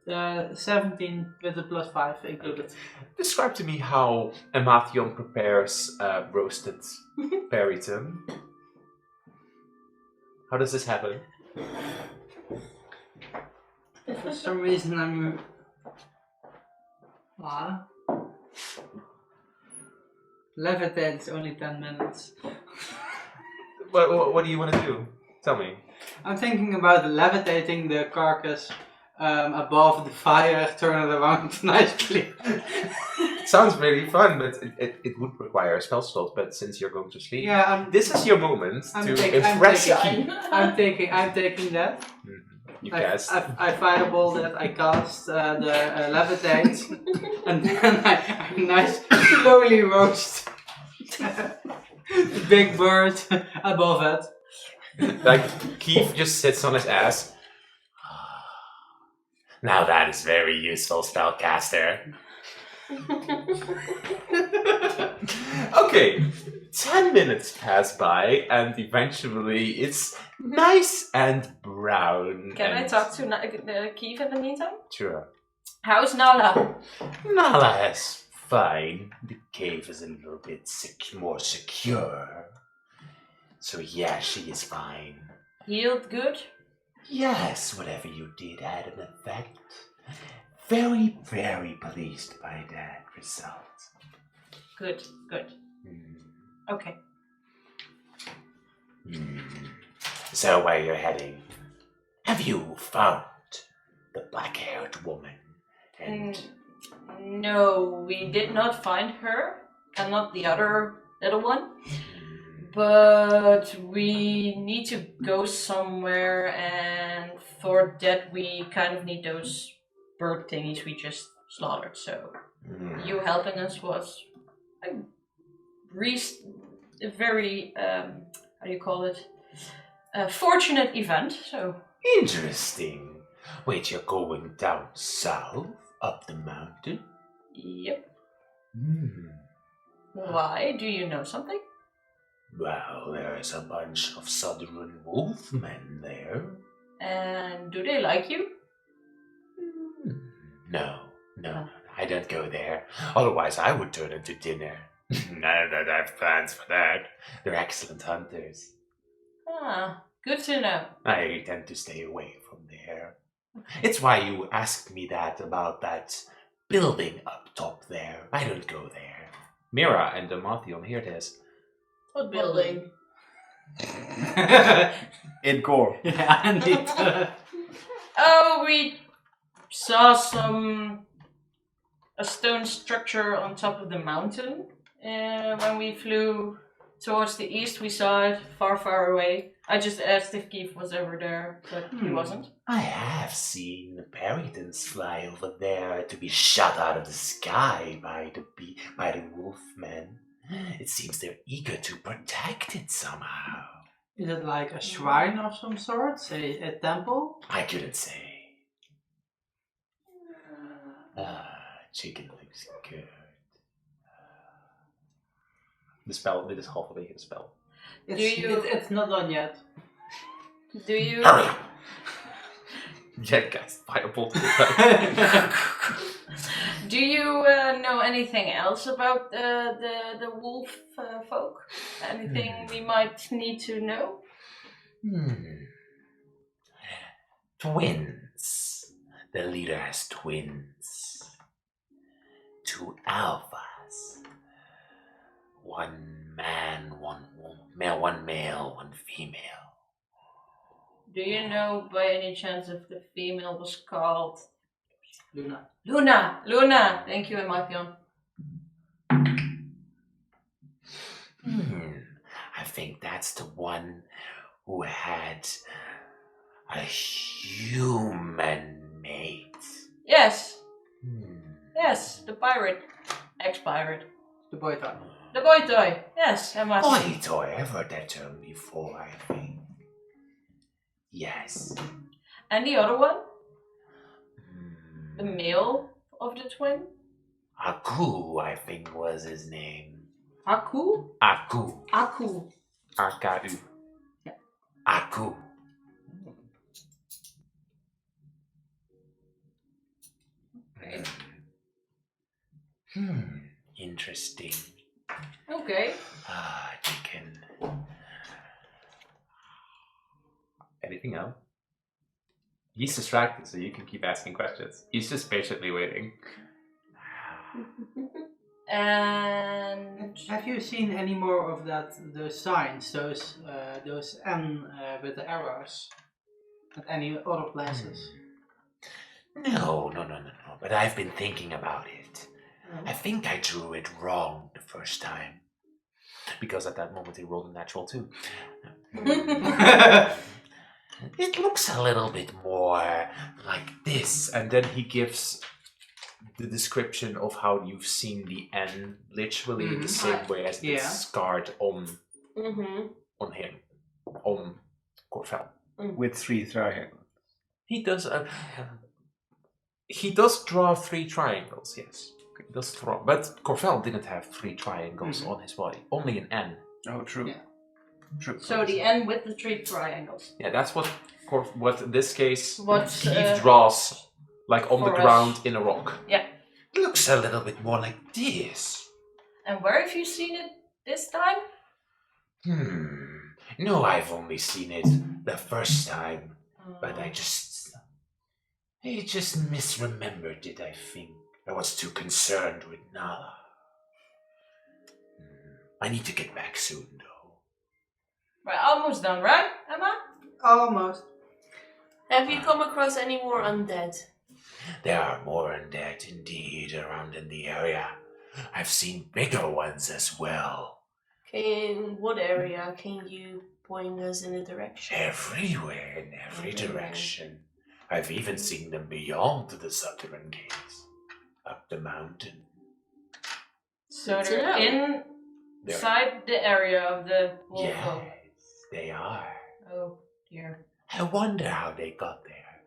17 with a +5 included. Describe to me how Amathion prepares roasted peritum. How does this happen? For some reason, I'm. Levitate is only 10 minutes. What do you want to do? Tell me. I'm thinking about levitating the carcass above the fire, turn it around nicely. It sounds really fun, but it would require a spell slot. But since you're going to sleep, Yeah, this is your moment I'm to taking- I'm impress taking- Keith. I'm taking that. You cast. I fireball that. I cast the levitate, and then I nice slowly roast the big bird above it. Like Keith just sits on his ass. Now that is very useful, spellcaster. Okay, 10 minutes pass by, and eventually it's nice and brown. Can I and talk to Keith in the meantime? Sure. How's Nala? Nala is fine. The cave is a little bit more secure. So yeah, she is fine. Healed good? Yes, whatever you did had an effect. Very, very pleased by that result. Good, good. Okay. So where you're heading? Have you found the black-haired woman? And No, we did not find her, and not the other little one. But we need to go somewhere, and for that we kind of need those bird thingies we just slaughtered. So you helping us was a very how do you call it? A fortunate event. So interesting. Wait, you're going down south, up the mountain? yep. Hmm. Why? Do you know something? Well, there's a bunch of southern wolfmen there. And do they like you? No, I don't go there. Otherwise, I would turn into dinner. I don't have plans for that. They're excellent hunters. Ah, good to know. I tend to stay away from there. It's why you asked me that about that building up top there. I don't go there. Mira and Amathion hear this. What building? In core. Yeah, indeed. Oh, we saw a stone structure on top of the mountain. When we flew towards the east, we saw it far, far away. I just asked if Keith was over there, but he wasn't. I have seen the Peritons fly over there to be shot out of the sky by the wolfmen. It seems they're eager to protect it somehow. Is it like a shrine of some sort? Say a temple? I couldn't say. Chicken looks good. The spell, dit is halverwege the spel. It's not done yet. Do you? Hurry up! Jack cast Firebolt. Do you know anything else about the wolf folk? Anything we might need to know? Twins. The leader has twins. 2 alphas. 1 man, 1 male, 1 male, 1 female. Do you know by any chance if the female was called Luna. Luna? Luna! Thank you, Amathion. I think that's the one who had a human mate. Yes, yes, the pirate. Ex-pirate. The boy toy. The boy toy. Yes, Amathion. Boy toy, I've heard that term before, I think. Yes. And the other one? The male of the twin? Aku, I think was his name. Aku? Aku. Aku. AKU. Aku. Interesting. Okay. Chicken. Anything else? He's distracted, so you can keep asking questions. He's just patiently waiting. And Have you seen any more of those signs, those N with the arrows, at any other places? No. But I've been thinking about it. I think I drew it wrong the first time. Because at that moment he rolled a natural 2. It looks a little bit more like this. And then he gives the description of how you've seen the N literally the same way as the scarred on him, on Corfel. With 3 triangles. He does draw 3 triangles, yes. He does draw, but Corfel didn't have 3 triangles on his body, only an N. Oh, true. Yeah. True. so the N with the 3 triangles. Yeah, that's what in this case What Keith draws, like on the for ground us. in a rock. Yeah. Looks a little bit more like this. And where have you seen it this time? No, I've only seen it the first time, but I just misremembered it, I think. I was too concerned with Nala. I need to get back soon, though. We're almost done, right, Emma? Almost. Have you come across any more undead? There are more undead indeed around in the area. I've seen bigger ones as well. In what area? Can you point us in a direction? Everywhere, in every direction. I've even seen them beyond the southern gates. Up the mountain. So Good to they're know. inside the area of the wolf folk. Yes, they are. Oh dear. I wonder how they got there.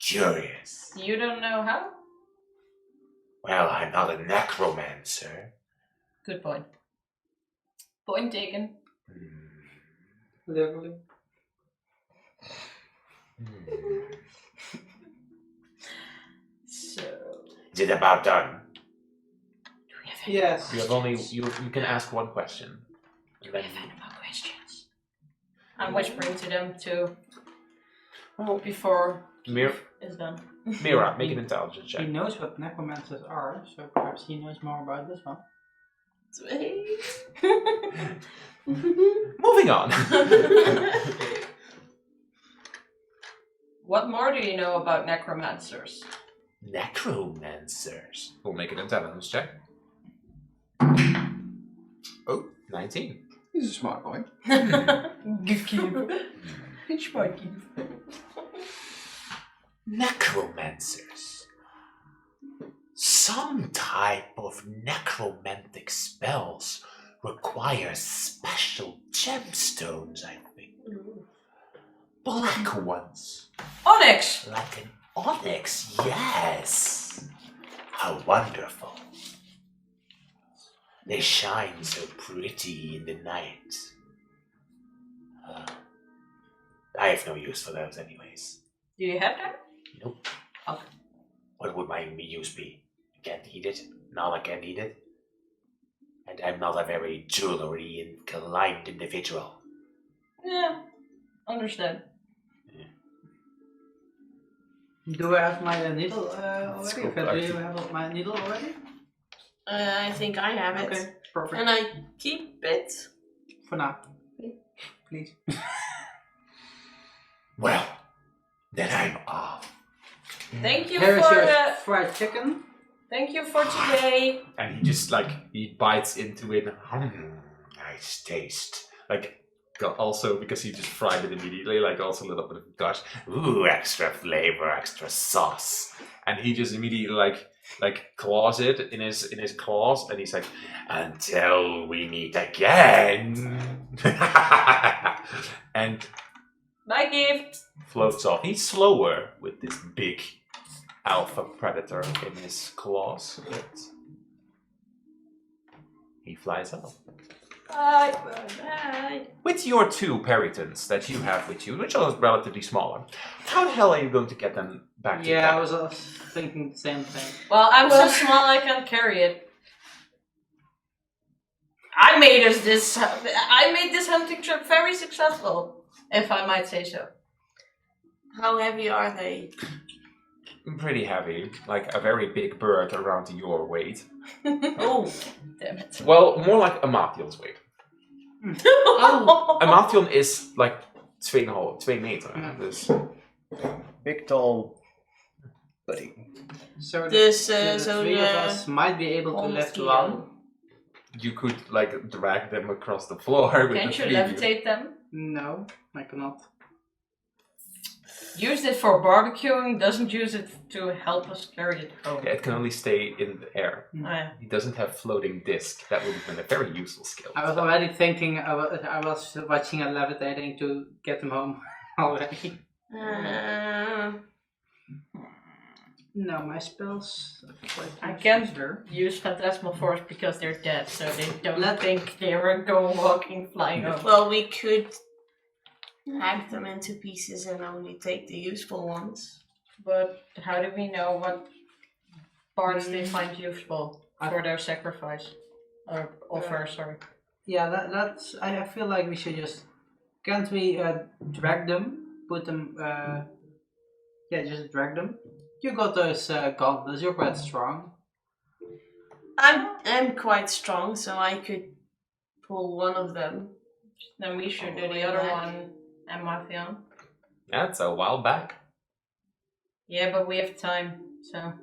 Curious. You don't know how? Well, I'm not a necromancer. Good point. Point taken. Literally. So Is it about done? do we have any Yes. You have only you can ask one question. And then Any more questions? I'm whispering to them too well, before Mir- it's done. Mira, make an intelligence He check. knows what necromancers are, so perhaps he knows more about this one. Sweet. Moving on. What more do you know about necromancers? Necromancers. We'll make an intelligence check. Oh, 19. He's a smart boy. Necromancers. Some type of necromantic spells require special gemstones, I think. Black ones. Onyx! Like an onyx, yes. How wonderful. They shine so pretty in the night. I have no use for those anyways. Do you have them? Nope. Okay. What would my use be? I can't eat it. Now I can't eat it. And I'm not a very jewelry inclined individual. Yeah, understand. Do I have my needle already? cool, Okay, do you have my needle already? I think I have it. Okay, perfect. And I keep it. For now. Please. Well, then I'm off. Thank you Here is for your fried chicken. Thank you for today. And he just he bites into it. Nice taste. Also because he just fried it immediately, also a little bit of gush. Ooh, extra flavor, extra sauce. And he just immediately claws it in his claws, and he's like, Until we meet again. and My gift. floats off. He's slower with this big alpha predator in his claws, but he flies off. Bye. Bye. With your two peritons that you have with you, which are relatively smaller, how the hell are you going to get them back to Yeah, I camp? was thinking the same thing. Well, I'm so small I can't carry it. I made this hunting trip very successful, if I might say so. How heavy are they? Pretty heavy, like a very big bird around your weight. Oh, damn it. Well, more like Amathion's weight. Oh. Amathion is like 2,5 meter. Dus Big, tall buddy. So Dus, the zo three of de us might be able to lift one. you could drag them across the floor with Can't the you three of you. levitate them? No, I cannot. Use it for barbecuing, doesn't use it to help us carry it home. Yeah, it can only stay in the air. Oh, yeah. He doesn't have floating disc. That would have been a very useful skill. I was already thinking, I was watching a levitating to get them home already. No, my spells. I can't use Phantasmal Force because they're dead, so they don't think they were going walking, flying home. Well, we could hack them into pieces and only take the useful ones. But how do we know what parts they find useful for their sacrifice? Or offer, sorry. Yeah, that's. I feel like we should just. Can't we drag them? Put them. Yeah, just drag them. You got those gauntlets. You're quite strong. I'm quite strong, so I could pull one of them. Then we should do the Way other back. one, Amathion. That's a while back. Yeah, but we have time, so.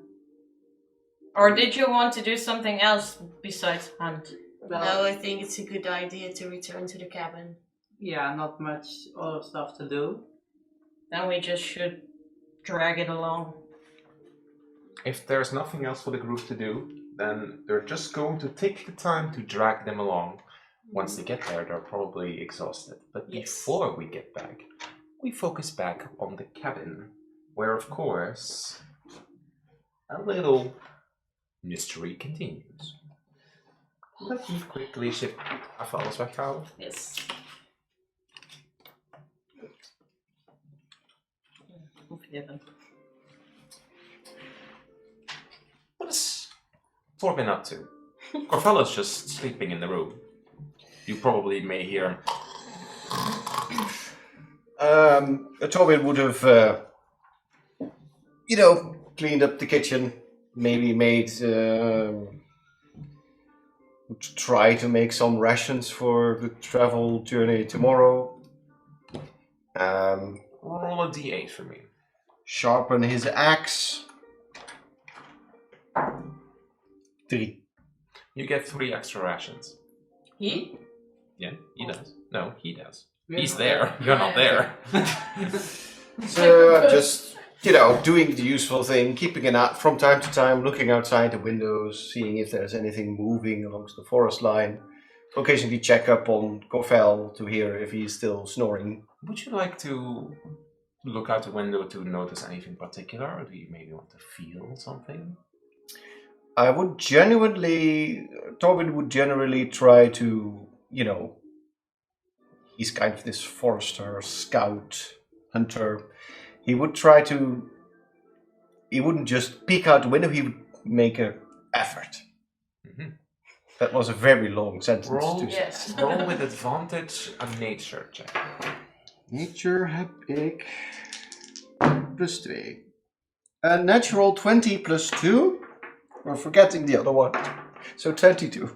Or did you want to do something else besides hunt? No, I think it's a good idea to return to the cabin. Yeah, not much other stuff to do. Then we just should drag it along. If there's nothing else for the group to do, then they're just going to take the time to drag them along. Once they get there, they're probably exhausted. But Yes. before we get back, we focus back on the cabin, where, of course, a little mystery continues. Let me quickly shift even alles weghalen. Yes. Forgiven. What is Corbin up to? Corvella's just sleeping in the room. You probably may hear. Tobin would have, cleaned up the kitchen, maybe would try to make some rations for the travel journey tomorrow. Roll a d8 for me. Sharpen his axe. 3. You get 3 extra rations. He? Yeah, he does. No, he does. We're He's not there. You're not there. So just, doing the useful thing, keeping an eye from time to time, looking outside the windows, seeing if there's anything moving along the forest line. Occasionally check up on Corfel to hear if he's still snoring. Would you like to look out the window to notice anything particular, or do you maybe want to feel something? I would Tobin would generally try to, he's kind of this forester, scout, hunter. He would try to, he wouldn't just peek out the window, he would make an effort. Mm-hmm. That was a very long sentence. Roll, Yes. roll with advantage a nature check. Nature heb ik +2. A natural 20 +2. We're forgetting the other one. So 22.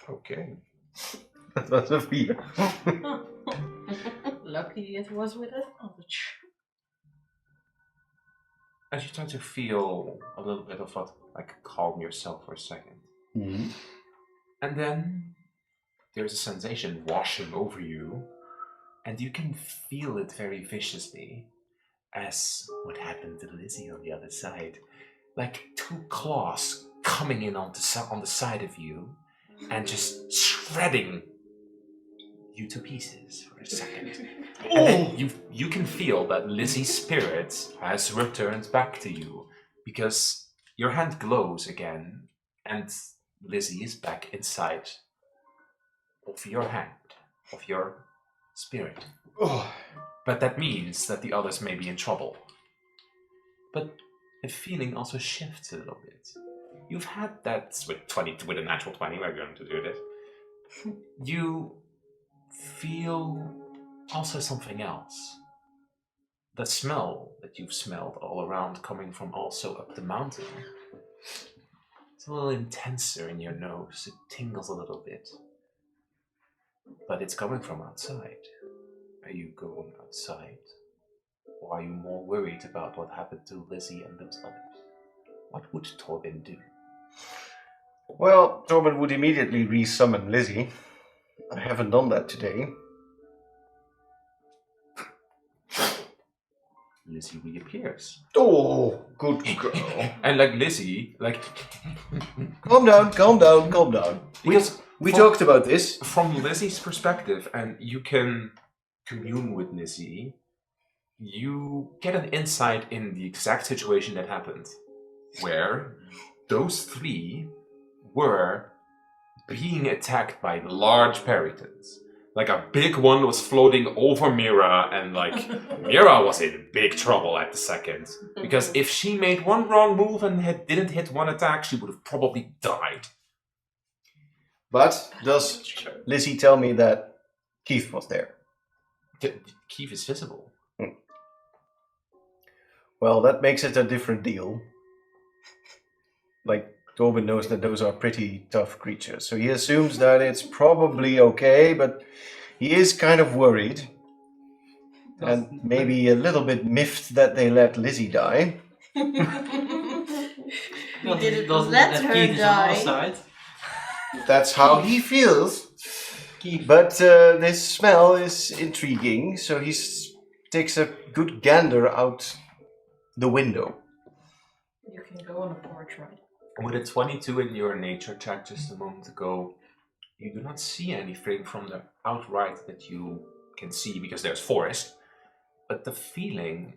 Okay. That was a 4. Lucky it was with advantage. As you try to feel a little bit of what, calm yourself for a second. Mm-hmm. And then there's a sensation washing over you, and you can feel it very viciously, as what happened to Lizzie on the other side. Like 2 claws coming in on the side of you, and just shredding you to pieces for a second. And then you can feel that Lizzie's spirit has returned back to you, because your hand glows again, and Lizzie is back inside of your hand, of your spirit. Oh. But that means that the others may be in trouble. But the feeling also shifts a little bit. You've had that with a natural 20, we're going to do this. You feel also something else. The smell that you've smelled all around, coming from also up the mountain. It's a little intenser in your nose. It tingles a little bit. But it's coming from outside. Are you going outside? Or are you more worried about what happened to Lizzie and those others? What would Torben do? Well, Torben would immediately resummon Lizzie. I haven't done that today. Lizzie reappears. Oh, good girl. And Lizzie, Calm down. Because we talked about this. From Lizzie's perspective, and you can commune with Lizzie, you get an insight in the exact situation that happened, where those 3 were being attacked by large peritons. A big one was floating over Mira, and Mira was in big trouble at the second. Because if she made one wrong move and didn't hit one attack, she would have probably died. But does Lizzie tell me that Keith was there? Keith is visible. Well, that makes it a different deal. Torben knows that those are pretty tough creatures, so he assumes that it's probably okay, but he is kind of worried. And maybe a little bit miffed that they let Lizzie die. We didn't let her die. That's how he feels. But this smell is intriguing, so he takes a good gander out the window. You can go on a porch ride. With a 22 in your nature check just a moment ago, you do not see anything from the outright that you can see because there's forest, but the feeling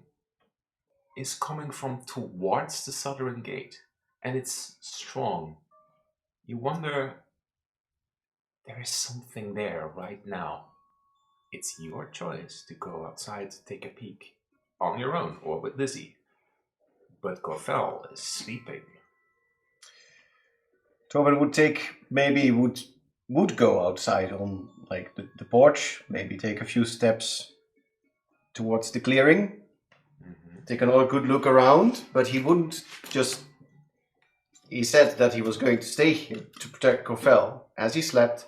is coming from towards the southern gate, and it's strong. You wonder, there is something there right now. It's your choice to go outside to take a peek on your own or with Lizzie, but Corfel is sleeping. Torben would go outside on like the porch, maybe take a few steps towards the clearing, take another good look around, but he wouldn't just... He said that he was going to stay here to protect Corfel as he slept,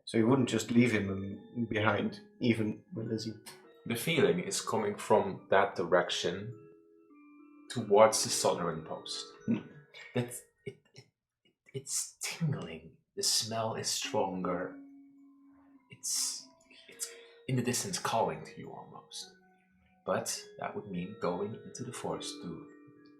so he wouldn't just leave him behind, even with Lizzie. The feeling is coming from that direction towards the soldering post. That's it's tingling. The smell is stronger. It's in the distance calling to you almost. But that would mean going into the forest to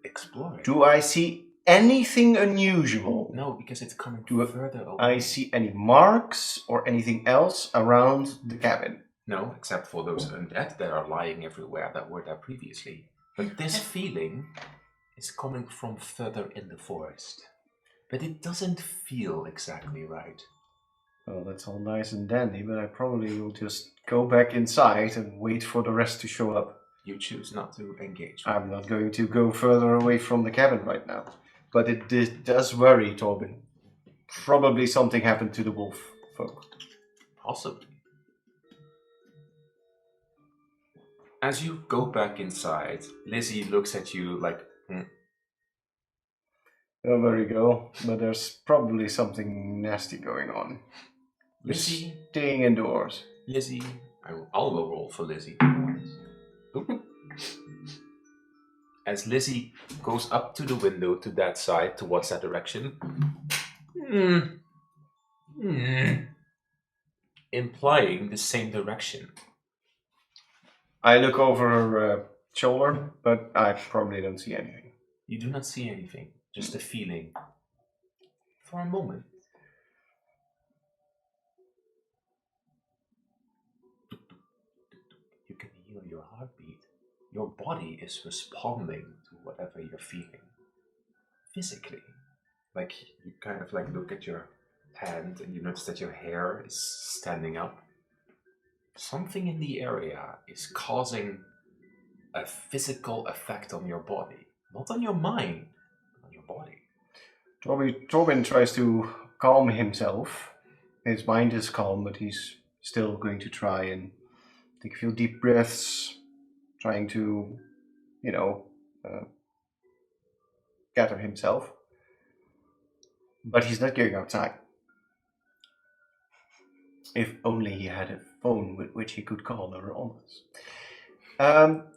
explore it. Do I see anything unusual? No, because it's coming further over. I see any marks or anything else around the cabin? No, except for those undead that are lying everywhere that were there previously. But this feeling is coming from further in the forest. But it doesn't feel exactly right. Well, that's all nice and dandy, but I probably will just go back inside and wait for the rest to show up. You choose not to engage. I'm not going to go further away from the cabin right now. But it does worry Tobin. Probably something happened to the wolf folk. Possibly. As you go back inside, Lizzie looks at you like, Oh, there you go. But there's probably something nasty going on. Lizzie, Staying indoors. Lizzie, I'll roll for Lizzie. As Lizzie goes up to the window to that side, towards that direction, implying the same direction. I look over her shoulder, but I probably don't see anything. You do not see anything, just a feeling. For a moment. You can hear your heartbeat. Your body is responding to whatever you're feeling. Physically. Like, you kind of like look at your hand and you notice that your hair is standing up. Something in the area is causing a physical effect on your body. Not on your mind, but on your body. Tobin tries to calm himself. His mind is calm, but he's still going to try and take a few deep breaths, trying to, gather himself. But he's not going outside. If only he had a phone with which he could call the Rollers.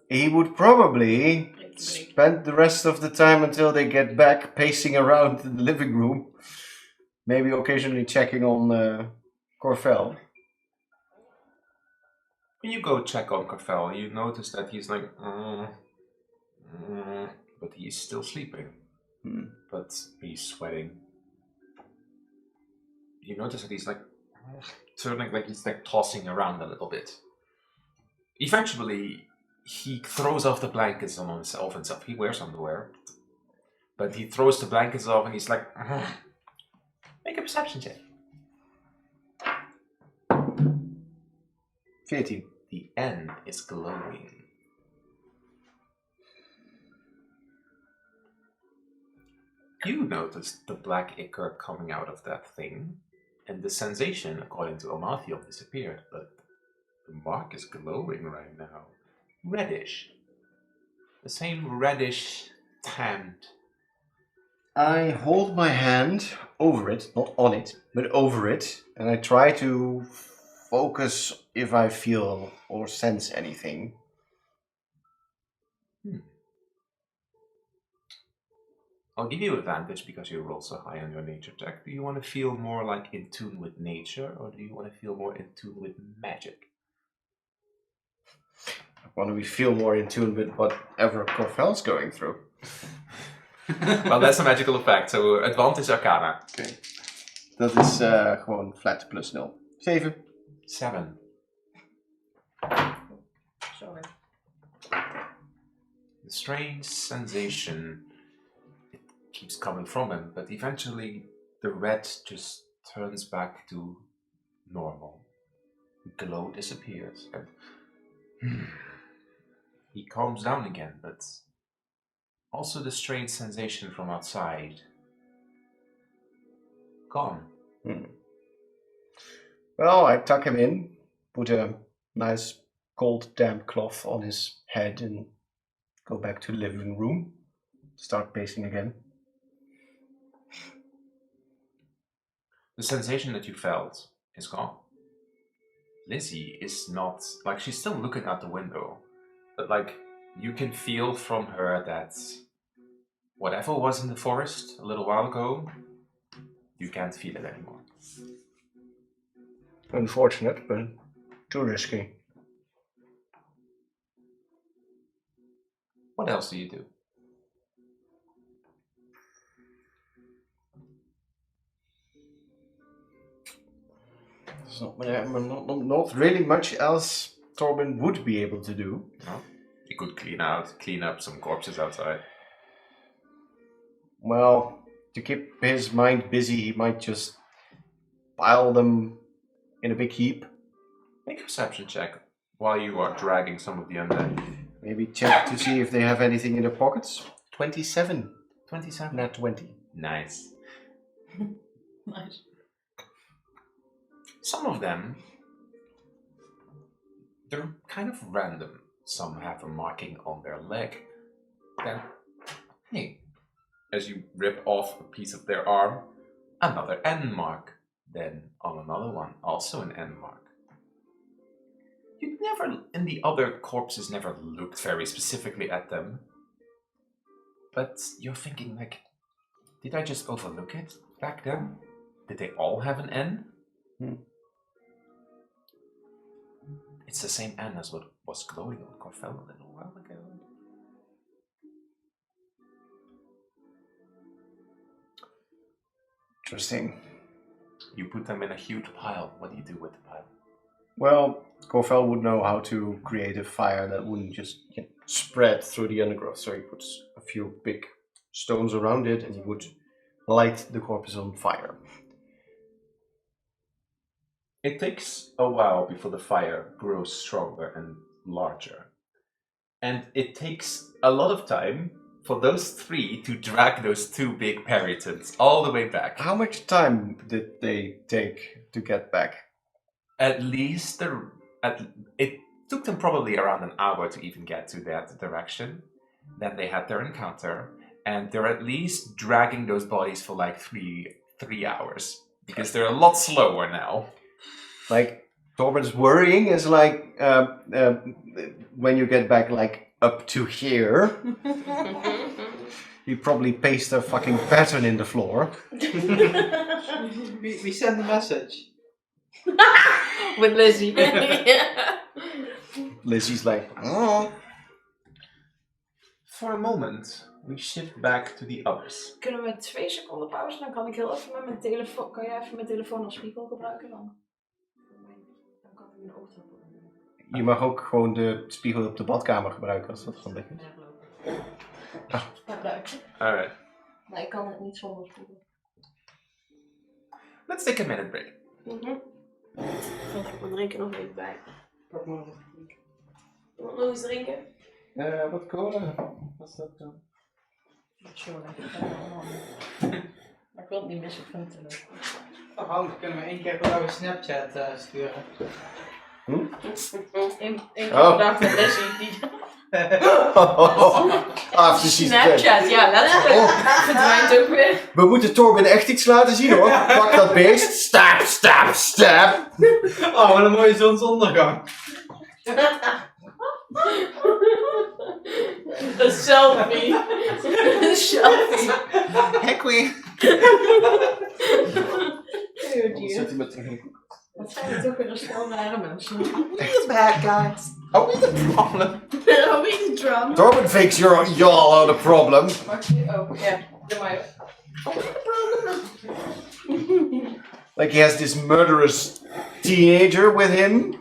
He would probably spend the rest of the time until they get back pacing around in the living room. Maybe occasionally checking on Corfel. When you go check on Corfel, you notice that he's like, but he's still sleeping. But he's sweating. You notice that he's like turning, like he's like tossing around a little bit. Eventually, he throws off the blankets on himself. He wears underwear, but he throws the blankets off and he's like, make a perception check. 14. The end is glowing. You noticed the black ichor coming out of that thing, and the sensation, according to Amathiel, disappeared, but the mark is glowing right now. Reddish. The same reddish tanned. I hold my hand over it, not on it, but over it, and I try to focus if I feel or sense anything. I'll give you advantage because you rolled so high on your nature check. Do you want to feel more like in tune with nature, or do you want to feel more in tune with magic? I want to feel more in tune with whatever Corfel's going through. Well, that's a magical effect, so advantage Arcana. Okay. Dat is gewoon flat plus 0. 7. 7. Sorry. The strange sensation, it keeps coming from him, but eventually the red just turns back to normal. The glow disappears, and he calms down again, but also the strange sensation from outside gone. Well, I tuck him in, put a nice cold damp cloth on his head and go back to the living room. Start pacing again. The sensation that you felt is gone. Lizzie is not, like, she's still looking out the window, but like, you can feel from her that whatever was in the forest a little while ago, you can't feel it anymore. Unfortunate, but too risky. What else do you do? There's not really much else Torben would be able to do. No? You could clean up some corpses outside. Well, to keep his mind busy, he might just pile them in a big heap. Make a perception check while you are dragging some of the undead. Maybe check to see if they have anything in their pockets. 27. 27. Not 20. Nice. Nice. Some of them, they're kind of random. Some have a marking on their leg. Then, hey, as you rip off a piece of their arm, another N mark. Then on another one, also an N mark. You never, in the other corpses, never looked very specifically at them. But you're thinking, like, did I just overlook it back then? Did they all have an N? It's the same N as what was glowing on Corfell a little while ago. Interesting. You put them in a huge pile. What do you do with the pile? Well, Corfell would know how to create a fire that wouldn't just spread through the undergrowth. So he puts a few big stones around it and he would light the corpses on fire. It takes a while before the fire grows stronger and larger. And it takes a lot of time for those three to drag those two big peritons all the way back. How much time did they take to get back? At least it took them probably around an hour to even get to that direction. Then they had their encounter, and they're at least dragging those bodies for like three hours because they're a lot slower now. Like, Torben's worrying is like when you get back like up to here, you probably paste a fucking pattern in the floor. We send a message. With Lizzie. Yeah. Lizzie's like, oh. For a moment, we shift back to the others. Kunnen we 2 seconden pauze? Dan kan ik heel even met mijn telefoon. Kan jij even mijn telefoon als spiegel gebruiken dan? Dan kan ik mijn oogdruk doen. Je mag ook gewoon de spiegel op de badkamer gebruiken als dat handig is. Gebruiken. Alright, Maar ik kan het niet zonder spiegel. let's take a minute break. Ik moet drinken nog even bij. Pak maar wat drinken. Nog eens drinken? Wat cola? Wat is dat dan? Sorry, maar ik wil het niet missen, ik vind het te leuk. Afhankelijk kunnen we 1 keer per dag Snapchat sturen. Eén keer per dag met Lizzie. Die... Snapchat, ja, letterlijk. Verdwijnt ook weer. We moeten Torben echt iets laten zien hoor. Pak dat beest. Stab, stab, stab. Oh, wat een mooie zonsondergang. Een selfie. Een selfie. Hekwie! Zet hij met terug. Wat zijn er toch weer een stel rare mensen. It's bad, guys. Are we the problem? Are we the drama? Torben thinks y'all are the problem. Oh, ja. Doe maar. Like he has this murderous teenager with him.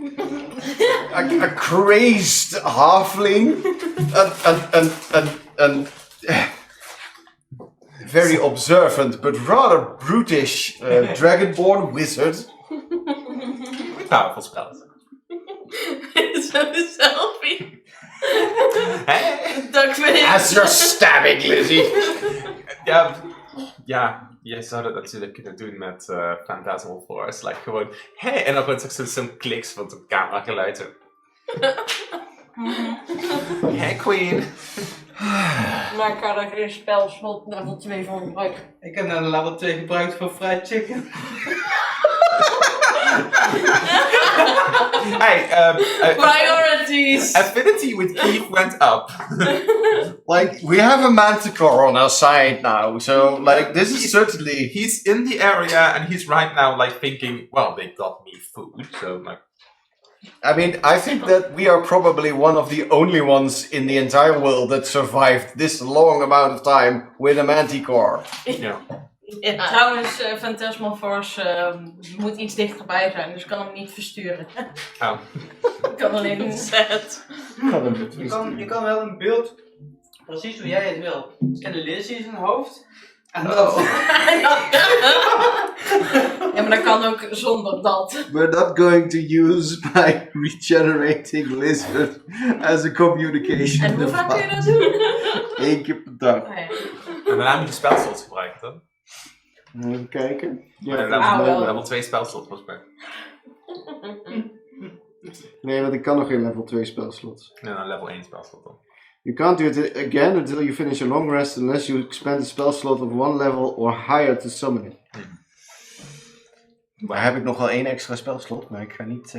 A crazed halfling. And very observant but rather brutish dragonborn wizard. Powerful spells. Zo'n selfie. Hey! Dank voor dit. As you're stabbing, Lizzie. Ja, Jij zou dat natuurlijk kunnen doen met Phantasmal Force. Like gewoon, hey, en dan gewoon zo'n kliks van het camerageluid. Hey Queen. Maar ik kan er geen spelslot level 2 van gebruiken. Ik heb net een level 2 gebruikt voor fried chicken. Hey, Priorities! affinity with Keith went up. Like, we have a manticore on our side now, so, like, this is certainly... He's in the area and he's right now like thinking, well, they got me food, so like... I mean, I think that we are probably one of the only ones in the entire world that survived this long amount of time with a manticore. Yeah. Ja. Trouwens, Phantasmal Force moet iets dichterbij zijn, dus ik kan hem niet versturen. Oh. Ik kan alleen Zet. Je kan wel een beeld, precies hoe jij het wil. En Liz in zijn hoofd. En Ja, maar dat kan ook zonder dat. We're not going to use my regenerating lizard as a communication En hoe vaak kun je device. dat doen? 1 keer per dag. Oh, ja. En daarna moet je spelslots gebruiken, toch? Even kijken. En Ah, wel. level 2 spelslots volgens mij. Nee, want ik kan nog geen level 2 spelslots. Ja, dan level 1 spelslot dan. You can't do it again until you finish a long rest unless you expand the spell slot of 1 level or higher to summon it. Maar heb ik nog wel 1 extra spelslot, maar ik ga niet...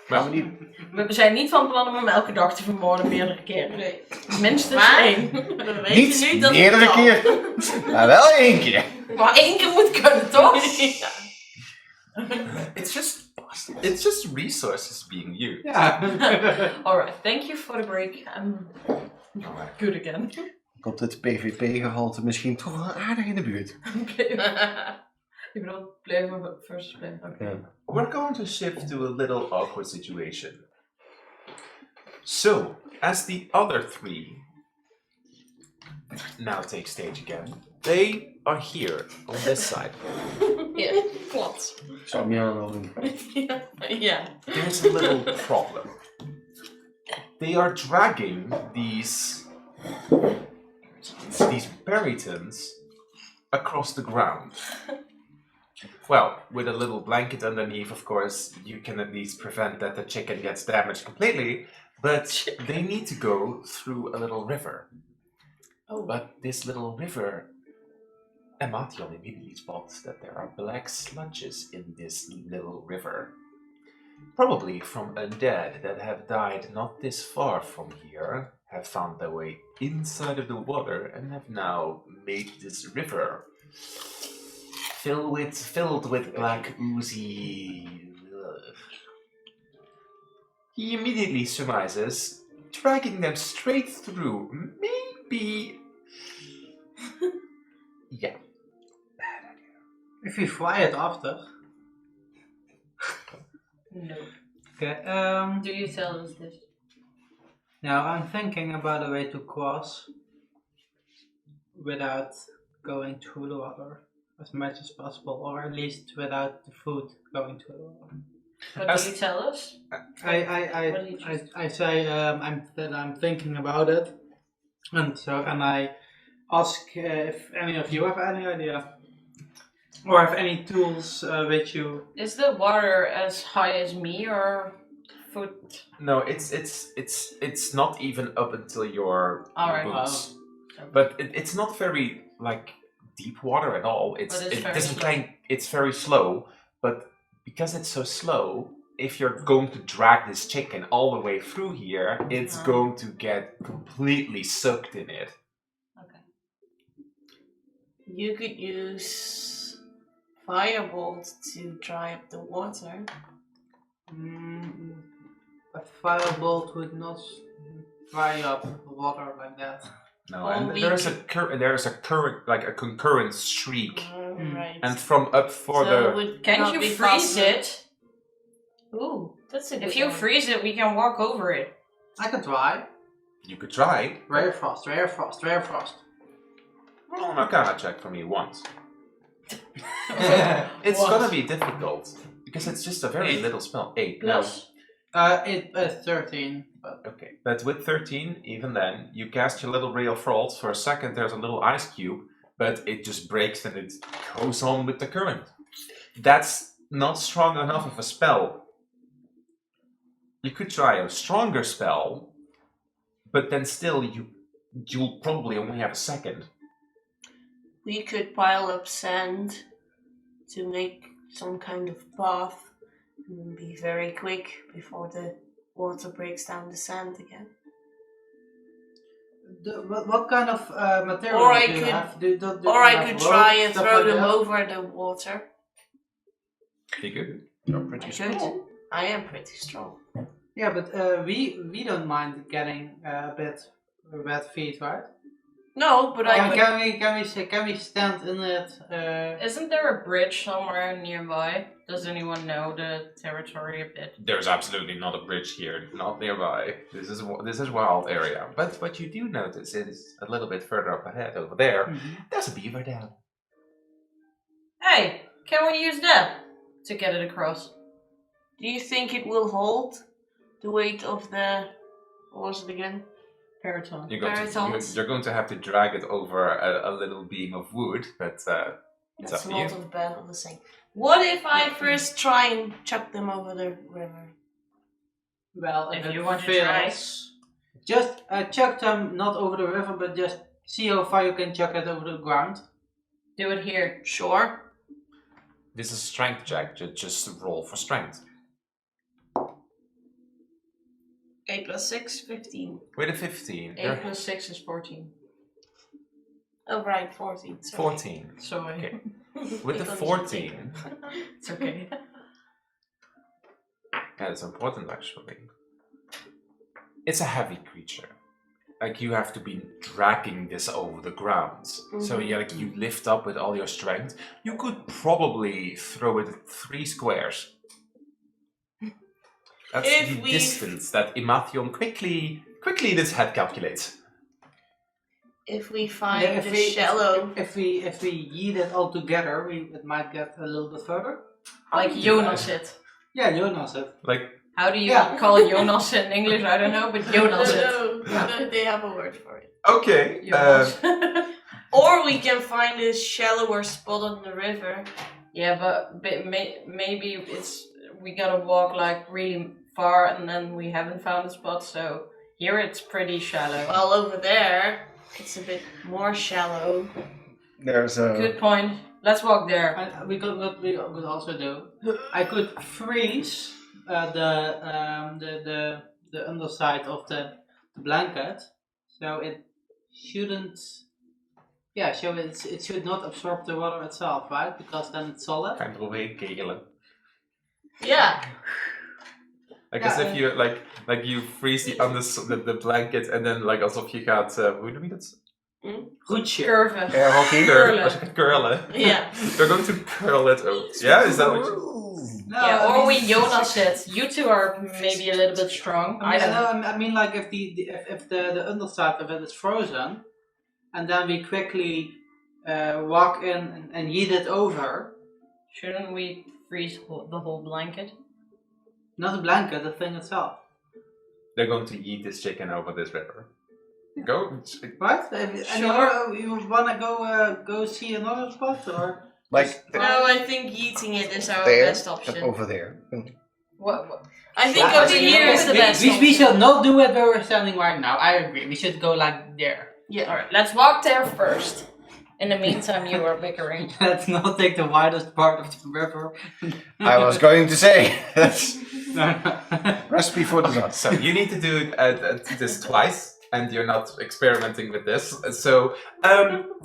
gaan we niet... We zijn niet van plan om hem elke dag te vermoorden meerdere keren. Nee. Minstens Maar- 1. We weten Niet nu dat meerdere het kan. keer, maar wel 1 keer. Maar 1 keer moet kunnen, toch? Ja. It's just resources being used. ja. Alright, thank you for the break. I'm Alright. good again. Komt het PvP-gehalte misschien toch wel aardig in de buurt. Ik bedoel, play versus play. Okay. We're going to shift to a little awkward situation. So, as the other 3 now take stage again, they are here on this side. Ja, klopt. Ik zou hem jou wel doen. Ja. There's a little problem. They are dragging these peritons across the ground. Well, with a little blanket underneath, of course, you can at least prevent that the chicken gets damaged completely, but they need to go through a little river. Oh. But this little river, Amathion immediately spots that there are black sludges in this little river. Probably from undead that have died not this far from here, have found their way inside of the water, and have now made this river filled with black oozy. He immediately surmises, dragging them straight through. Maybe. Yeah. If you fly it after. No. Okay, Do you tell us this? now I'm thinking about a way to cross without going through the water as much as possible, or at least without the food going through the water. What As- do you tell us? What do you choose? I say I'm thinking about it, and I ask if any of you have any idea, or have any tools with you. Is the water as high as me or foot? No, it's not even up until your Alright. boots. Okay. But it's not very like deep water at all. But it's It very doesn't slow. claim it's very slow, but because it's so slow, if you're going to drag this chicken all the way through here, it's Uh-huh. going to get completely soaked in it. Okay. You could use firebolt to dry up the water. A firebolt would not dry up water like that. No, Or and we there's a current like a concurrent streak, Right. and from up so further. it would Can't not you be freeze possible. it? Ooh, that's a good If you one. freeze it, we can walk over it. I can try. You could try. Rare frost, rare frost, rare frost. Roll an Arcana check for me once. It's It's What? gonna be difficult because it's just a very 8. little spell. 8. Plus. It 13, but No. Okay, but with 13, even then, you cast your little ray of frost. For a second, there's a little ice cube, but it just breaks and it goes on with the current. That's not strong enough of a spell. You could try a stronger spell, but then still you'll probably only have a second. We could pile up sand to make some kind of path and be very quick before the water breaks down the sand again. What kind of material Or I do you could- have? Do you Or I have could rope, try and stuff throw like them that? over the water. You could. You're pretty I strong. could. I am pretty strong. Yeah, but we don't mind getting a bit wet feet, right? No, but I could. Can we stand in it? Isn't there a bridge somewhere nearby? Does anyone know the territory a bit? There's absolutely not a bridge here, not nearby. This is wild area. But what you do notice is a little bit further up ahead, over there, there's a beaver dam. Hey, can we use that to get it across? Do you think it will hold the weight of the? What was it again? Periton. You're going to have to drag it over a little beam of wood, but it's That's up a to you. lot of bad of the same. What if I first try and chuck them over the river? Well, If it you want to fails, just chuck them not over the river, but just see how far you can chuck it over the ground. Do it here. Sure. This is a strength check. Just roll for strength. 8 plus 6, 15. With a 15. 8 plus 6 is 14. Oh, right, 14. Sorry. 14. Sorry. Okay. With the Because 14, It's okay. that is important actually. It's a heavy creature. Like you have to be dragging this over the ground. So you lift up with all your strength. You could probably throw it 3 squares. That's If the we- distance that Imathion quickly this head calculates. If we find Yeah, the shallow. If we yeet it all together, it might get a little bit further. Like Jonas it. Yeah, Jonas it. Like How do you Yeah. call Jonas in English? I don't know, but Jonas it. No, they have a word for it. okay. Jonas. Or we can find a shallower spot on the river. Yeah, but maybe we gotta walk like really far and then we haven't found a spot, so here it's pretty shallow. While over there, it's a bit more shallow. There's a Good point. Let's walk there. And what we could also do, I could freeze the underside of the blanket, so it shouldn't. Yeah, so it should not absorb the water itself, right? Because then it's solid. Gaan proberen kegelen. Yeah. Like as if you like you freeze the blanket and then like alsof je gaat hoe noem je dat? Good shit. Curve. air hockey. Curlen. Als je gaat curlen. Yeah. You're going to curl it out. Yeah, is that what you... No, Yeah, I or mean- we Jonas it. You two are maybe a little bit strong. I don't know. I mean, like if the underside of it is frozen, and then we quickly walk in and yeet it over. Shouldn't we freeze the whole blanket? Not the blanket, the thing itself. They're going to eat this chicken over this river. Go. Right? And you wanna go see another spot or? Like No, I think yeeting it is our there, best option. over there. What? I think Yeah, over here is the best We option. should not do it where we're standing right now. I agree. We should go like there. Yeah. Alright, let's walk there first. In the meantime, you are bickering. Let's not take the widest part of the river. I was going to say that's No. recipe for disaster. So you need to do this twice, and you're not experimenting with this. So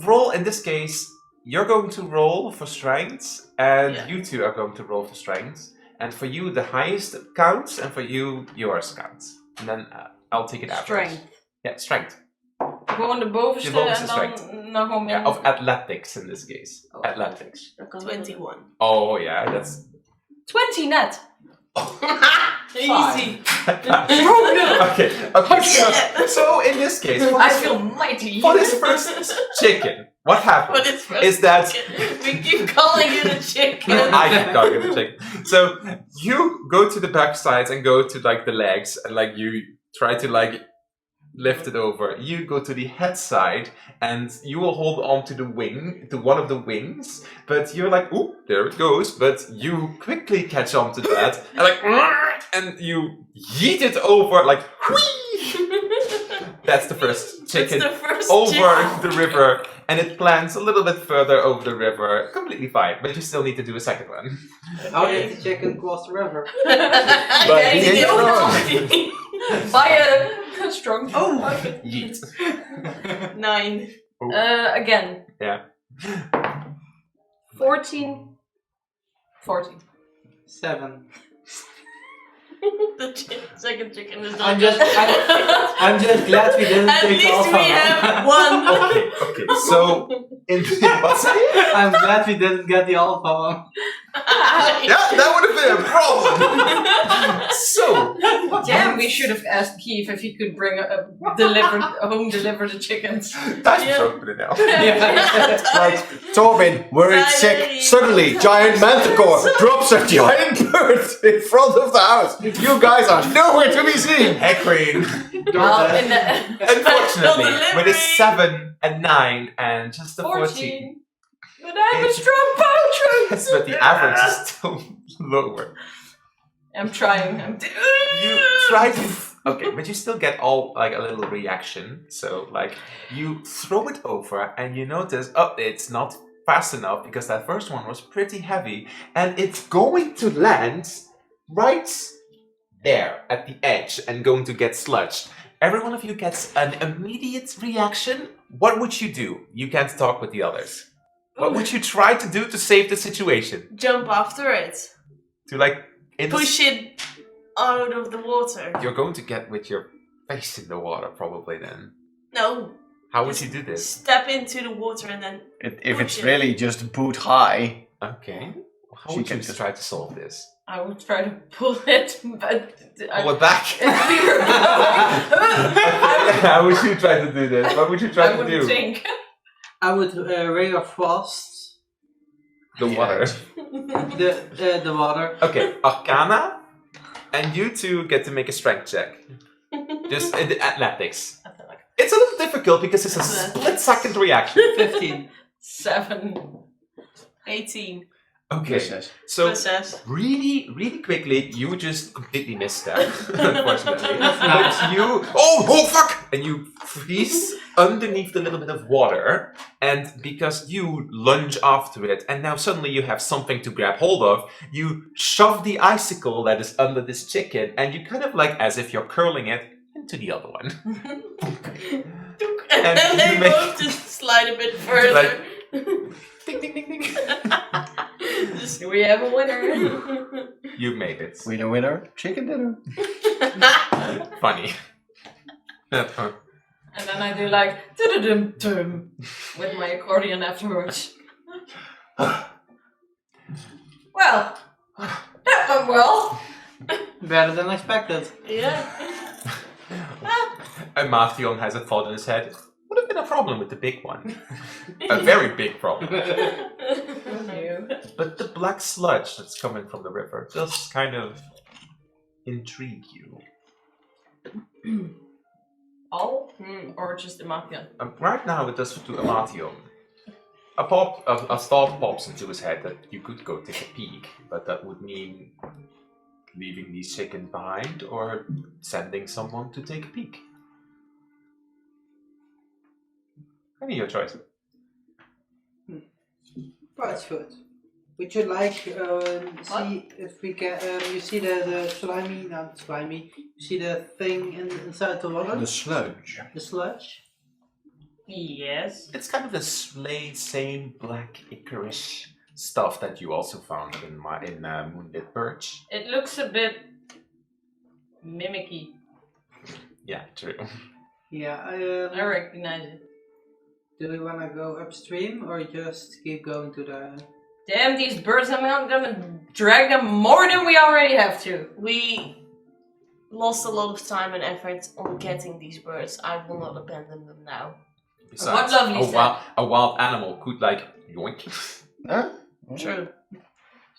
roll in this case. You're going to roll for strength, and Yeah. you two are going to roll for strength. And for you, the highest counts, and for you, yours counts. And then I'll take it average. Strength. Yeah, strength. Gewoon de bovenste De bovenste en dan nog een Yeah, of athletics in this case. Oh. Athletics. 21. Oh yeah, that's 20 net. Easy. okay. So in this case, for I this, feel mighty. for this first chicken, what happened But it's is that we keep calling it a chicken. I keep calling it a chicken. So you go to the back sides and go to like the legs and like you try to like lift it over. You go to the head side, and you will hold on to the wing, to one of the wings. But you're like, "Oop, there it goes!" But you quickly catch on to that, and and you yeet it over like, whee! That's the first chicken over the river, and it plants a little bit further over the river. Completely fine, but you still need to do a second one. How did the chicken cross the river? By a strong. Oh! Yeet. 9. Again. Yeah. 14. 14. 7. The second chicken is not I'm just glad we didn't At take least Alpha. we have one. Okay. So, what's that? I'm glad we didn't get the Alpha one. Yeah, that would have been a problem. So, Damn, we should have asked Keith if he could bring home deliver the chickens. that's yeah. Now. Right, Torben, worried sick. Suddenly, giant manticore drops a giant bird in front of the house. You guys are nowhere to be seen. Hey, Queen. Unfortunately, with a 7, a 9, and just a 14. But I have a strong power. Yes, but the average is still lower. I'm trying. You try to. Okay, but you still get all like a little reaction. So like you throw it over, and you notice, oh, it's not fast enough because that first one was pretty heavy, and it's going to land right there at the edge and going to get sludged. Every one of you gets an immediate reaction. What would you do? You can't talk with the others. What would you try to do to save the situation? Jump after it. To like push it out of the water. You're going to get with your face in the water probably then. No. How would you do this? Step into the water and then If it's really just boot high. Okay. How would you try to solve this? I would try to pull it, but... Pull it back? How would you try to do this? What would you try to do? Think. I would ray of frost. The water. The water. Okay, Arcana, and you two get to make a strength check. Just in the athletics. It's a little difficult because it's a split-second reaction. 15. 7. 18. Okay, so really quickly, you just completely missed that, unfortunately. But you, oh fuck! And you freeze underneath a little bit of water, and because you lunge after it, and now suddenly you have something to grab hold of, you shove the icicle that is under this chicken, and you kind of like, as if you're curling it, into the other one. And they both just slide a bit further. Like, ding ding ding ding. We have a winner. You made it. Winner, chicken dinner. Funny. And then I do like dum with my accordion afterwards. Well, that went well. Better than expected. Yeah. And Mathion has a thought in his head. Would have been a problem with the big one. A very big problem. But the black sludge that's coming from the river does kind of intrigue you. All? Or just Amathion? Right now it does to Amathion. A thought pops into his head that you could go take a peek, but that would mean leaving these chickens behind or sending someone to take a peek. Any your choice. That's good. Would you like see if we can? You see the slimy, not slimy. You see the thing inside the water? The sludge. The sludge. Yes. It's kind of the same black licorice stuff that you also found in Moonlit Birch. It looks a bit mimicky. Yeah, true. Yeah, I recognize it. Do we want to go upstream or just keep going to the... Damn, these birds, I'm gonna drag them more than we already have to. We lost a lot of time and effort on getting these birds. I will not abandon them now. Besides, what lovely a wild animal could like yoink. Huh? True.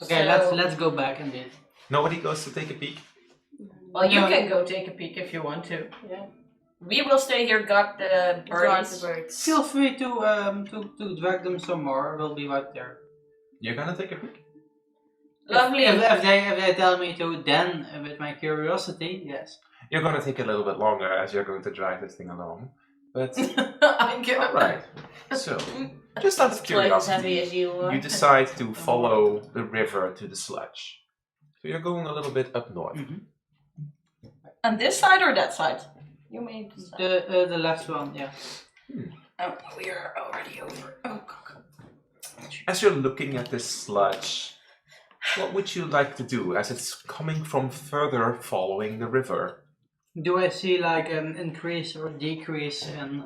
Okay, So- let's go back indeed. Nobody goes to take a peek. Well, you can go take a peek if you want to. Yeah. We will stay here, guard the Guard birds. the birds. Feel free to drag them some more. We'll be right there. You're gonna take a peek? Lovely. If they tell me to, then with my curiosity, yes. You're gonna take a little bit longer as you're going to drive this thing along. But, I get alright. So, just out of Twice as heavy curiosity, as you are. you decide to follow the river to the sludge. So you're going a little bit up north. On this side or that side? You may decide. The last one, yeah. Oh, we are already over. Oh, God. As you're looking at this sludge, what would you like to do as it's coming from further following the river? Do I see like an increase or decrease in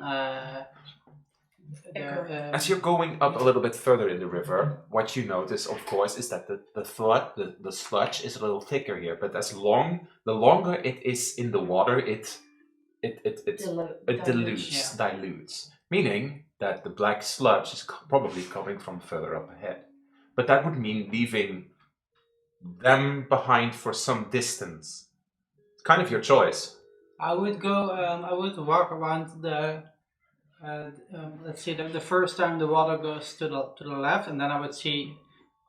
As you're going up a little bit further in the river, what you notice, of course, is that the sludge is a little thicker here. But the longer it is in the water, it dilutes, meaning that the black sludge is probably coming from further up ahead. But that would mean leaving them behind for some distance. It's kind of your choice. I would go. I would walk around the. Let's see. The first time the water goes to the left, and then I would see.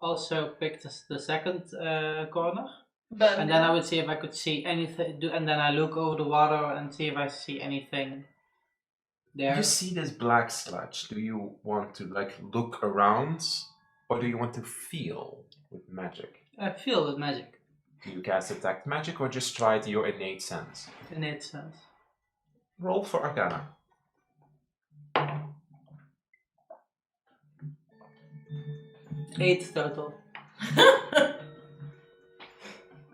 Also pick the second corner, But and then I would see if I could see anything. And then I look over the water and see if I see anything there. You see this black sludge. Do you want to look around, or do you want to feel with magic? I feel with magic. Do you cast detect magic or just try your innate sense? Innate sense. Roll for Arcana. 8 total.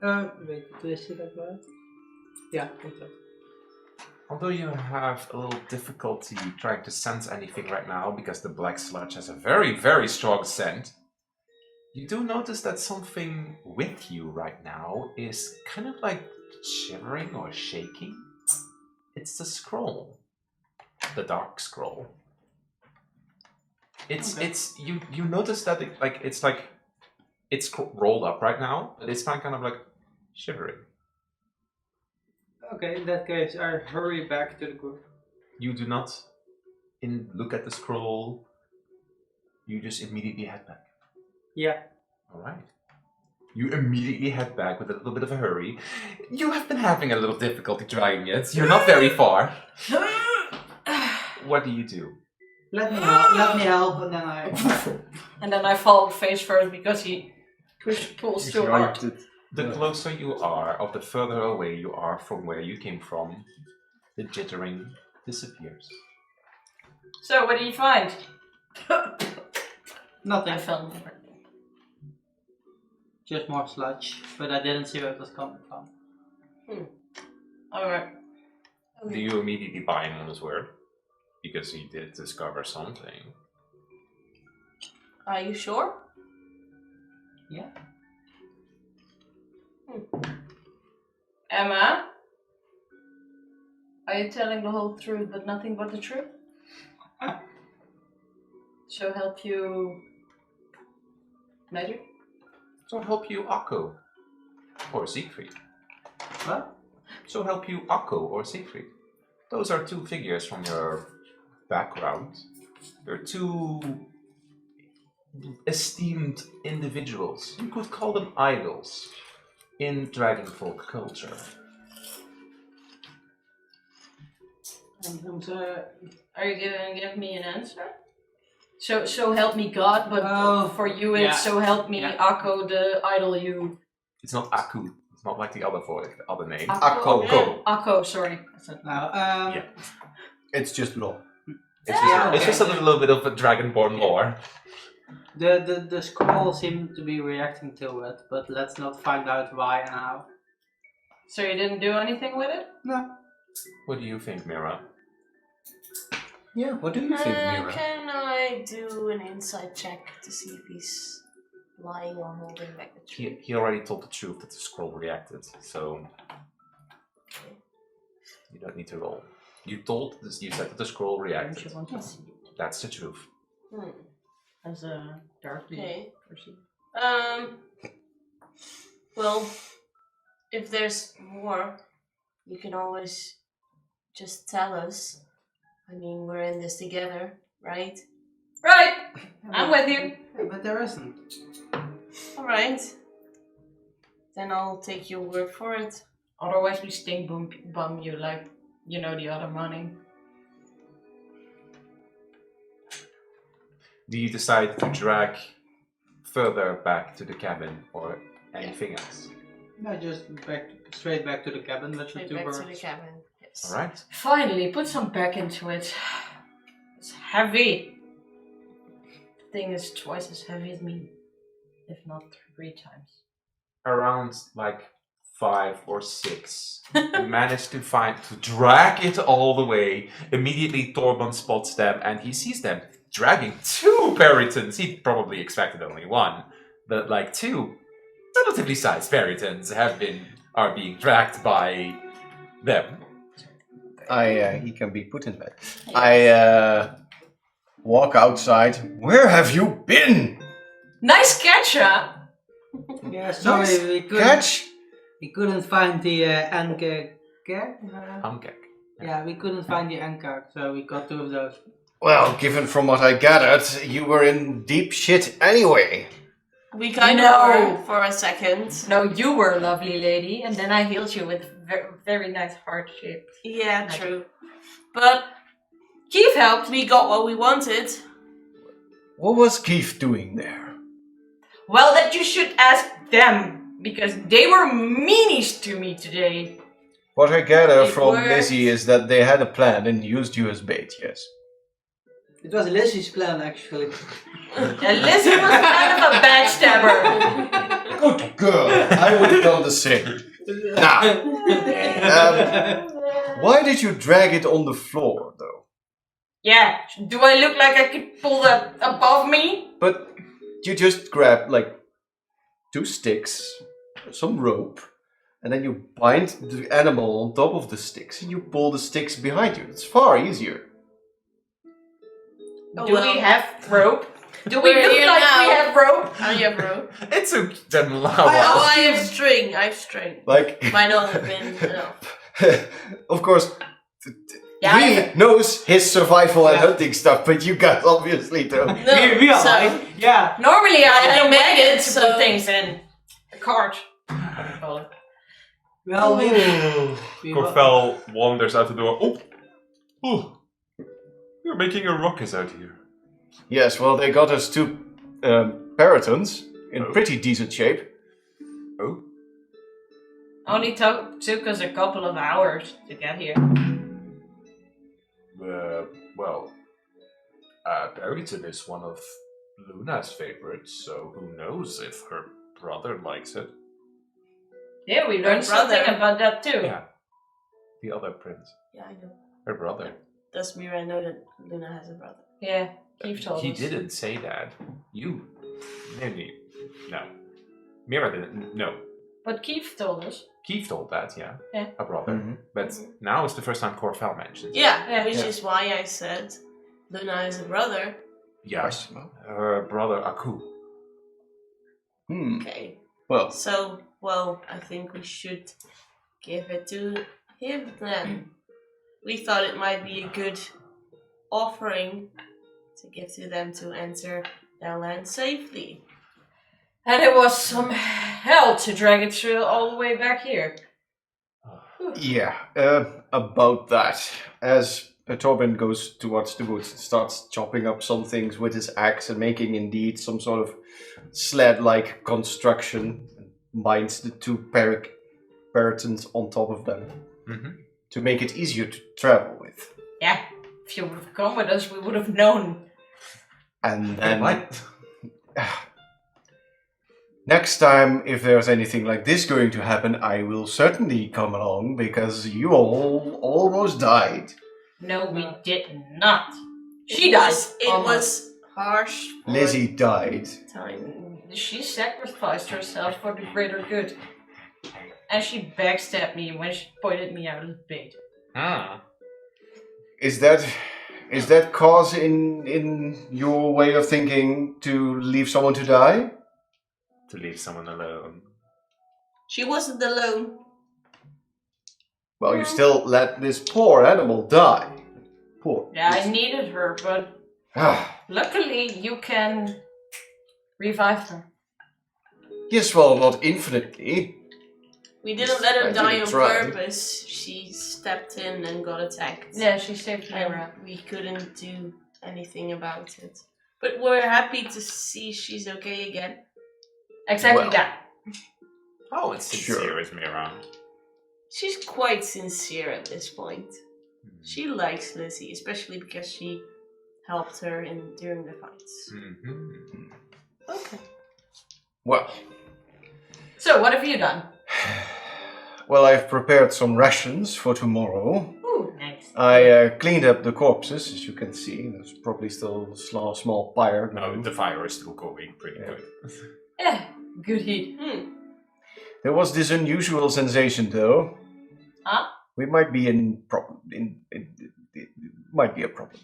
Wait, do I see that right? Yeah, 8 total. Although you have a little difficulty trying to sense anything right now because the black sludge has a very, very strong scent, you do notice that something with you right now is kind of like shivering or shaking. It's the scroll. The dark scroll. It's you notice that it's rolled up right now, but it's kind of like shivering. Okay, in that case, I hurry back to the group. You do not look at the scroll. You just immediately head back. Yeah. Alright. You immediately head back with a little bit of a hurry. You have been having a little difficulty dragging it. You're not very far. What do you do? Let me help, and then I. and then I fall face first because he pulls too hard. The closer you are, or the further away you are from where you came from, the jittering disappears. So, what do you find? Nothing. I fell. Just more sludge, but I didn't see where it was coming from. Alright. Do you immediately buy him on his word? Because he did discover something. Are you sure? Yeah. Emma? Are you telling the whole truth but nothing but the truth? So help you magic? So help you Akko or Siegfried. What? So help you Akko or Siegfried. Those are two figures from your background. They're two esteemed individuals. You could call them idols in Dragonfolk culture. Are you gonna give me an answer? So help me God, but for you it's so help me Akko, the idol you. It's not Aku. It's not like the other name. Akko. Akko. Akko, sorry. Yeah. It's just law. It's just a little bit of a dragonborn lore. The scroll seemed to be reacting to it, but let's not find out why and how. So you didn't do anything with it? No. What do you think, Mira? Yeah, what do you think, Mira? Can I do an insight check to see if he's lying or holding back the truth? He already told the truth that the scroll reacted, so you don't need to roll. You said that the scroll reacted. That's the truth. As a dark person. Well, if there's more, you can always just tell us. I mean, we're in this together, right? Right, I'm with you. Yeah, but there isn't. Alright. Then I'll take your word for it. Otherwise we stink bum you like, the other money. Do you decide to drag further back to the cabin or anything else? No, just straight back to the cabin. Let's Straight do back birds. to the cabin. Yes. Alright. Finally, put some back into it. It's heavy. The thing is twice as heavy as me, if not 3 times. Around like 5 or 6. You manage to drag it all the way. Immediately Torban spots them and he sees them dragging 2 peritons. He probably expected only 1. But like 2 relatively sized peritons are being dragged by them. He can be put in bed. I walk outside. Where have you been? Nice catch, huh? Yeah, sorry, Nice we catch. couldn't find the anchor. Hankek. Yeah, we couldn't find the anchor, so we got 2 of those. Well, given from what I gathered, you were in deep shit anyway. We kind No. of were for a second. No, you were a lovely lady, and then I healed you with very nice heart shape. Yeah, Like- true. But Keith helped. we got what we wanted. What was Keith doing there? Well, that you should ask them, because they were meanies to me today. What I gather It from worked. Lizzie is that they had a plan and used you as bait, yes. It was Lizzie's plan, actually. And Lizzie was kind of a backstabber. Good girl. I would have done the same. Now, why did you drag it on the floor, though? Yeah, do I look like I could pull that above me? But you just grab, like, 2 sticks, some rope, and then you bind the animal on top of the sticks, and you pull the sticks behind you. It's far easier. Oh, Do we have rope? Do we We're look here like now. we have rope? I have rope. It took them a Oh, while. I have string. I have string. Like, Might not have been enough. of course, Yeah, he knows his survival and hunting stuff, but you guys obviously don't. No, we are so, like, yeah. Normally I I have made wagon it, to so- put things in. A cart. What do you call it? Well, we Corfel wanders out the door. Oh, you're making a ruckus out here. Yes, well, they got us 2 peritons in Oh. pretty decent shape. Oh, Only took us a couple of hours to get here. well, Barrington is one of Luna's favorites, so who knows if her brother likes it. Yeah, we learned brother. something about that too. Yeah, the other prince, yeah, I know. her brother. Does Mira know that Luna has a brother? Yeah, Keith told He us. didn't say that. You, maybe, no. Mira didn't. No, But Keith told us. Keith told that. Yeah, Yeah. a brother. Mhm. But now is the first time Corfel mentions it. Yeah, which Yeah. is why I said Luna has a brother. Yes, her brother Aku. Okay. Well, So, well, I think we should give it to him then. We thought it might be a good offering to give to them to enter their land safely. And it was some hell to drag it through all the way back here. yeah, about that. As Torben goes towards the woods and starts chopping up some things with his axe and making indeed some sort of sled-like construction, binds the 2 peritons on top of them to make it easier to travel with. Yeah, if you would have come with us, we would have known. And then What? next time, if there's anything like this going to happen, I will certainly come along because you all almost died. No, we did not. She It died. was- It almost. was harsh. for Lizzie died. Time. She sacrificed herself for the greater good. And she backstabbed me when she pointed me out as bait. Is that cause in your way of thinking to leave someone to die? To leave someone alone. She wasn't alone. Well, you still let this poor animal die. Poor. Yeah, I needed her, but luckily you can revive her. Yes, well, not infinitely. We didn't let her I die didn't on try. purpose. She stepped in and got attacked. Yeah, she saved Lyra. And we couldn't do anything about it. But we're happy to see she's okay again. Exactly Well. that. Oh, it's Sure. sincere as Mira. She's quite sincere at this point. She likes Lizzie, especially because she helped her during the fights. Mm-hmm. Okay. Well, So, what have you done? well, I've prepared some rations for tomorrow. Ooh, nice. I cleaned up the corpses, as you can see. There's probably still a small fire. No, the fire is still going pretty good. Yeah, good heat. There was this unusual sensation, though. Huh? We might be in problem. It might be a problem.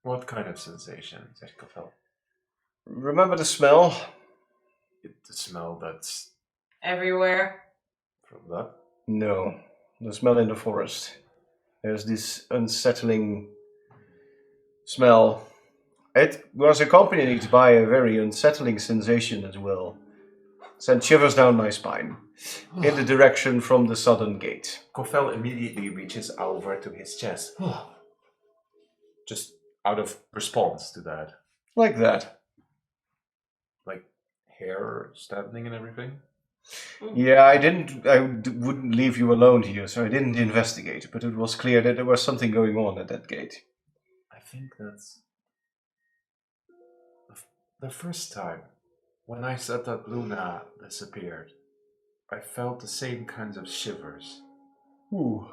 What kind of sensation, said Cofel? Remember the smell? The smell that's Everywhere. from that? No, the smell in the forest. There's this unsettling smell. It was accompanied by a very unsettling sensation as well. Sent shivers down my spine, in the direction from the southern gate. Cofel immediately reaches over to his chest. Just out of response to that. Like that. Like hair standing and everything? Yeah, wouldn't leave you alone here, so I didn't investigate, but it was clear that there was something going on at that gate. I think that's the first time when I said that Luna disappeared. I felt the same kinds of shivers. Ooh.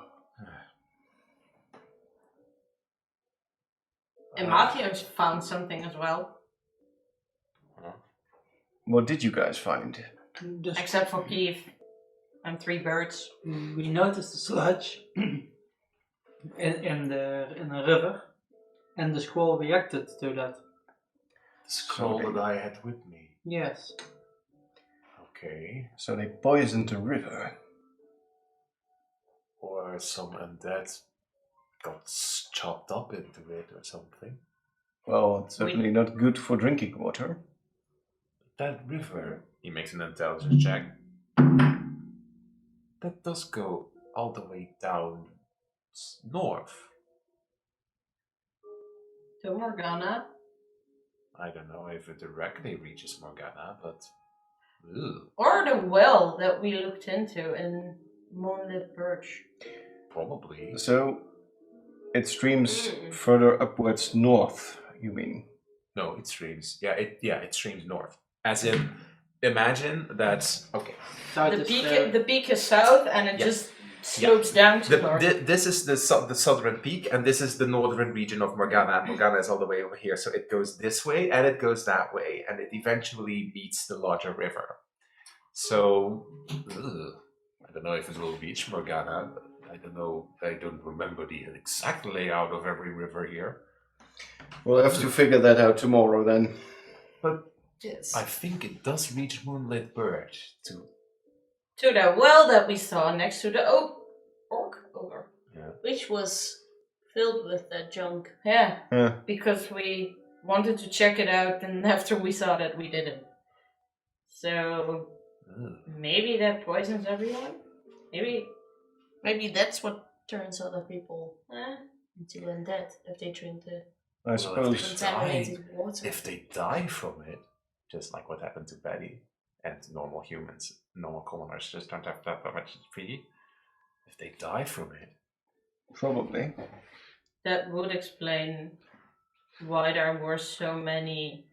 And Matthew's found something as well. What did you guys find? Just, Except for Keith and 3 birds. we noticed the sludge in the river, and the squall reacted to that. The scroll that I had with me. Yes. Okay. So they poisoned the river. Or some undead got chopped up into it or something. Well, it's certainly not good for drinking water. That river, he makes an intelligence check. That does go all the way down north. To Morganna. I don't know if it directly reaches Morganna, but... Ew, Or the well that we looked into in Moonlit Birch. probably. So it streams further upwards north, you mean? No, it streams. It streams north. As in, imagine that... Okay. The peak is south and it Yeah. just slopes down to north. This is the southern peak, and this is the northern region of Morganna. Morganna is all the way over here, so it goes this way and it goes that way, and it eventually meets the larger river. So, I don't know if it will reach Morganna. I don't know. I don't remember the exact layout of every river here. We'll have to figure that out tomorrow then. But Yes. I think it does reach Moonlit Birch too. To the well that we saw next to the orc ogre. Which was filled with that junk. Yeah, Yeah. because we wanted to check it out, and after we saw that, we didn't. So maybe that poisons everyone. Maybe that's what turns other people into undead if they drink the I suppose. contaminated water. If they die from it, just like what happened to Betty and normal humans, normal commoners just don't have that much to feed. If they die from it, Probably. That would explain why there were so many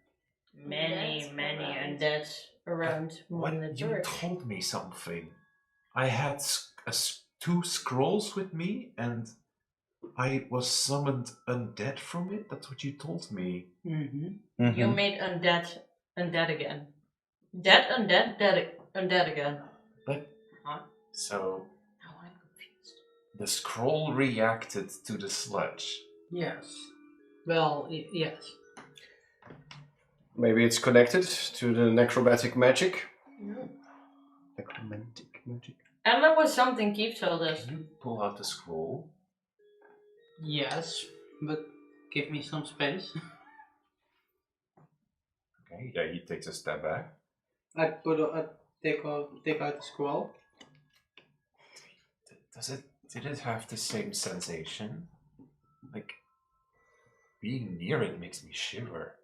undead around Moonlit you Birch. told me something. I had 2 scrolls with me, and I was summoned undead from it. That's what you told me. Mm-hmm. You made undead again. Undead again. But Huh? so Now I'm confused. the scroll reacted to the sludge. Yes. Well, yes. Maybe it's connected to the necromantic magic. Necromantic magic. And that was something Keith told us. Can you pull out the scroll? Yes, but give me some space. Okay, yeah, he takes a step back. I take out the scroll. Did it have the same sensation? Like, being near it makes me shiver.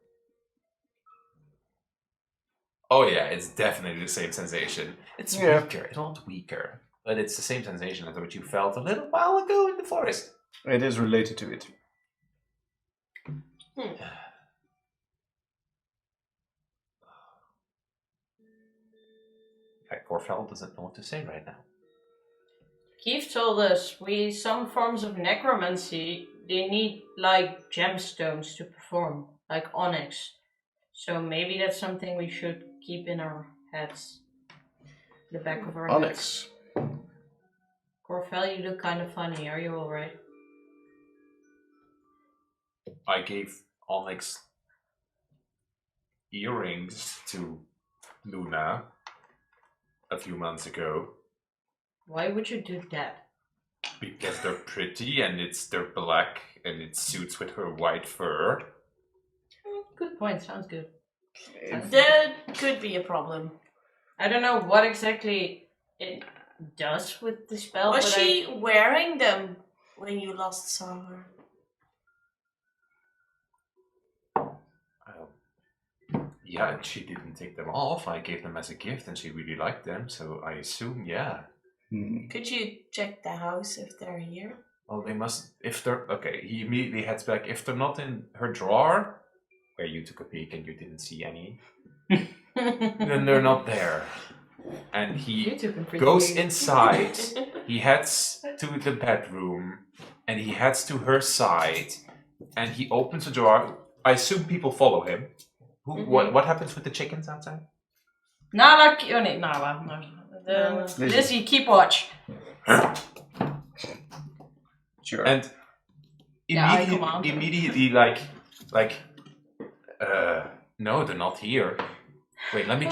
Oh yeah, it's definitely the same sensation. It's weaker, it's not weaker, but it's the same sensation as what you felt a little while ago in the forest. It is related to it. Okay, Corfel doesn't know what to say right now. Keith told us some forms of necromancy, they need like gemstones to perform, like onyx. So maybe that's something we should keep in our heads. The back of our Onyx. heads. Corfel, you look kind of funny. Are you alright? I gave Onyx earrings to Luna a few months ago. Why would you do that? Because they're pretty and they're black and it suits with her white fur. Good point, sounds good. That could be a problem. I don't know what exactly it does with the spell. Was but she wearing them when you last saw her? Yeah, and she didn't take them off. I gave them as a gift and she really liked them, so I assume, yeah. Could you check the house if they're here? Well, they must, if they're, okay, he immediately heads back. If they're not in her drawer, where you took a peek and you didn't see any, then they're not there. And he goes inside, he heads to the bedroom, and he heads to her side, and he opens the drawer. I assume people follow him. What happens with the chickens outside? Nala, oh nee, Nala. No. Lizzie, keep watch. Sure. And immediately, like, no, they're not here. Wait, let me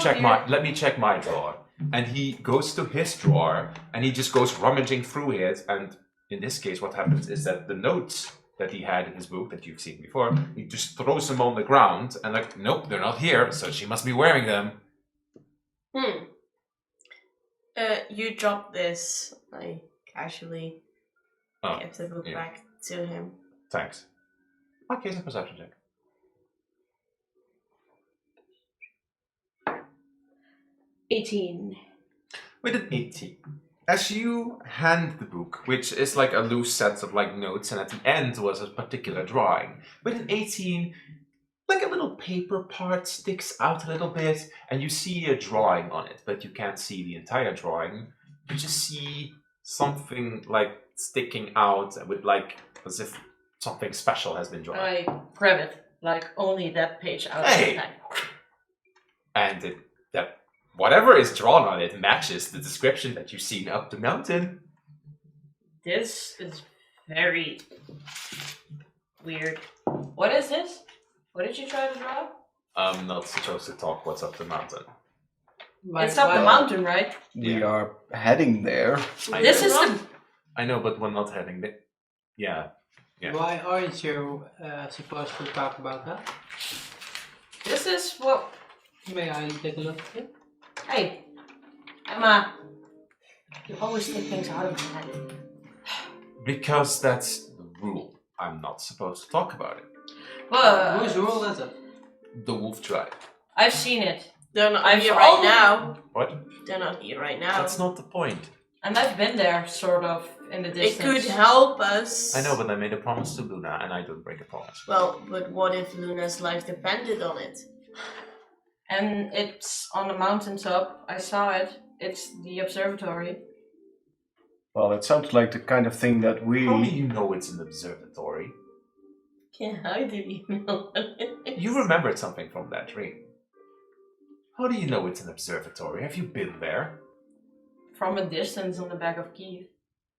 check my drawer. And he goes to his drawer and he just goes rummaging through it. And in this case, what happens is that the notes that he had in his book that you've seen before, he just throws them on the ground and like, nope, they're not here. So she must be wearing them. You dropped this. I casually give the book back to him. Thanks. Okay, it's a perception check. 18. With an 18. As you hand the book, which is like a loose set of like notes, and at the end was a particular drawing. With an 18, like a little paper part sticks out a little bit, and you see a drawing on it, but you can't see the entire drawing. You just see something like sticking out with like as if something special has been drawn. I grab it, like only that page out of the time. And that whatever is drawn on it matches the description that you've seen up the mountain. This is very weird. What is this? What did you try to draw? I'm not supposed to talk what's up the mountain. It's up the mountain, right? We are heading there. This is the... I know, but we're not heading there. Yeah. Why aren't you supposed to talk about that? This is what... May I take a look at it? Hey, Emma. You always take things out of my head. Because that's the rule. I'm not supposed to talk about it. But whose rule is it? The wolf tribe. I've seen it. They're not here right now. What? They're not here right now. That's not the point. And I've been there, sort of, in the distance. It could help us. I know, but I made a promise to Luna, and I don't break a promise. Well, but what if Luna's life depended on it? And it's on the mountaintop. I saw it. It's the observatory. Well, it sounds like the kind of thing that we... How do you know it's an observatory? Yeah, how do you know what it is? You remembered something from that dream. How do you know it's an observatory? Have you been there? From a distance on the back of Kiev.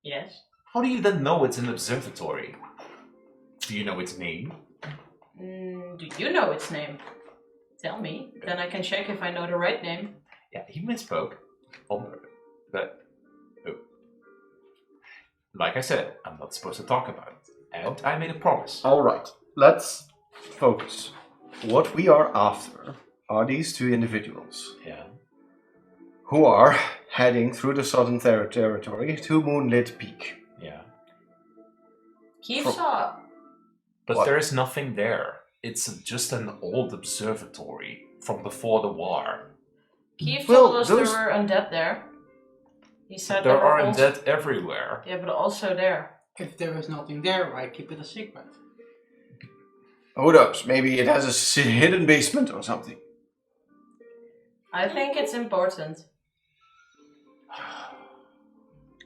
Yes. How do you then know it's an observatory? Do you know its name? Do you know its name? Tell me. Then I can check if I know the right name. Yeah, he misspoke. But like I said, I'm not supposed to talk about it. And I made a promise. All right, let's focus. What we are after are these two individuals Yeah. who are heading through the southern territory to Moonlit Peak. Yeah. Keep From- saw. But What? there is nothing there. It's just an old observatory from before the war. Keith Well, told us those- there were undead there. He said There were are also- undead everywhere. Yeah, but also there. If there is nothing there, why keep it a secret? Who knows? Maybe it has a hidden basement or something. I think it's important.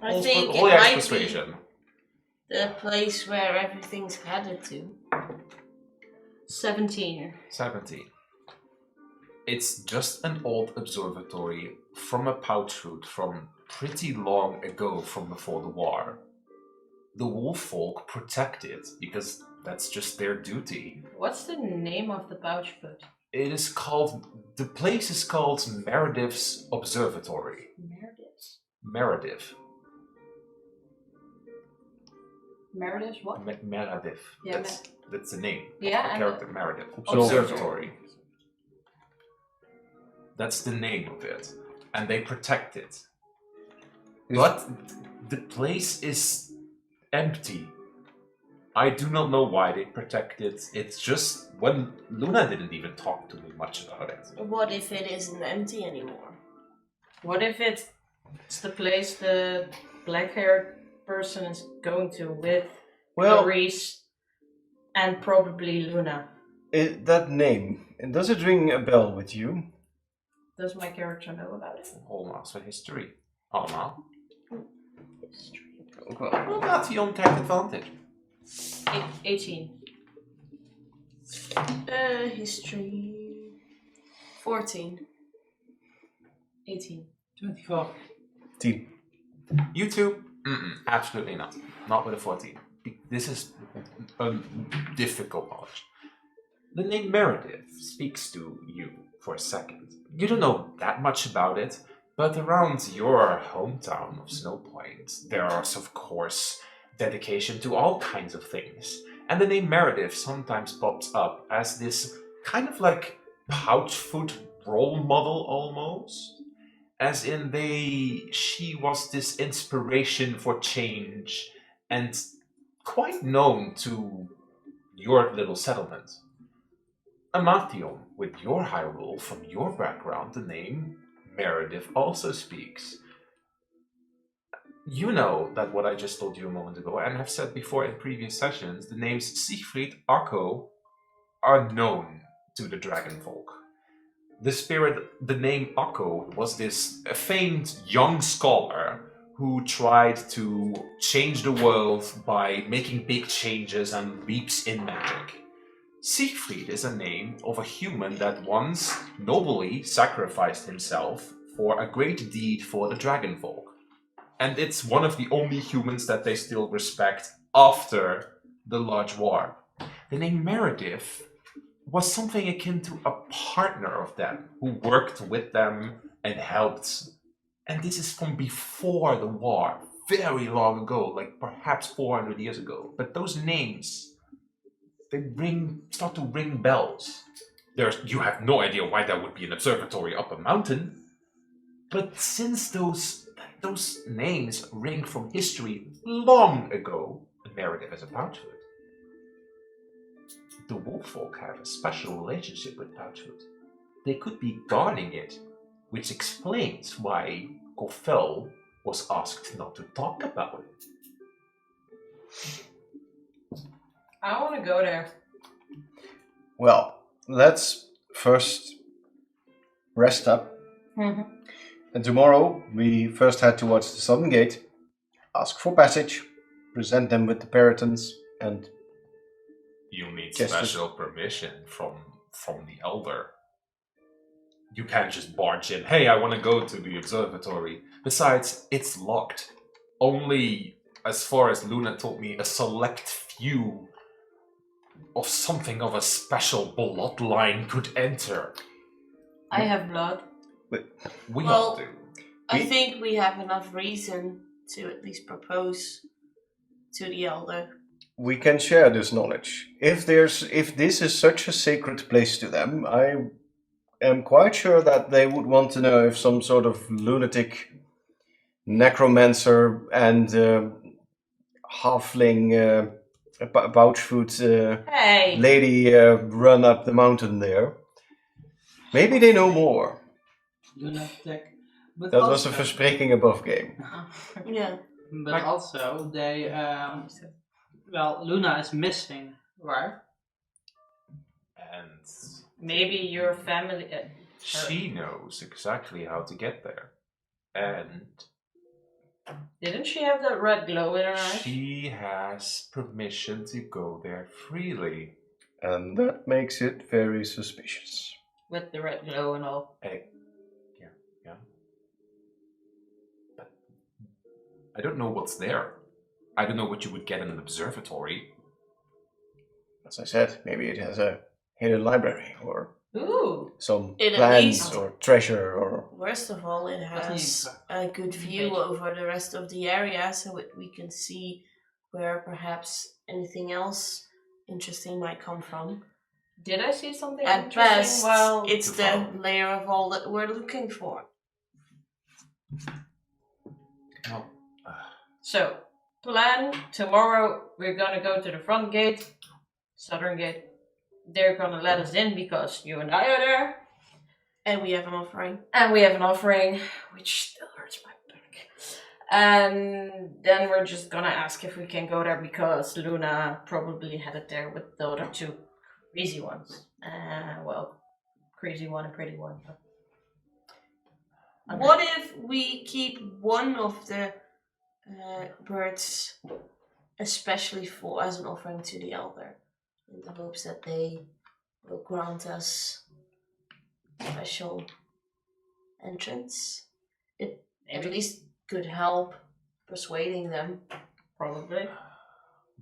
I think Roll it your might persuasion. be the place where everything's headed to. 17. 17. It's just an old observatory from a pouch route from pretty long ago from before the war. The wolf folk protect it because that's just their duty. What's the name of the pouch foot? It is called, the place is called Meredith's Observatory. Meredith. Meredith. Meredith what? Meredith. Yeah, That's the name. Yeah, The and character Meredith. Observatory. Observatory. That's the name of it. And they protect it. But the place is empty. I do not know why they protect it. It's just when Luna didn't even talk to me much about it. What if it isn't empty anymore? What if it's the place the black-haired person is going to with Well, Maurice and probably Luna? that name, does it ring a bell with you? Does my character know about it? Allemaal for history. Allemaal. Well, Well, Nation krijgt advantage. 18. History. 14. 18. 24. 10. You two? Absolutely not. Not with a 14. This is a difficult knowledge. The name Meredith speaks to you for a second. You don't know that much about it, but around your hometown of Snow Point, there is, of course, dedication to all kinds of things. And the name Meredith sometimes pops up as this kind of like pouch foot role model almost. As in she was this inspiration for change and quite known to your little settlement. Amathion, with your Hyrule, from your background, the name Meredith also speaks. You know that what I just told you a moment ago, and have said before in previous sessions, the names Siegfried, Akko are known to the Dragonfolk. The name Akko was this famed young scholar who tried to change the world by making big changes and leaps in magic. Siegfried is a name of a human that once nobly sacrificed himself for a great deed for the Dragonfolk. And it's one of the only humans that they still respect after the Large War. The name Meredith was something akin to a partner of them who worked with them and helped. And this is from before the war, very long ago, like perhaps 400 years ago. But those names, they start to ring bells. You have no idea why there would be an observatory up a mountain. But since those names ring from history long ago, Meredith as a pouchfoot, the Wolffolk have a special relationship with Pouchfoot. They could be guarding it, which explains why Kofel was asked not to talk about it. I want to go there. Well, let's first rest up. Mhm. And tomorrow we first head towards the southern gate, ask for passage, present them with the Peritons, and You need Yes, special permission from the elder. You can't just barge in, hey, I want to go to the observatory. Besides, it's locked. Only, as far as Luna told me, a select few of something of a special bloodline could enter. I have blood. We Well, all do. I think we have enough reason to at least propose to the elder. We can share this knowledge. If this is such a sacred place to them, I am quite sure that they would want to know if some sort of lunatic necromancer and halfling pouchfoot Hey! lady run up the mountain there. Maybe they know more. Lunatic. But That was also, a verspreking above game. Yeah. But also, they well, Luna is missing, right? And Maybe your family. she knows exactly how to get there. And Didn't she have that red glow in her eyes? she has permission to go there freely. And that makes it very suspicious. With the red glow and all. Yeah. But I don't know what's there. I don't know what you would get in an observatory. As I said, maybe it has a hidden library or Ooh! some It at plans least- or treasure or... Worst of all, it has a good view over the rest of the area, so we can see where perhaps anything else interesting might come from. Did I see something At interesting? best, Well, it's to the follow. layer of all that we're looking for. Well, so, plan tomorrow we're gonna go to the front gate, southern gate. They're gonna let us in because you and I are there. And we have an offering. And we have an offering, which still hurts my back. And then we're just gonna ask if we can go there because Luna probably had it there with the other two crazy ones. Well, crazy one and pretty one. But... Okay. What if we keep one of the birds, especially for as an offering to the elder, in the hopes that they will grant us special entrance? It at least could help persuading them. Probably.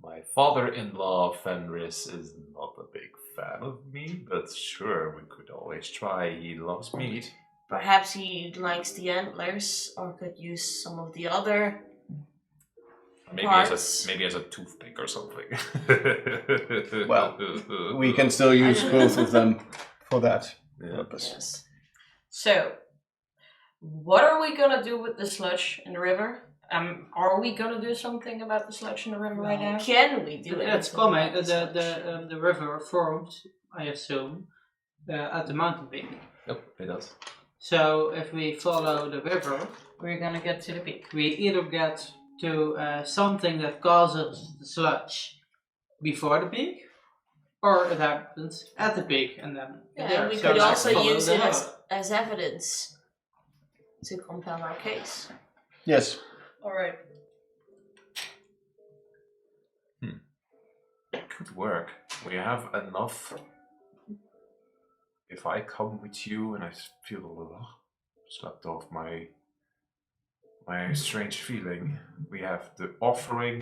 my father-in-law Fenris is not a big fan of me, but sure, we could always try. He loves meat. Perhaps he likes the antlers, or could use some of the other. Maybe Parts. as a toothpick or something. Well, we can still use don't know. both of them for that Yeah. purpose. Yes. So, what are we gonna do with the sludge in the river? Are we gonna do something about the sludge in the river right now? Can we do it? It's coming. The river formed, I assume, at the mountain peak. Yep, it does. So if we follow the river, We're gonna get to the peak. we either get to something that causes the sludge before the peak, or it happens at the peak and then Yeah, there. and we So could let's also follow use the it river. as evidence to compel our case. Yes. Alright. Could work. We have enough. If I come with you and I feel a little slapped off my strange feeling, we have the offering,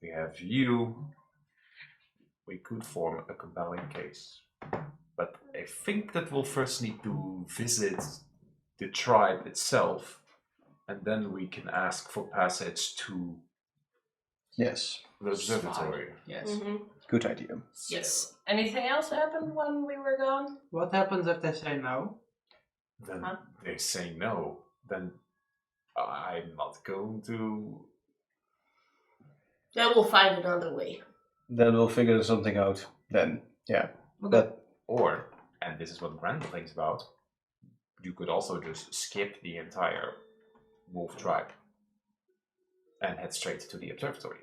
we have you. We could form a compelling case. But I think that we'll first need to visit the tribe itself, and then we can ask for passage to Yes. the observatory. Yes. Mm-hmm. Good idea. Yes. Anything else happened when we were gone? What happens if they say no? Then Huh? they say no, then I'm not going to. Then we'll find another way. Then we'll figure something out then. Yeah. But Or, and this is what Grendel thinks about, you could also just skip the entire wolf tribe and head straight to the observatory.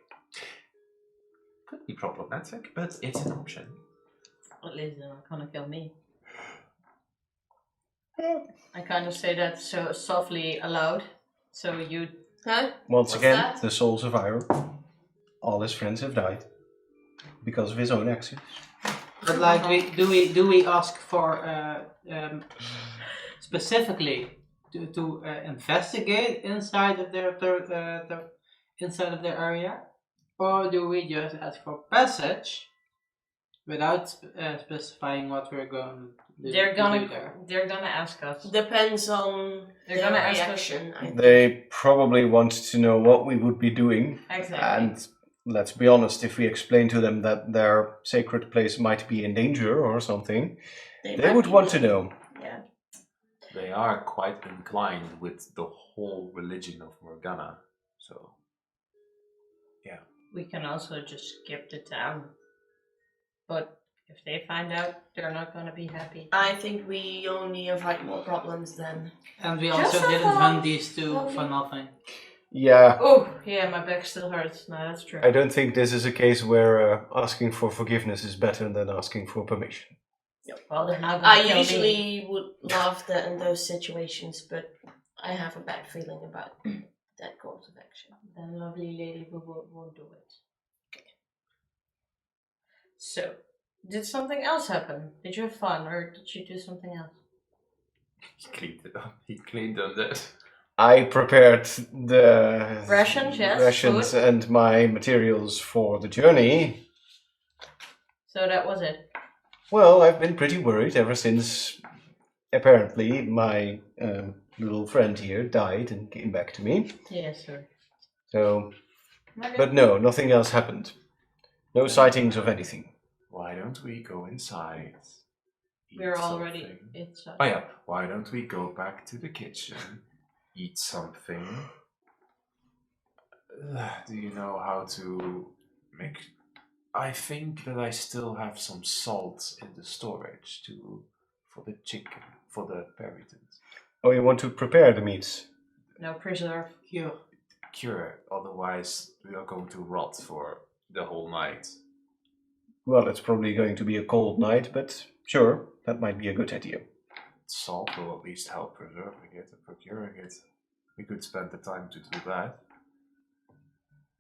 Could be problematic, but it's an option. At least they're not gonna kill me. I kind of say that so softly aloud, so you. Huh? once What's again, that? the sole survivor. All his friends have died because of his own actions. But like, do we ask for specifically to investigate inside of their inside of their area, or do we just ask for passage without specifying what we're going to do? They're to do there? gonna ask us. Depends on They're their gonna ask us- reaction. I think. They probably want to know what we would be doing, Exactly. and let's be honest, if we explain to them that their sacred place might be in danger or something, they might would be want to willing. know. Yeah. They are quite inclined with the whole religion of Morganna, so We can also just skip the town. But if they find out, they're not going to be happy. I think we only invite more problems then. And we Just also for didn't fun. hunt these two Lovely. for nothing. Yeah, Oh, yeah, my back still hurts. No, that's true. I don't think this is a case where asking for forgiveness is better than asking for permission. Well, they're not I going to kill me. usually would love that in those situations, but I have a bad feeling about that course of action. Then lovely lady won't do it. Okay. So, did something else happen? Did you have fun, or did you do something else? he cleaned it up. He cleaned on that. I prepared the Rations, yes, rations food. and my materials for the journey. So that was it. Well, I've been pretty worried ever since apparently my little friend here died and came back to me. Yes, sir. So, Okay. but no, nothing else happened. No sightings of anything. Why don't we go inside? Eat We're already something? inside. Oh yeah, why don't we go back to the kitchen, eat something? Do you know how to make... I think that I still have some salt in the storage for the chicken, for the peritons. Oh, you want to prepare the meats? No preserve. Here. Cure it, otherwise we are going to rot for the whole night. Well, it's probably going to be a cold night, but sure, that might be a good idea. Salt will at least help preserving it and procuring it. We could spend the time to do that.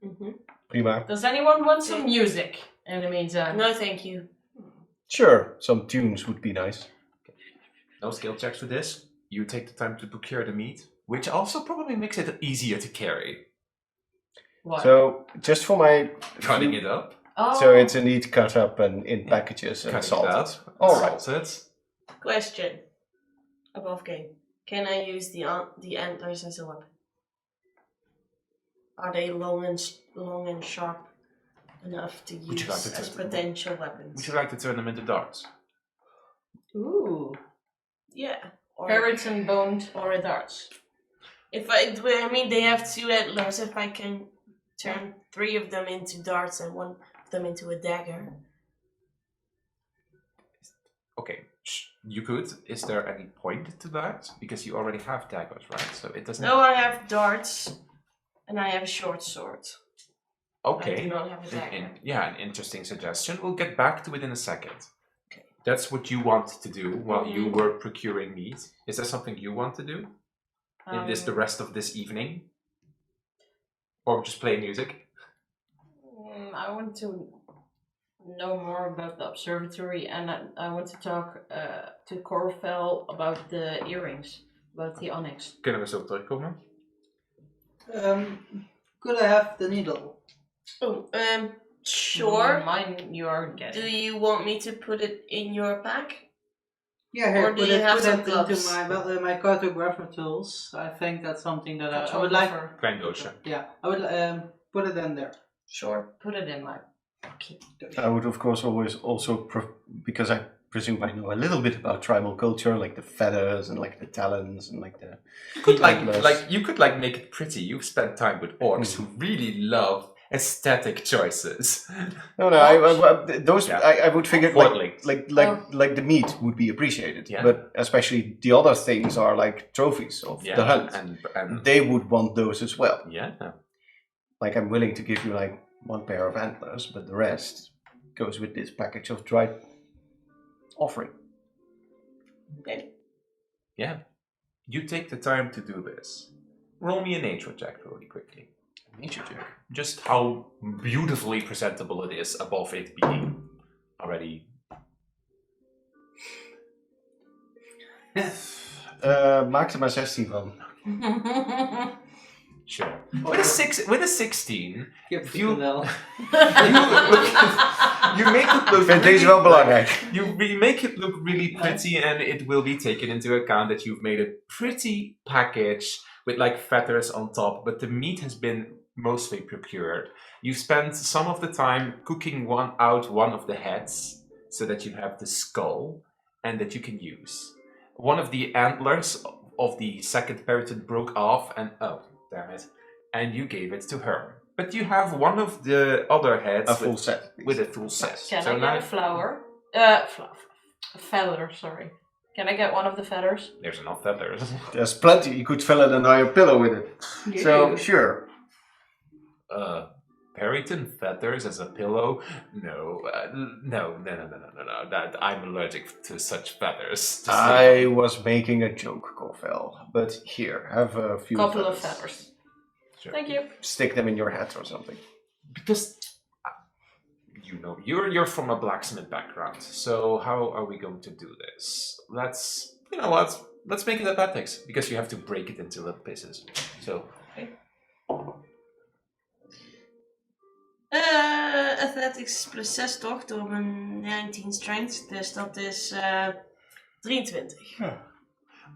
Mm-hmm. Prima. Does anyone want some music in the meantime? No, thank you. Sure, some tunes would be nice. No skill checks for this. You take the time to procure the meat, which also probably makes it easier to carry. What? So, just for my... Cutting it up, Oh. So it's indeed cut up and in packages and cutting salted. it up, All right. salted. Question. Above game. Can I use the antlers as a weapon? Are they long and sharp enough to Would you like use to as test them? potential weapons? Would you like to turn them into darts? Ooh. Yeah. Or Carrots and boned or darts. I mean, they have two antlers. If I can turn 3 of them into darts and 1 of them into a dagger. Okay, you could. Is there any point to that? Because you already have daggers, right? So it doesn't... No, I have darts, and I have a short sword. I do Okay. not have a dagger. Yeah, an interesting suggestion. We'll get back to it in a second. Okay. That's what you want to do while you Mhm. were procuring meat. Is there something you want to do in the rest of this evening? Or just play music? I want to know more about the observatory, and I want to talk to Corfel about the earrings, about the onyx. Kunnen we zo terugkomen? Could I have the needle? Oh, sure. Mine you are Do getting. you want me to put it in your pack? Yeah, here, Or do you have some into gloves? my cartographer tools. I think that's something that I would like. Photographer. Klein doosje. Yeah, I would put it in there. Sure. Put it in my pocket. I would, of course, always also, because I presume I know a little bit about tribal culture, like the feathers and like the talons and like the... You could antlers. you could make it pretty. You've spent time with orcs who really love aesthetic choices. No, those Yeah. I would figure Portlings. like the meat would be appreciated, Yeah. but especially the other things are like trophies of the hunt. and They would want those as well. yeah. Like I'm willing to give you like 1 pair of antlers, but the rest goes with this package of dried offering. Okay. Yeah. You take the time to do this. Roll me a nature check really quickly. Nature check. Just how beautifully presentable it is above it being already. Maakte maar 16 van. Sure. With a 16, Give You- it wel. you make it Ik look vind deze wel belangrijk. You make it look really pretty, and it will be taken into account that you've made a pretty package with like feathers on top, but the meat has been mostly procured. You spend some of the time cooking one of the heads so that you have the skull and that you can use. One of the antlers of the second periton broke off and oh, damn it. And you gave it to her. But you have one of the other heads A full set. with a full set. Can So I now get a flower? A feather, sorry. Can I get one of the feathers? there's enough feathers. There's plenty. You could fill an entire pillow with it. So, sure. Periton feathers as a pillow? No, no. That I'm allergic to such feathers. I was making a joke, Corvel. But here, have a few Couple of feathers. Sure. Thank you. Stick them in your hat or something. Because you know you're from a blacksmith background, so how are we going to do this? Let's make it athletics because you have to break it into little pieces. So Athletics plus 6 toch, door mijn 19 strength, dus dat is 23.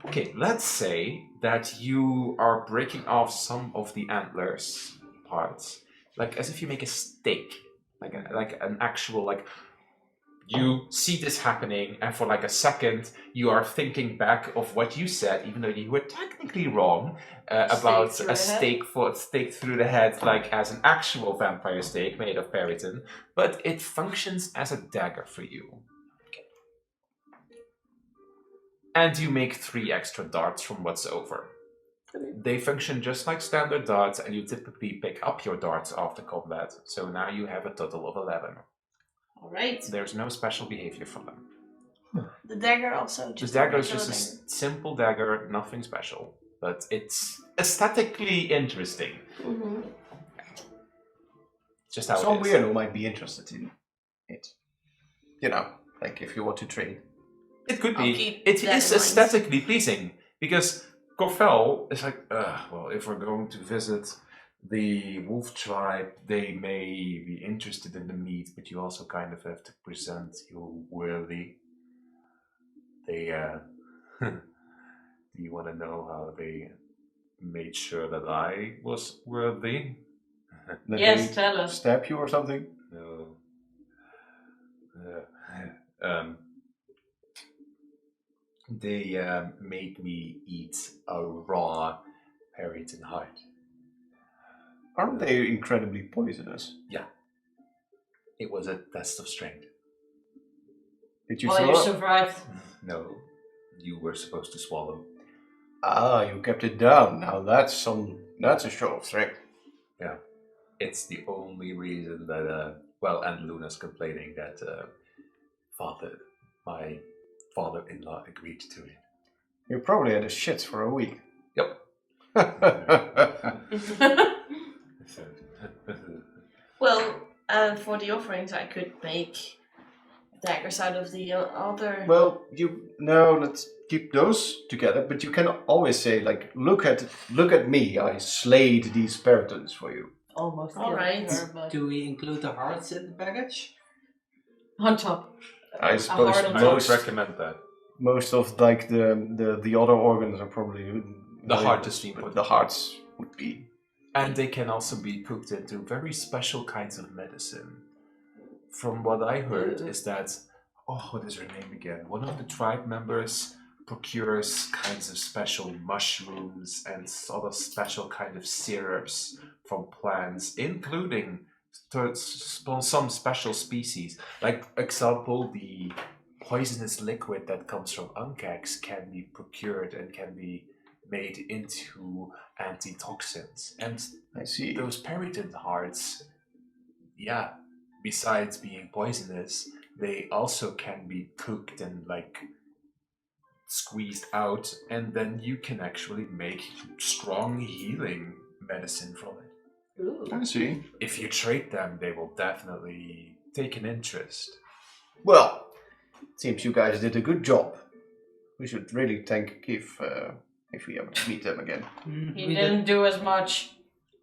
okay, let's say that you are breaking off some of the antlers parts, like as if you make a steak, like an actual you see this happening, and for like a second, you are thinking back of what you said, even though you were technically wrong about a steak through the head, like as an actual vampire steak made of periton, but it functions as a dagger for you. And you make 3 extra darts from what's over. They function just like standard darts, and you typically pick up your darts after combat, so now you have a total of 11. Alright. There's no special behavior from them. The dagger also? The dagger is just a simple dagger, nothing special, but it's aesthetically interesting. Mm-hmm. Just how Some it is. weirdo might be interested in it. You know, like if you want to trade. It could I'll be. keep It that is in mind. aesthetically pleasing, because Corvel is like, well, if we're going to visit the wolf tribe, they may be interested in the meat, but you also kind of have to present you worthy. They, do you want to know how they made sure that I was worthy? Did Yes, they tell us. stab you or something? No. They made me eat a raw periton heart. Aren't they incredibly poisonous? It was a test of strength. Did you Well, throw you up? survived. No, you were supposed to swallow. Ah, you kept it down. Now that's a show of strength. It's the only reason that, and Luna's complaining that my father-in-law agreed to it. You probably had a shits for a week. Yep. Well, for the offerings, I could make daggers out of the other. Well, let's keep those together. But you can always say, like, look at me. I slayed these peritons for you. Almost killed Alright. her, but Do we include the hearts in the baggage? on top. I suppose heart on I would most recommend that. most of like the other organs are probably The heart is the but important the part. hearts would be. And they can also be cooked into very special kinds of medicine. From what I heard is that, what is her name again? One of the tribe members procures kinds of special mushrooms and other special kind of syrups from plants, including some special species. Like, example, the poisonous liquid that comes from uncax can be procured and can be made into antitoxins. And I see. those periton hearts, besides being poisonous, they also can be cooked and squeezed out, and then you can actually make strong healing medicine from it. Ooh. I see. If you trade them, they will definitely take an interest. Well, seems you guys did a good job. We should really thank Kif if we ever meet them again. He didn't do as much.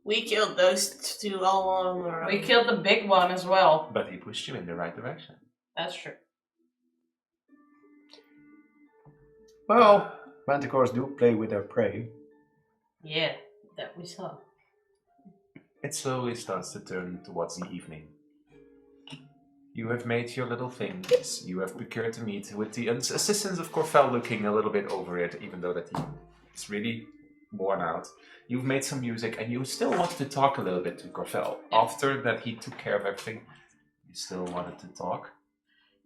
We killed those two all on our own. We killed the big one as well. But he pushed you in the right direction. That's true. Well, manticores do play with their prey. Yeah, that we saw. It slowly starts to turn towards the evening. You have made your little things. You have procured to meet with the assistance of Corfel, looking a little bit over it, even though that he's really worn out. You've made some music, and you still wanted to talk a little bit to Corfel. After that he took care of everything, you still wanted to talk.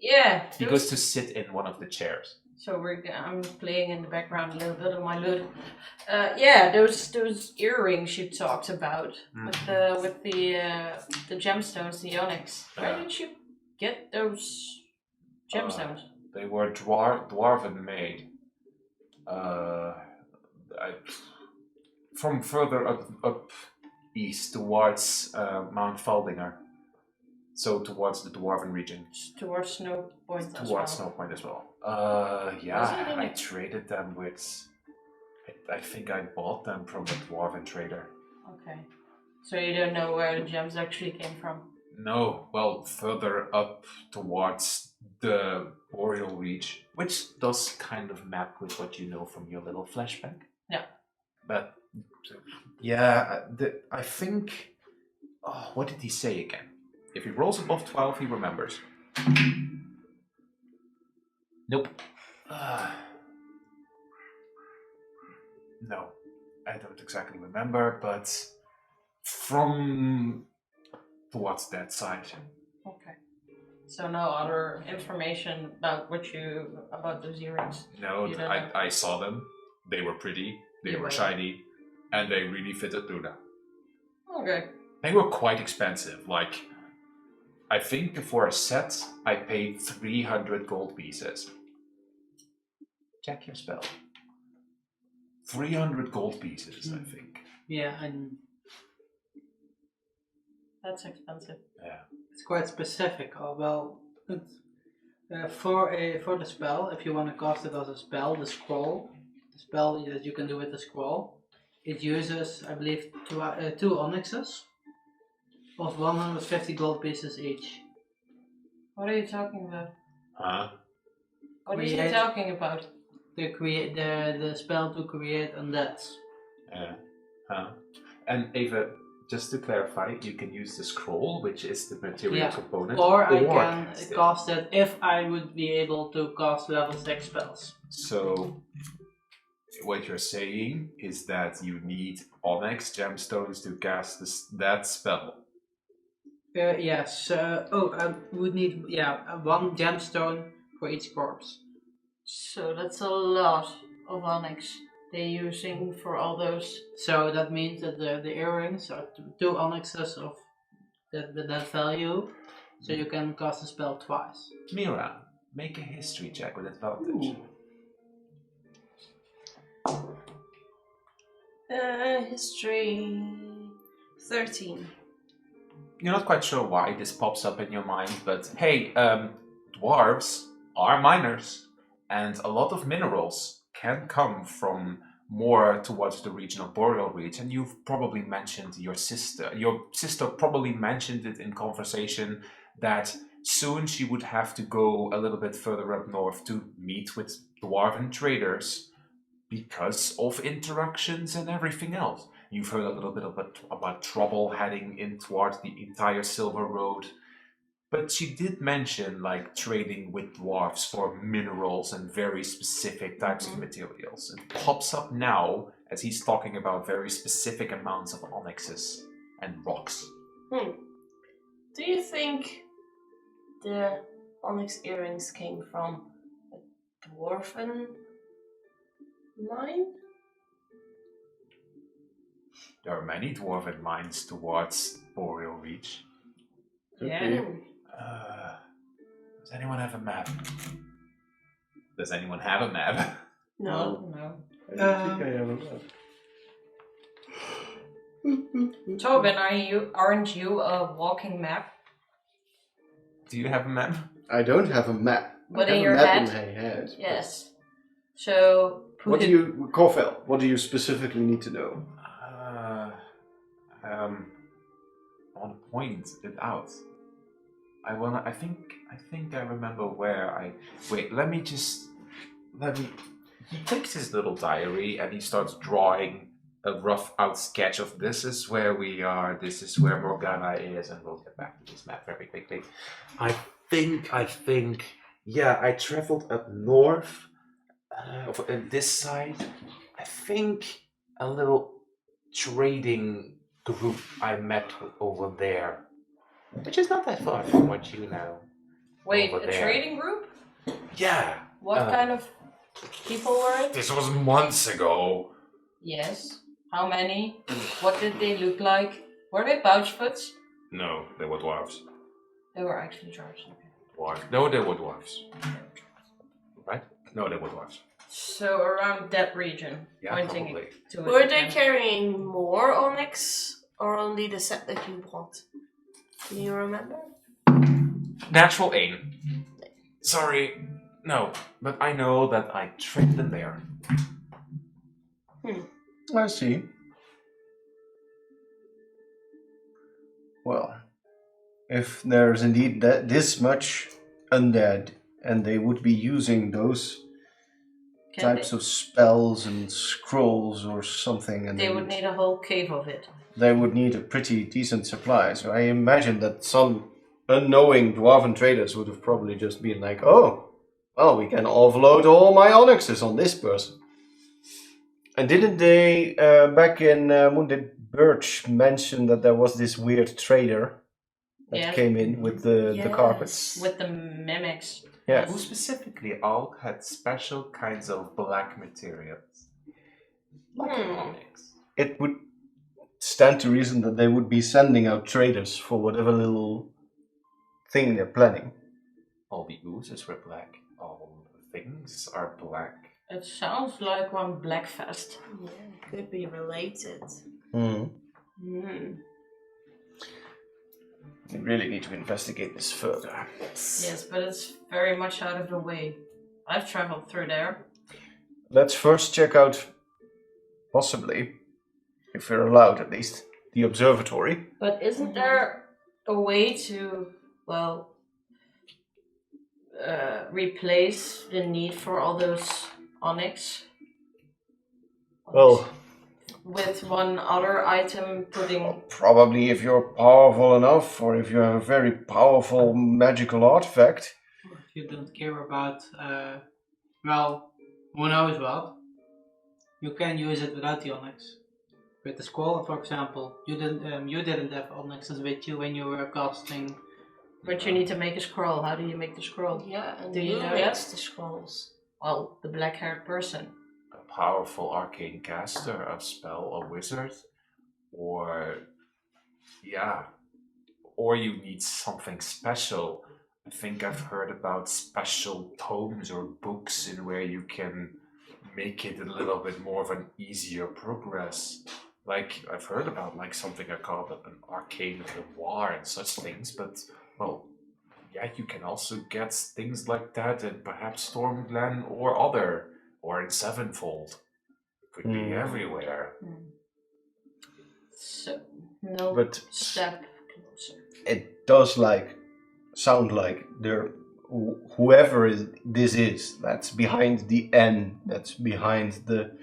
Yeah. He goes to sit in one of the chairs. So I'm playing in the background a little bit on my lute. Yeah, those earrings you talked about with the gemstones, the onyx. Where did you get those gemstones? They were dwarven made. From further up east towards Mount Faldinger. So towards the Dwarven region. Towards Snow Point as well. Towards Snow Point as well. Yeah, I traded them with... I think I bought them from a Dwarven trader. Okay. So you don't know where the gems actually came from? No, well, further up towards the Boreal Reach, which does kind of map with what you know from your little flashback. Yeah. But, yeah, I think... Oh, what did he say again? If he rolls above 12, he remembers. Nope. No, I don't exactly remember, but from towards that side. Okay. So no other information about those earrings? No, I saw them. They were pretty, they were shiny, and they really fitted Luna. Okay. They were quite expensive, like... I think for a set, I paid 300 gold pieces. Check your spell. 300 gold pieces, I think. Yeah, and that's expensive. Yeah. It's quite specific. For the spell, if you want to cast it as a spell, the spell that you can do with the scroll, it uses, I believe, two onyxes of 150 gold pieces each. What are you talking about? Huh? What is he talking about? The spell to create undeads. Yeah. Huh? And Ava, just to clarify, you can use the scroll, which is the material component. Or I can cast it if I would be able to cast level 6 spells. So, what you're saying is that you need onyx gemstones to cast that spell. Yes. Would need one gemstone for each corpse. So that's a lot of onyx they're using for all those. So that means that the earrings are two onyxes of that value, so you can cast the spell twice. Mira, make a history check with advantage. History 13. You're not quite sure why this pops up in your mind, but hey, dwarves are miners, and a lot of minerals can come from more towards the region of Boreal Reach, and you've probably mentioned your sister. Your sister probably mentioned it in conversation that soon she would have to go a little bit further up north to meet with dwarven traders because of interactions and everything else. You've heard a little bit about trouble heading in towards the entire Silver Road. But she did mention, like, trading with dwarves for minerals and very specific types of materials. It pops up now as he's talking about very specific amounts of onyxes and rocks. Do you think the onyx earrings came from a dwarven mine? There are many dwarven mines towards Boreal Reach. Yeah. Does anyone have a map? Does anyone have a map? No. I don't think I have a map. Tobin, aren't you a walking map? Do you have a map? I don't have a map. But I have in your a map head? in my head. Yes. So What do you, Corfel? What do you specifically need to know? I want to point it out. I think I remember where wait, let me he takes his little diary and he starts drawing a rough out sketch of this is where we are, this is where Morgana is, and we'll get back to this map very quickly. I think, yeah, I traveled up north, on this side. I think a little trading group I met over there, which is not that far from what you know. Wait, Over a there. trading group? Yeah, What kind of people were it? this was months ago. Yes. How many? What did they look like? Were they pouchfoots? No, they were dwarves. They were actually dwarves. Okay. Dwarves. No, they were dwarves. Right? No, they were dwarves. So around that region, Yeah, pointing probably. to it. Were they again. carrying more onyx or only the set that you bought? Do you remember? Natural aim. Sorry, no, but I know that I tricked them there. I see. Well, if there's indeed this much undead, and they would be using those Can types of spells and scrolls or something, and they would need a whole cave of it. they would need a pretty decent supply. So I imagine that some unknowing dwarven traders would have probably just been like, "Oh, well, we can offload all my onyxes on this person." And didn't they back in did Birch mention that there was this weird trader that Yes. came in with the Yes. carpets? With the mimics. Yeah. Who specifically all had special kinds of black materials. Like onyx. It would stand to reason that they would be sending out traders for whatever little thing they're planning. All the oozes were black. All the things are black. It sounds like one Blackfest. Yeah, could be related. Mm. We really need to investigate this further. Yes, but it's very much out of the way. I've traveled through there. Let's first check out, possibly, if we're allowed at least, the observatory. But isn't there a way to, well, replace the need for all those onyx? Well, With one other item putting... probably if you're powerful enough, or if you have a very powerful magical artifact. If you don't care about, well, who knows what, you can use it without the onyx. With the scroll, for example, you didn't have onyxes with you when you were casting. But you need to make a scroll. How do you make the scroll? Yeah, and Do you who know makes that? the scrolls? Well, the black-haired person. A powerful arcane caster, a spell, a wizard, or or you need something special. I think I've heard about special tomes or books in where you can make it a little bit more of an easier progress. Like I've heard about like something I call an arcane grimoire and such things, but well, yeah, you can also get things like that in perhaps Stormglen or in Sevenfold. Could be everywhere. So, no But step closer. it does sound like whoever this is, that's behind the N, that's behind the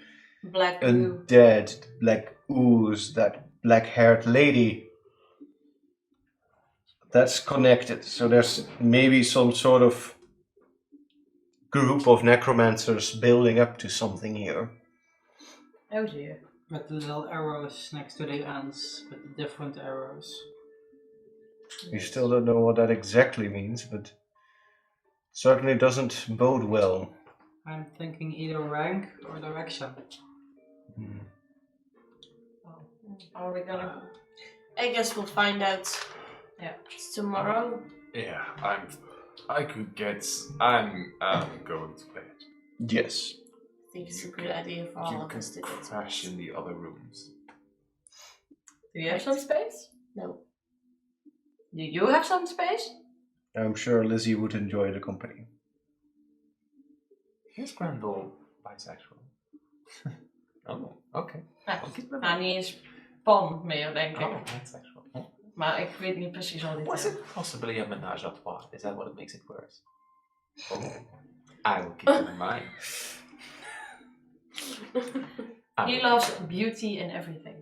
Black goo. undead, black ooze, that black-haired lady. That's connected. So there's maybe some sort of group of necromancers building up to something here. Oh dear. With the little arrows next to the ends, with the different arrows. We still don't know what that exactly means, but certainly doesn't bode well. I'm thinking either rank or direction. Are we gonna... I guess we'll find out tomorrow. Yeah, I'm going to bed. Yes. I think it's a good idea for all You of can us to get crash in the other rooms. Do you have some space? No. Do you have some space? I'm sure Lizzie would enjoy the company. Is Grendel bisexual? Oh, okay. Annie is pan meer, denk ik. Oh, bisexual. Maar ik weet niet precies wat dit Was is. it possibly a menage à trois? Is that what makes it worse? Oh, I will keep it in mind. He loves beauty and everything.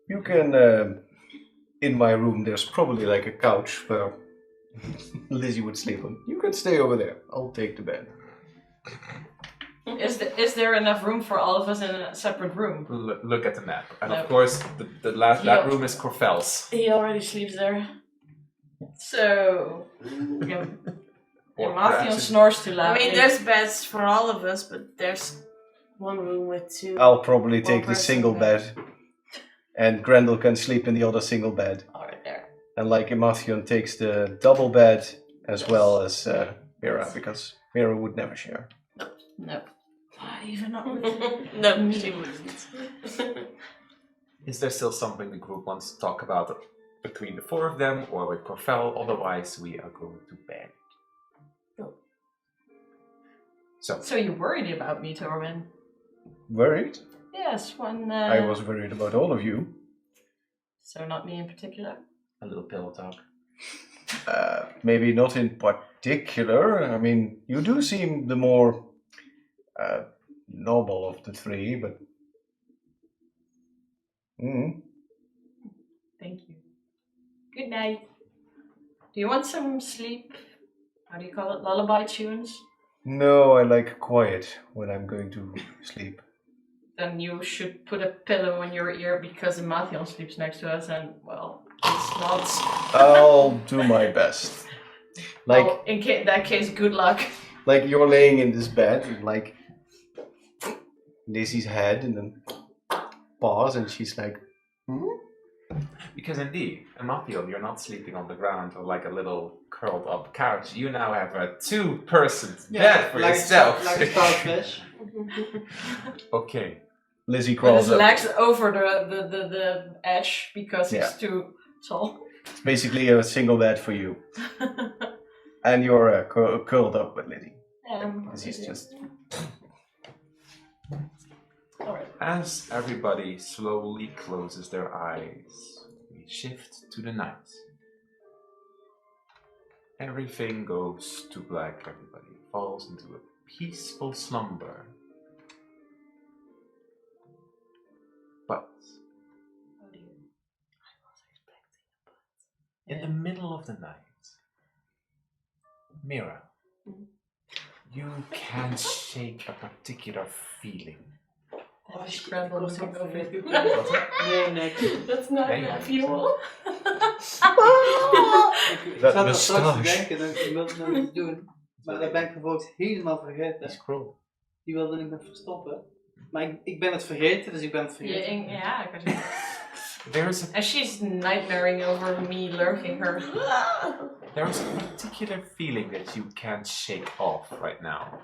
You can, in my room, there's probably like a couch where Lizzie would sleep on. You can stay over there. I'll take the bed. Is there enough room for all of us in a separate room? Look at the map. And No. of course, that room is Corfel's. He already sleeps there. So... Yeah. Or Matthew perhaps snores too I loudly. mean, there's beds for all of us, but there's one room with two. I'll probably take the person single bed. bed. And Grendel can sleep in the other single bed. Alright, there. And like Matthew takes the double bed as well as Mira, because Mira would never share. No. Even not with No, she wouldn't. Is there still something the group wants to talk about between the four of them or with Corfel? Otherwise, we are going to bed. So you're worried about me, Torwin? Worried? Yes, when... I was worried about all of you. So not me in particular? A little pillow talk. Maybe not in particular. I mean, you do seem the more noble of the three, but... Thank you. Good night. Do you want some sleep? How do you call it? Lullaby tunes? No, I like quiet when I'm going to sleep. Then you should put a pillow in your ear because Mathion sleeps next to us and, well, it's not... I'll do my best. Like, well, in that case, good luck. like you're laying in this bed, and like Lizzie's head, and then pause, and she's like, Because indeed, Matthew, you're not sleeping on the ground or like a little curled up couch. You now have a two-person bed for yourself. Like a starfish. Okay. Lizzie With crawls his up. legs over the edge because Yeah. he's too tall. It's basically a single bed for you. And you're curled up with Lizzie. Because he's just... Alright. As everybody slowly closes their eyes, we shift to the night. Everything goes to black. Everybody falls into a peaceful slumber. But in the middle of the night, Mira, you can shake a particular feeling. Oh, scrambled Because looking I'm over it. Nee, niks. That's not Nee. that fuel. Ik Dat zat er straks te moustache. denken dat ik wilde nog iets doen. Maar dat ben ik vervolgens helemaal Die vergeten. scroll. Die wilde ik nog verstoppen. Maar ik ben het vergeten, dus ik ben het vergeten. Yeah, I got it. There's a And she's nightmaring over me lurking her. There's a particular feeling that you can't shake off right now.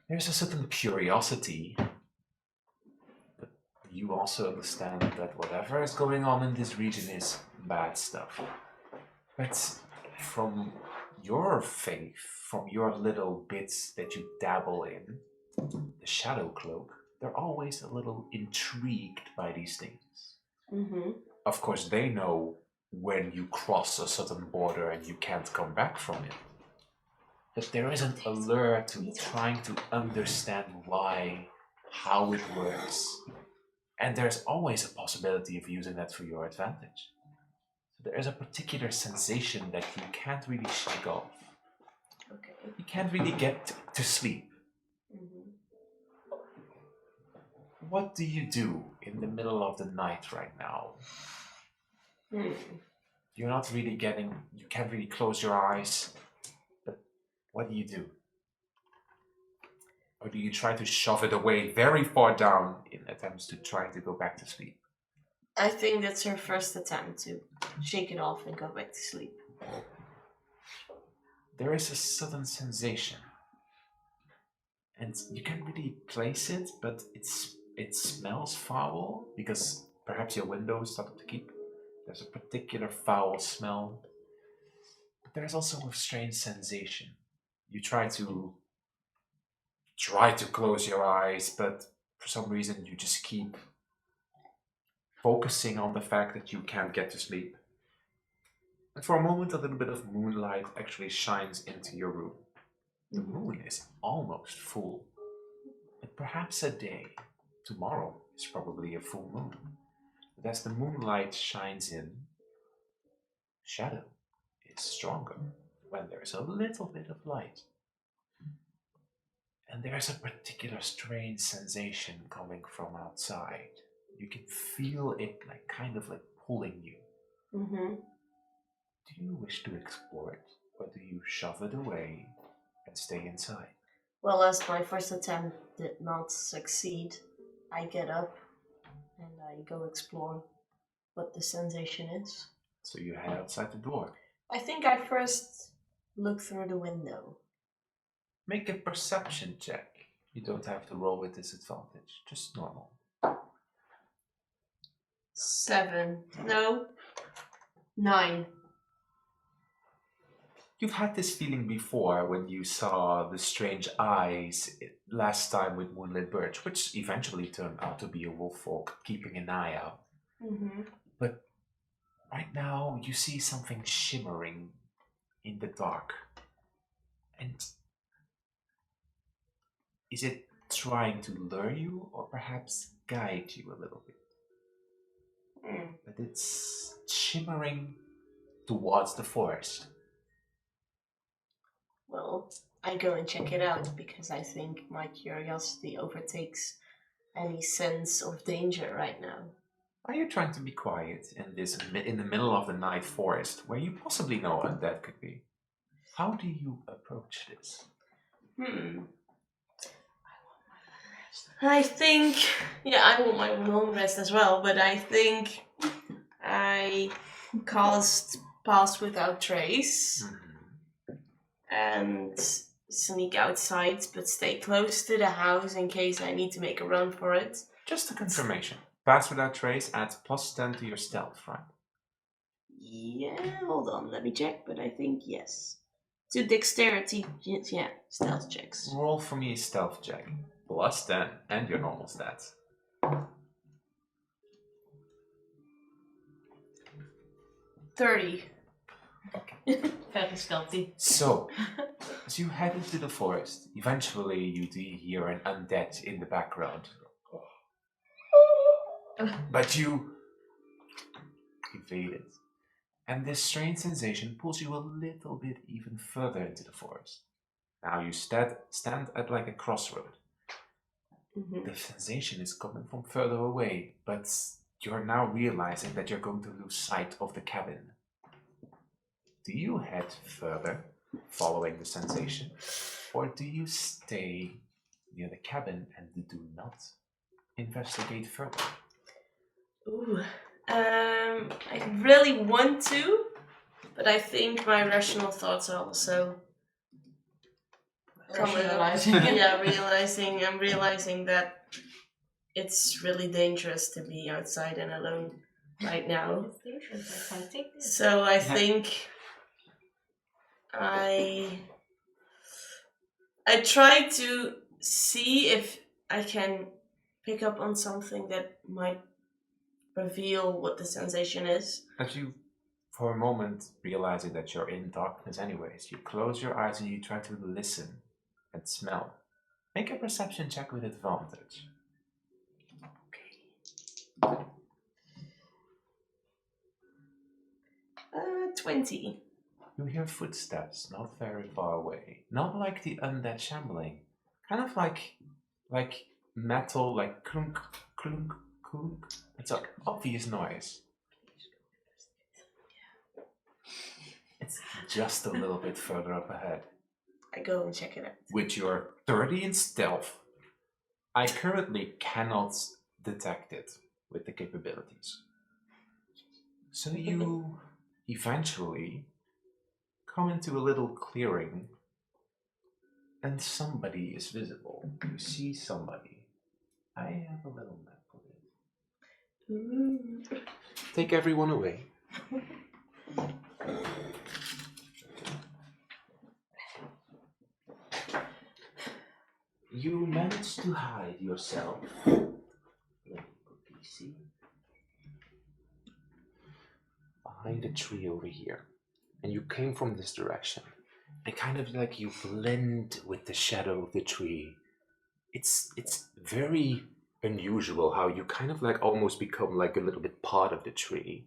There's a certain curiosity, but you also understand that whatever is going on in this region is bad stuff. But from your faith, from your little bits that you dabble in, the shadow cloak, they're always a little intrigued by these things. Of course, they know when you cross a certain border and you can't come back from it. But there is an allure to trying to understand why, how it works. And there's always a possibility of using that for your advantage. So there is a particular sensation that you can't really shake off. Okay. You can't really get to sleep. What do you do in the middle of the night right now? You're not really you can't really close your eyes, but what do you do? Or do you try to shove it away very far down in attempts to try to go back to sleep? I think that's her first attempt to shake it off and go back to sleep. There is a sudden sensation, and you can't really place it, but it smells foul because perhaps your window started to keep. There's a particular foul smell, but there's also a strange sensation. You try to close your eyes, but for some reason you just keep focusing on the fact that you can't get to sleep. And for a moment, a little bit of moonlight actually shines into your room. The moon is almost full. But perhaps a day. Tomorrow is probably a full moon. But as the moonlight shines in, shadow is stronger when there's a little bit of light. And there's a particular strange sensation coming from outside. You can feel it kind of pulling you. Mm-hmm. Do you wish to explore it, or do you shove it away and stay inside? Well, as my first attempt did not succeed, I get up and I go explore what the sensation is. So you head outside the door. I think I first look through the window. Make a perception check. You don't have to roll with disadvantage, just normal. 7. No. 9. You've had this feeling before when you saw the strange eyes last time with Moonlit Birch, which eventually turned out to be a wolf folk keeping an eye out. Mm-hmm. But right now you see something shimmering in the dark. And is it trying to lure you or perhaps guide you a little bit? But it's shimmering towards the forest. Well, I go and check it out because I think my curiosity overtakes any sense of danger right now. Are you trying to be quiet in the middle of the night forest where you possibly know undead could be? How do you approach this? I think, I want my long rest as well, but I think I cast Pass Without Trace and sneak outside, but stay close to the house in case I need to make a run for it. Just a confirmation. Pass Without Trace adds +10 to your stealth, right? Yeah, hold on, let me check, but I think yes. To dexterity, stealth checks. Roll for me a stealth check. +10 and your normal stats. 30. Very stealthy. So, as you head into the forest, eventually you do hear an undead in the background. But you evade it. And this strange sensation pulls you a little bit even further into the forest. Now you stand at a crossroad. Mm-hmm. The sensation is coming from further away, but you're now realizing that you're going to lose sight of the cabin. Do you head further, following the sensation, or do you stay near the cabin and do not investigate further? I really want to, but I think my rational thoughts are also Rationalizing. I'm realizing that it's really dangerous to be outside and alone right now. It's dangerous. I take this. So I think I try to see if I can pick up on something that might reveal what the sensation is. As you, for a moment, realizing that you're in darkness anyways, you close your eyes and you try to listen and smell. Make a perception check with advantage. 20. You hear footsteps not very far away. Not like the undead shambling. Kind of like metal, like clunk, clunk, clunk. It's an obvious noise. It's just a little bit further up ahead. I go and check it out. With your 30 in stealth, I currently cannot detect it with the capabilities. So you eventually come into a little clearing and somebody is visible. You see somebody. I have a little map of it. Take everyone away. You managed to hide yourself. Let me quickly see. Behind a tree over here. And you came from this direction. And kind of like you blend with the shadow of the tree. it's very unusual how you kind of like almost become like a little bit part of the tree.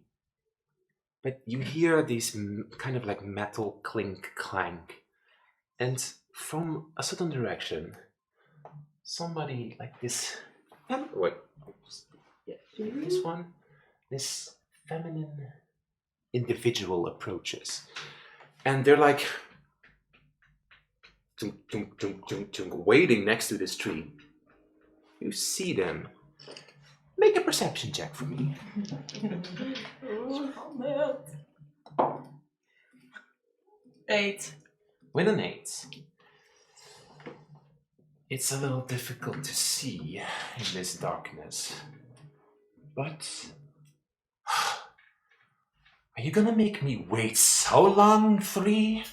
But you hear these kind of like metal clink clank, and from a certain direction, somebody like this. Wait, yeah, this one, this feminine individual approaches, and they're like waiting next to this tree. You see them. Make a perception check for me. Oh, 8. With an 8. It's a little difficult to see in this darkness. But are you gonna make me wait so long, 3?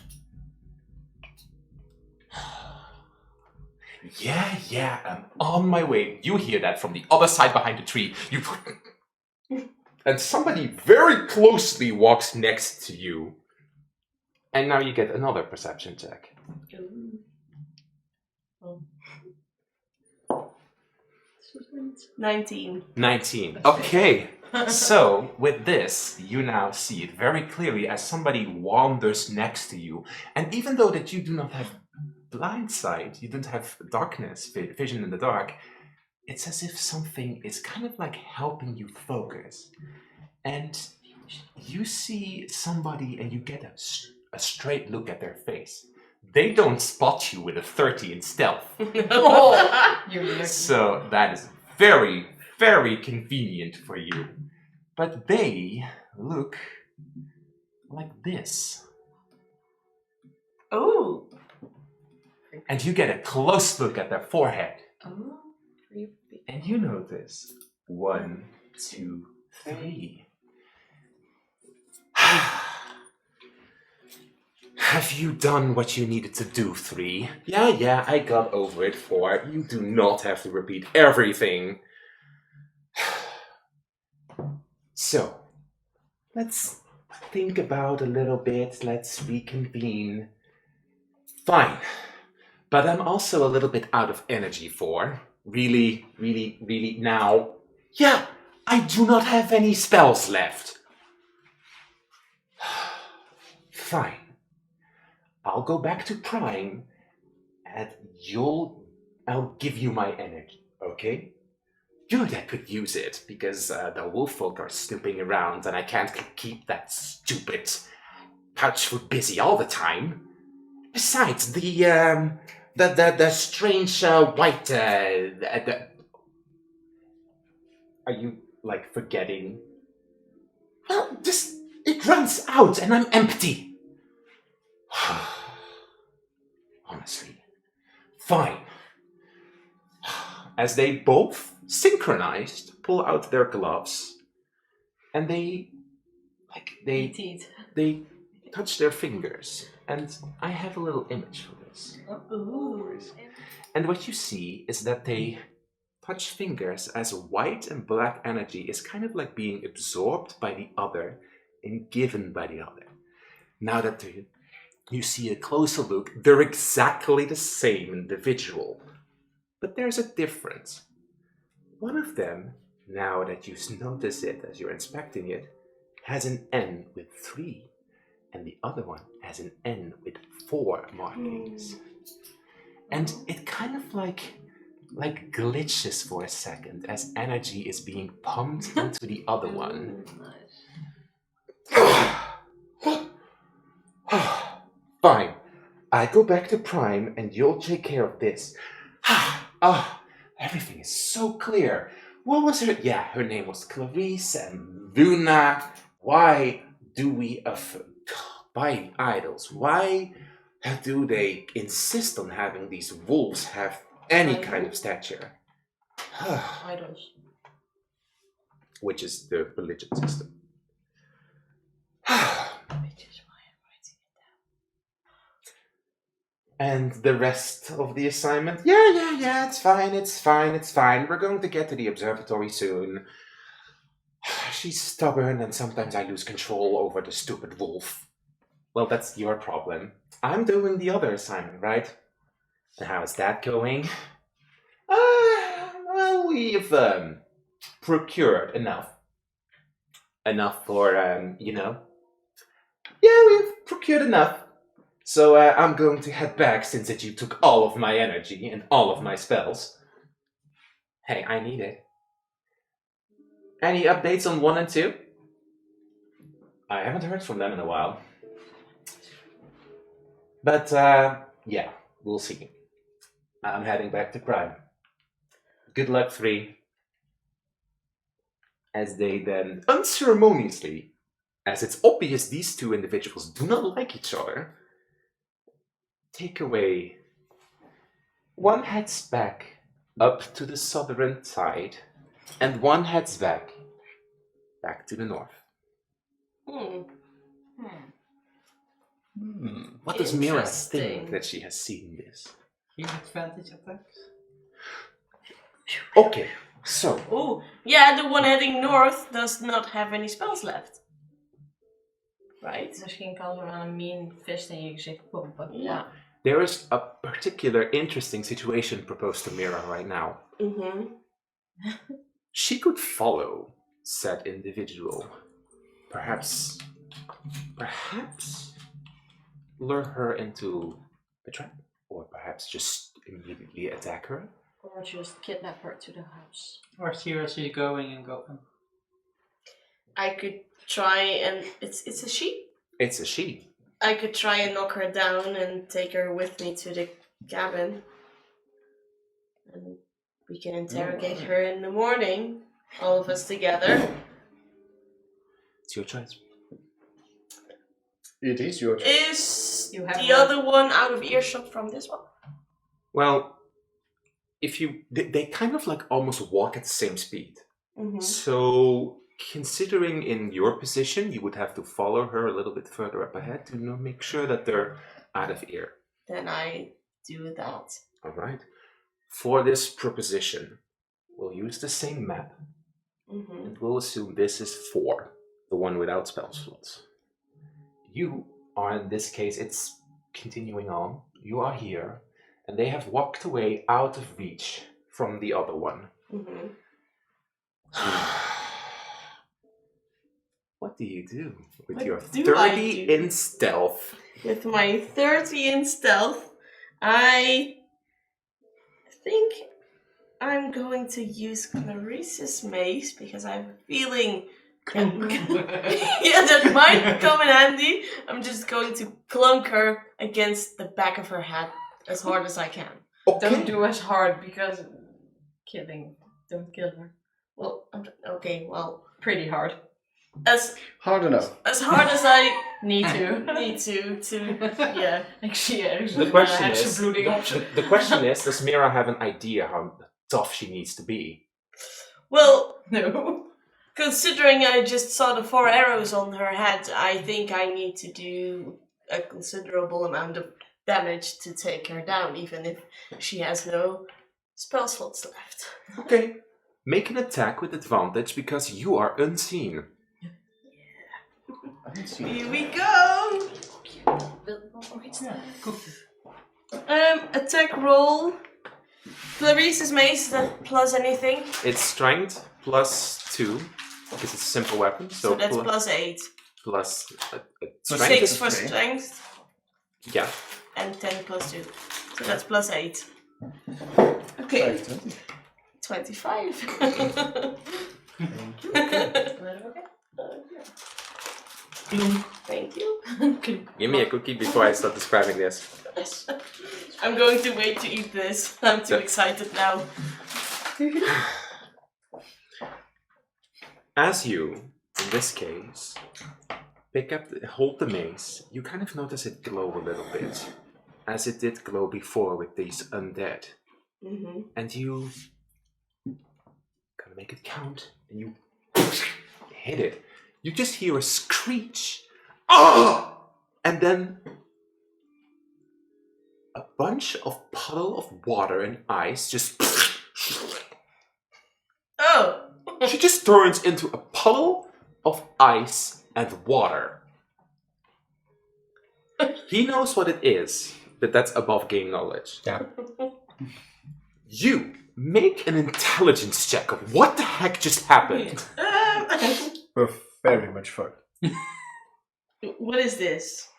Yeah, I'm on my way. You hear that from the other side behind the tree. And somebody very closely walks next to you. And now you get another perception check. 19. 19. Okay. So, with this, you now see it very clearly as somebody wanders next to you. And even though that you do not have blind sight, you don't have darkness, vision in the dark, it's as if something is kind of like helping you focus. And you see somebody and you get a straight look at their face. They don't spot you with a 30 in stealth. You're lucky. So that is very, very convenient for you. But they look like this. Oh. And you get a close look at their forehead. Oh, creepy. And you notice 1, 2, 3. Have you done what you needed to do, 3? Yeah, I got over it, 4. You do not have to repeat everything. So, let's think about a little bit. Let's reconvene. Fine. But I'm also a little bit out of energy, 4. Really now. Yeah, I do not have any spells left. Fine. I'll go back to Prime, and I'll give you my energy, okay? Good, I could use it, because the wolf folk are snooping around, and I can't keep that stupid pouchfoot busy all the time. Besides, the strange white, are you, like, forgetting? Well, it runs out, and I'm empty. Honestly. Fine. As they both, synchronized, pull out their gloves, and they touch their fingers. And I have a little image for this. Ooh. And what you see is that they touch fingers as white and black energy is kind of like being absorbed by the other and given by the other. Now that you see a closer look, they're exactly the same individual. But there's a difference. One of them, now that you notice it as you're inspecting it, has an N with 3, and the other one has an N with 4 markings. And it kind of like glitches for a second as energy is being pumped into the other one. Fine. I go back to Prime and you'll take care of this. Everything is so clear. What was her? Yeah, her name was Clarice and Luna. Why do we buy idols? Why do they insist on having these wolves have any kind of stature? Idols. Which is the religion system. And the rest of the assignment? Yeah, it's fine. We're going to get to the observatory soon. She's stubborn and sometimes I lose control over the stupid wolf. Well, that's your problem. I'm doing the other assignment, right? And how is that going? Well, we've procured enough. Enough for, Yeah, we've procured enough. So I'm going to head back since that you took all of my energy and all of my spells. Hey, I need it. Any updates on 1 and 2? I haven't heard from them in a while. But, yeah, we'll see. I'm heading back to Prime. Good luck, 3. As they then unceremoniously, as it's obvious these two individuals do not like each other, take away. One heads back up to the southern side, and one heads back to the north. What does Mira think Interesting. that she has seen this? Huge advantage attacks. Okay, so Oh, yeah, the one heading north does not have any spells left. Right? Misschien kan ze wel een mean fist in je gezicht pompen. Ja. there is a particular interesting situation proposed to Mira right now. Mm-hmm. She could follow said individual. Perhaps lure her into a trap, or perhaps just immediately attack her. Or just kidnap her to the house. Or see where she's going and go. I could try and it's a she. It's a she. I could try and knock her down and take her with me to the cabin. And we can interrogate her in the morning, all of us together. It's your choice. It is your choice. Is You have the one. other one out of earshot from this one? Well, if they kind of like almost walk at the same speed. Mm-hmm. So, considering in your position, you would have to follow her a little bit further up ahead to make sure that they're out of ear. Then I do that. All right. For this proposition, we'll use the same map, Mm-hmm. and we'll assume this is 4, the one without spell slots. You are, in this case, it's continuing on. You are here, and they have walked away out of reach from the other one. Mm-hmm. What do you do with What your do I 30 do? in stealth? With my 30 in stealth, I think I'm going to use Clarisse's mace because I have a feeling that might come in handy. I'm just going to clunk her against the back of her head as hard as I can. Okay. Don't do as hard because killing. Don't kill her. Well, okay, well, Pretty hard. as Hard enough. hard as I Need to. need to, yeah. Ik zie ergens The een question is, hersenbloeding op ze. the question is, does Mira have an idea how tough she needs to be? Well, No. considering I just saw the 4 arrows on her head, I think I need to do a considerable amount of damage to take her down, even if she has no spell slots left. Okay. Make an attack with advantage because you are unseen. Here we go! Attack roll. Clarisse's mace, is that plus anything? It's strength plus 2 because it's a simple weapon. So that's plus 8. plus Plus strength. 6 is- for strength, Yeah. and 10 plus 2. So that's plus 8. Okay, 25. Thank you. Give me a cookie before I start describing this. I'm going to wait to eat this. I'm too excited now. As you, in this case, hold the mace, you kind of notice it glow a little bit, as it did glow before with these undead. Mm-hmm. And you gotta make it count, and you hit it. You just hear a screech. Ah! And then a bunch of puddle of water and ice just Oh! she just turns into a puddle of ice and water. He knows what it is, but that's above game knowledge. Yeah. You Make an intelligence check of what the heck just happened. We're very much fucked. What is this?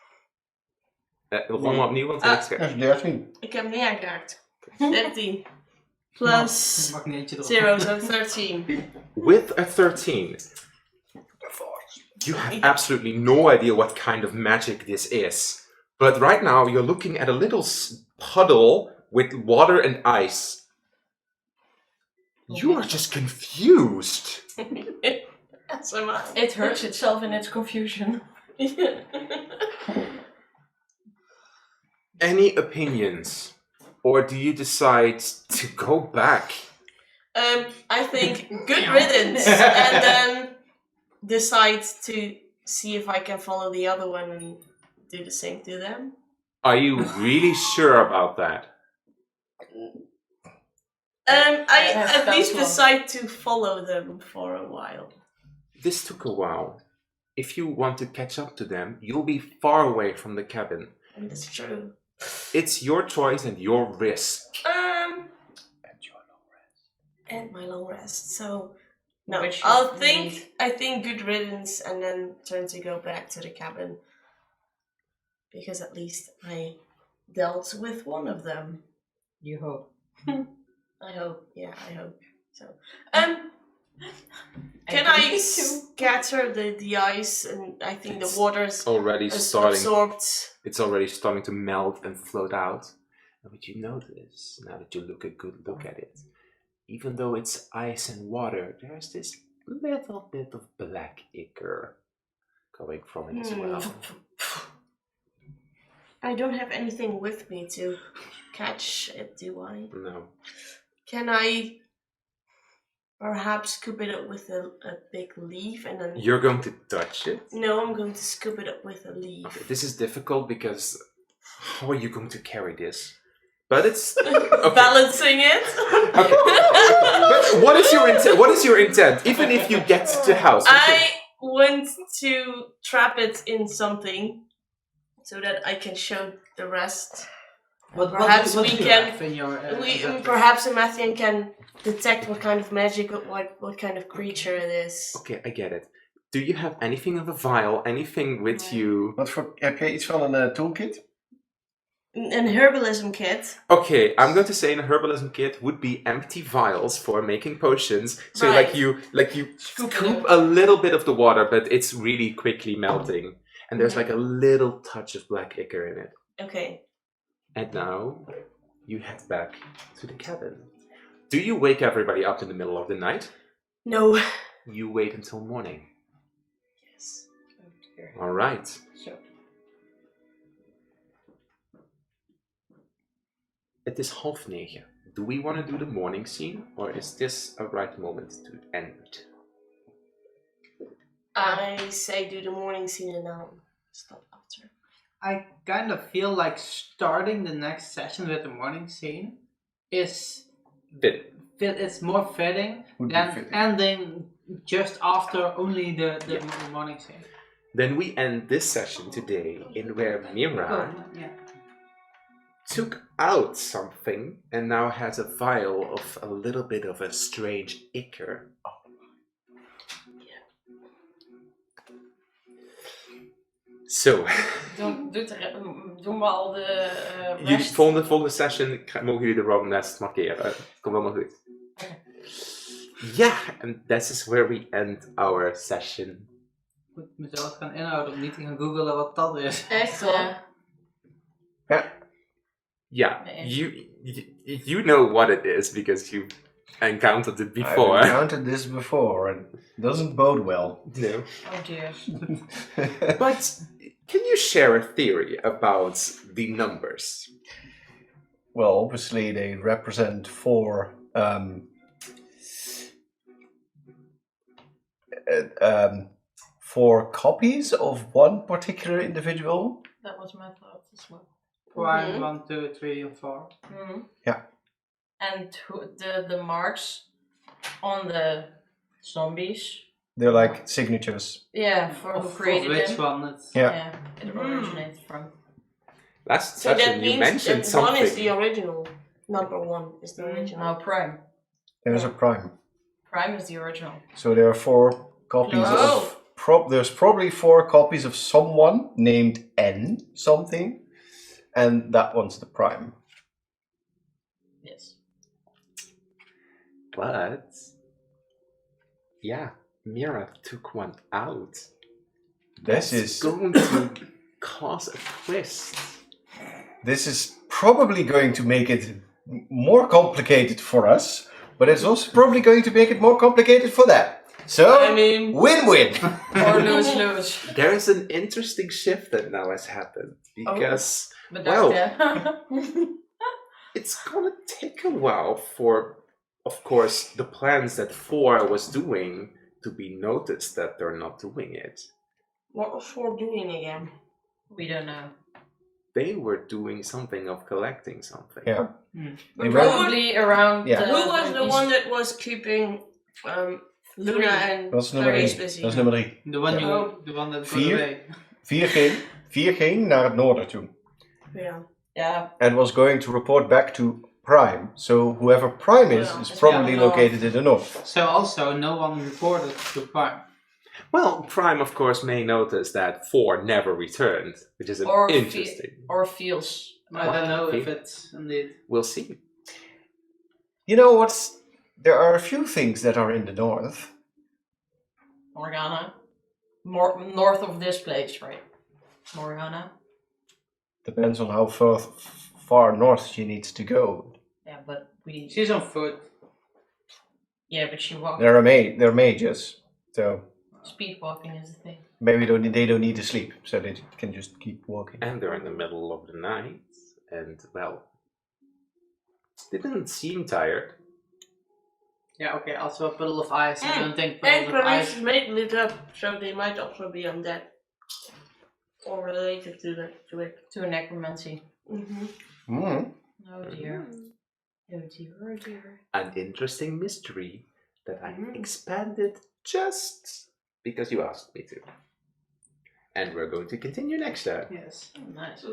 Gewoon maar opnieuw, want ik Dat is 13. Ik heb niet aangeraakt. 13. Plus Magneetje erop. 0, so 13. With a 13, you have absolutely no idea what kind of magic this is. But right now, you're looking at a little puddle with water and ice. You are just confused. As am I. It hurts itself in its confusion. Any opinions? Or do you decide to go back? I think good riddance, and then decide to see if I can follow the other one and do the same to them. Are you really sure about that? I Yeah, at least that's decide to follow them for a while. This took a while. If you want to catch up to them, you'll be far away from the cabin. And it's true. It's your choice and your risk. And my long rest. So no, Which I you think good riddance, and then turn to go back to the cabin. Because at least I dealt with one of them. You hope. I hope. Yeah, I hope. So can I scatter the ice, and I think It's the water's already is starting. absorbed. It's already starting to melt and float out. But you notice, now that you look a good look at it, even though it's ice and water, there's this little bit of black ichor going from it as well. I don't have anything with me to catch it, do I? No. Can I perhaps scoop it up with a big leaf and then... You're going to touch it? No, I'm going to scoop it up with a leaf. Okay, this is difficult because how are you going to carry this? But it's okay. Balancing it. Okay. But what is your intent? What is your intent? Even if you get to the house, I want to trap it in something so that I can show the rest. Perhaps we can. Perhaps Mathian can detect what kind of magic, what kind of creature it is. Okay, I get it. Do you have anything of a vial? Anything with you? Heb jij iets van een toolkit? An herbalism kit. Okay, I'm going to say an herbalism kit would be empty vials for making potions. So Right. like you scoop a little bit of the water, but it's really quickly melting, and there's like a little touch of black ichor in it. Okay. And now you head back to the cabin. Do you wake everybody up in the middle of the night? No. You wait until morning. Yes. All right. So. Het is 8:30. Do we want to do the morning scene, or is this a right moment to end? I say do the morning scene and I'll stop after. I kind of feel like starting the next session with the morning scene is it's more fitting Would be than fitting. ending just after only the morning scene. Then we end this session today in where Mira Yeah. took out something and now has a vial of a little bit of a strange ichor. So, Doen we al de rest? volgende session mogen jullie de wrong nest markeren. Komt allemaal goed. Ja, and this is where we end our session. Ik moet mezelf gaan inhouden om niet te gaan googlen wat dat is. Echt hoor. Yeah, Nee. you know what it is because you encountered it before. I've encountered this before and it doesn't bode well. No. Oh dear. But can you share a theory about the numbers? Well, obviously they represent four copies of one particular individual. That was my thought as well. 1, 2, 3, and 4. Mm-hmm. Yeah. And the marks on the zombies. They're like signatures. Yeah, for who Of created which them. one? It's It originates from. Last So that session you means mentioned that one something. is the original. Number 1 is the original. No, Prime. There's a prime. Prime is the original. So there are 4 copies Oh. of. There's probably 4 copies of someone named N something, and that one's the prime. Yes. But yeah, Mira took one out. This That's is going to cause a twist. This is probably going to make it more complicated for us, but it's also probably going to make it more complicated for them. So, I mean, win-win. or lose. There is an interesting shift that now has happened because But Well. yeah. it's gonna take a while for, of course, the plans that 4 was doing to be noticed that they're not doing it. What was 4 doing again? We don't know. They were doing something of collecting something. Yeah. Hmm. They were- Probably around. Yeah. Who was the east- one that was keeping Luna and Dat is nummer 1. Paris busy? Dat is nummer 3. The one Ja. you, the one that got 4. away. 4 ging naar het noorden toe. Yeah. Yeah. And was going to report back to Prime. So whoever Prime is Yeah, is it's probably down north. located in the north. So also no one reported to Prime. Well, Prime, of course, may notice that 4 never returned, which is Or interesting. Or feels. I don't know if Okay. it's indeed. We'll see. You know what's... There are a few things that are in the north. Morganna. More north of this place, right? Morganna. Depends on how far north she needs to go. Yeah, but we. She's on foot. Yeah, but she walked. They're mages. So Speed walking is the thing. maybe they don't need to sleep. So they can just keep walking. And they're in the middle of the night, and, well, they didn't seem tired. Yeah, okay, also a puddle of ice. I don't think And puddle of Paris ice. is made lit up, so they might also be undead. Or related to it. To a necromancy. Mm-hmm. Mm. Oh dear. Oh dear. Oh dear. An interesting mystery that I Mm. expanded just because you asked me to. And we're going to continue next time. Yes. Oh, nice.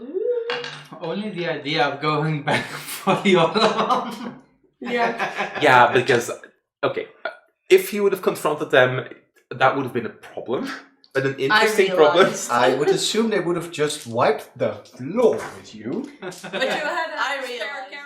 Only the idea of going back for the other one. Yeah. Yeah, because, okay, if you would have confronted them, that would have been a problem. But an interesting problem. realized. I would assume they would have just wiped the floor with you. But you had a I spare realized. character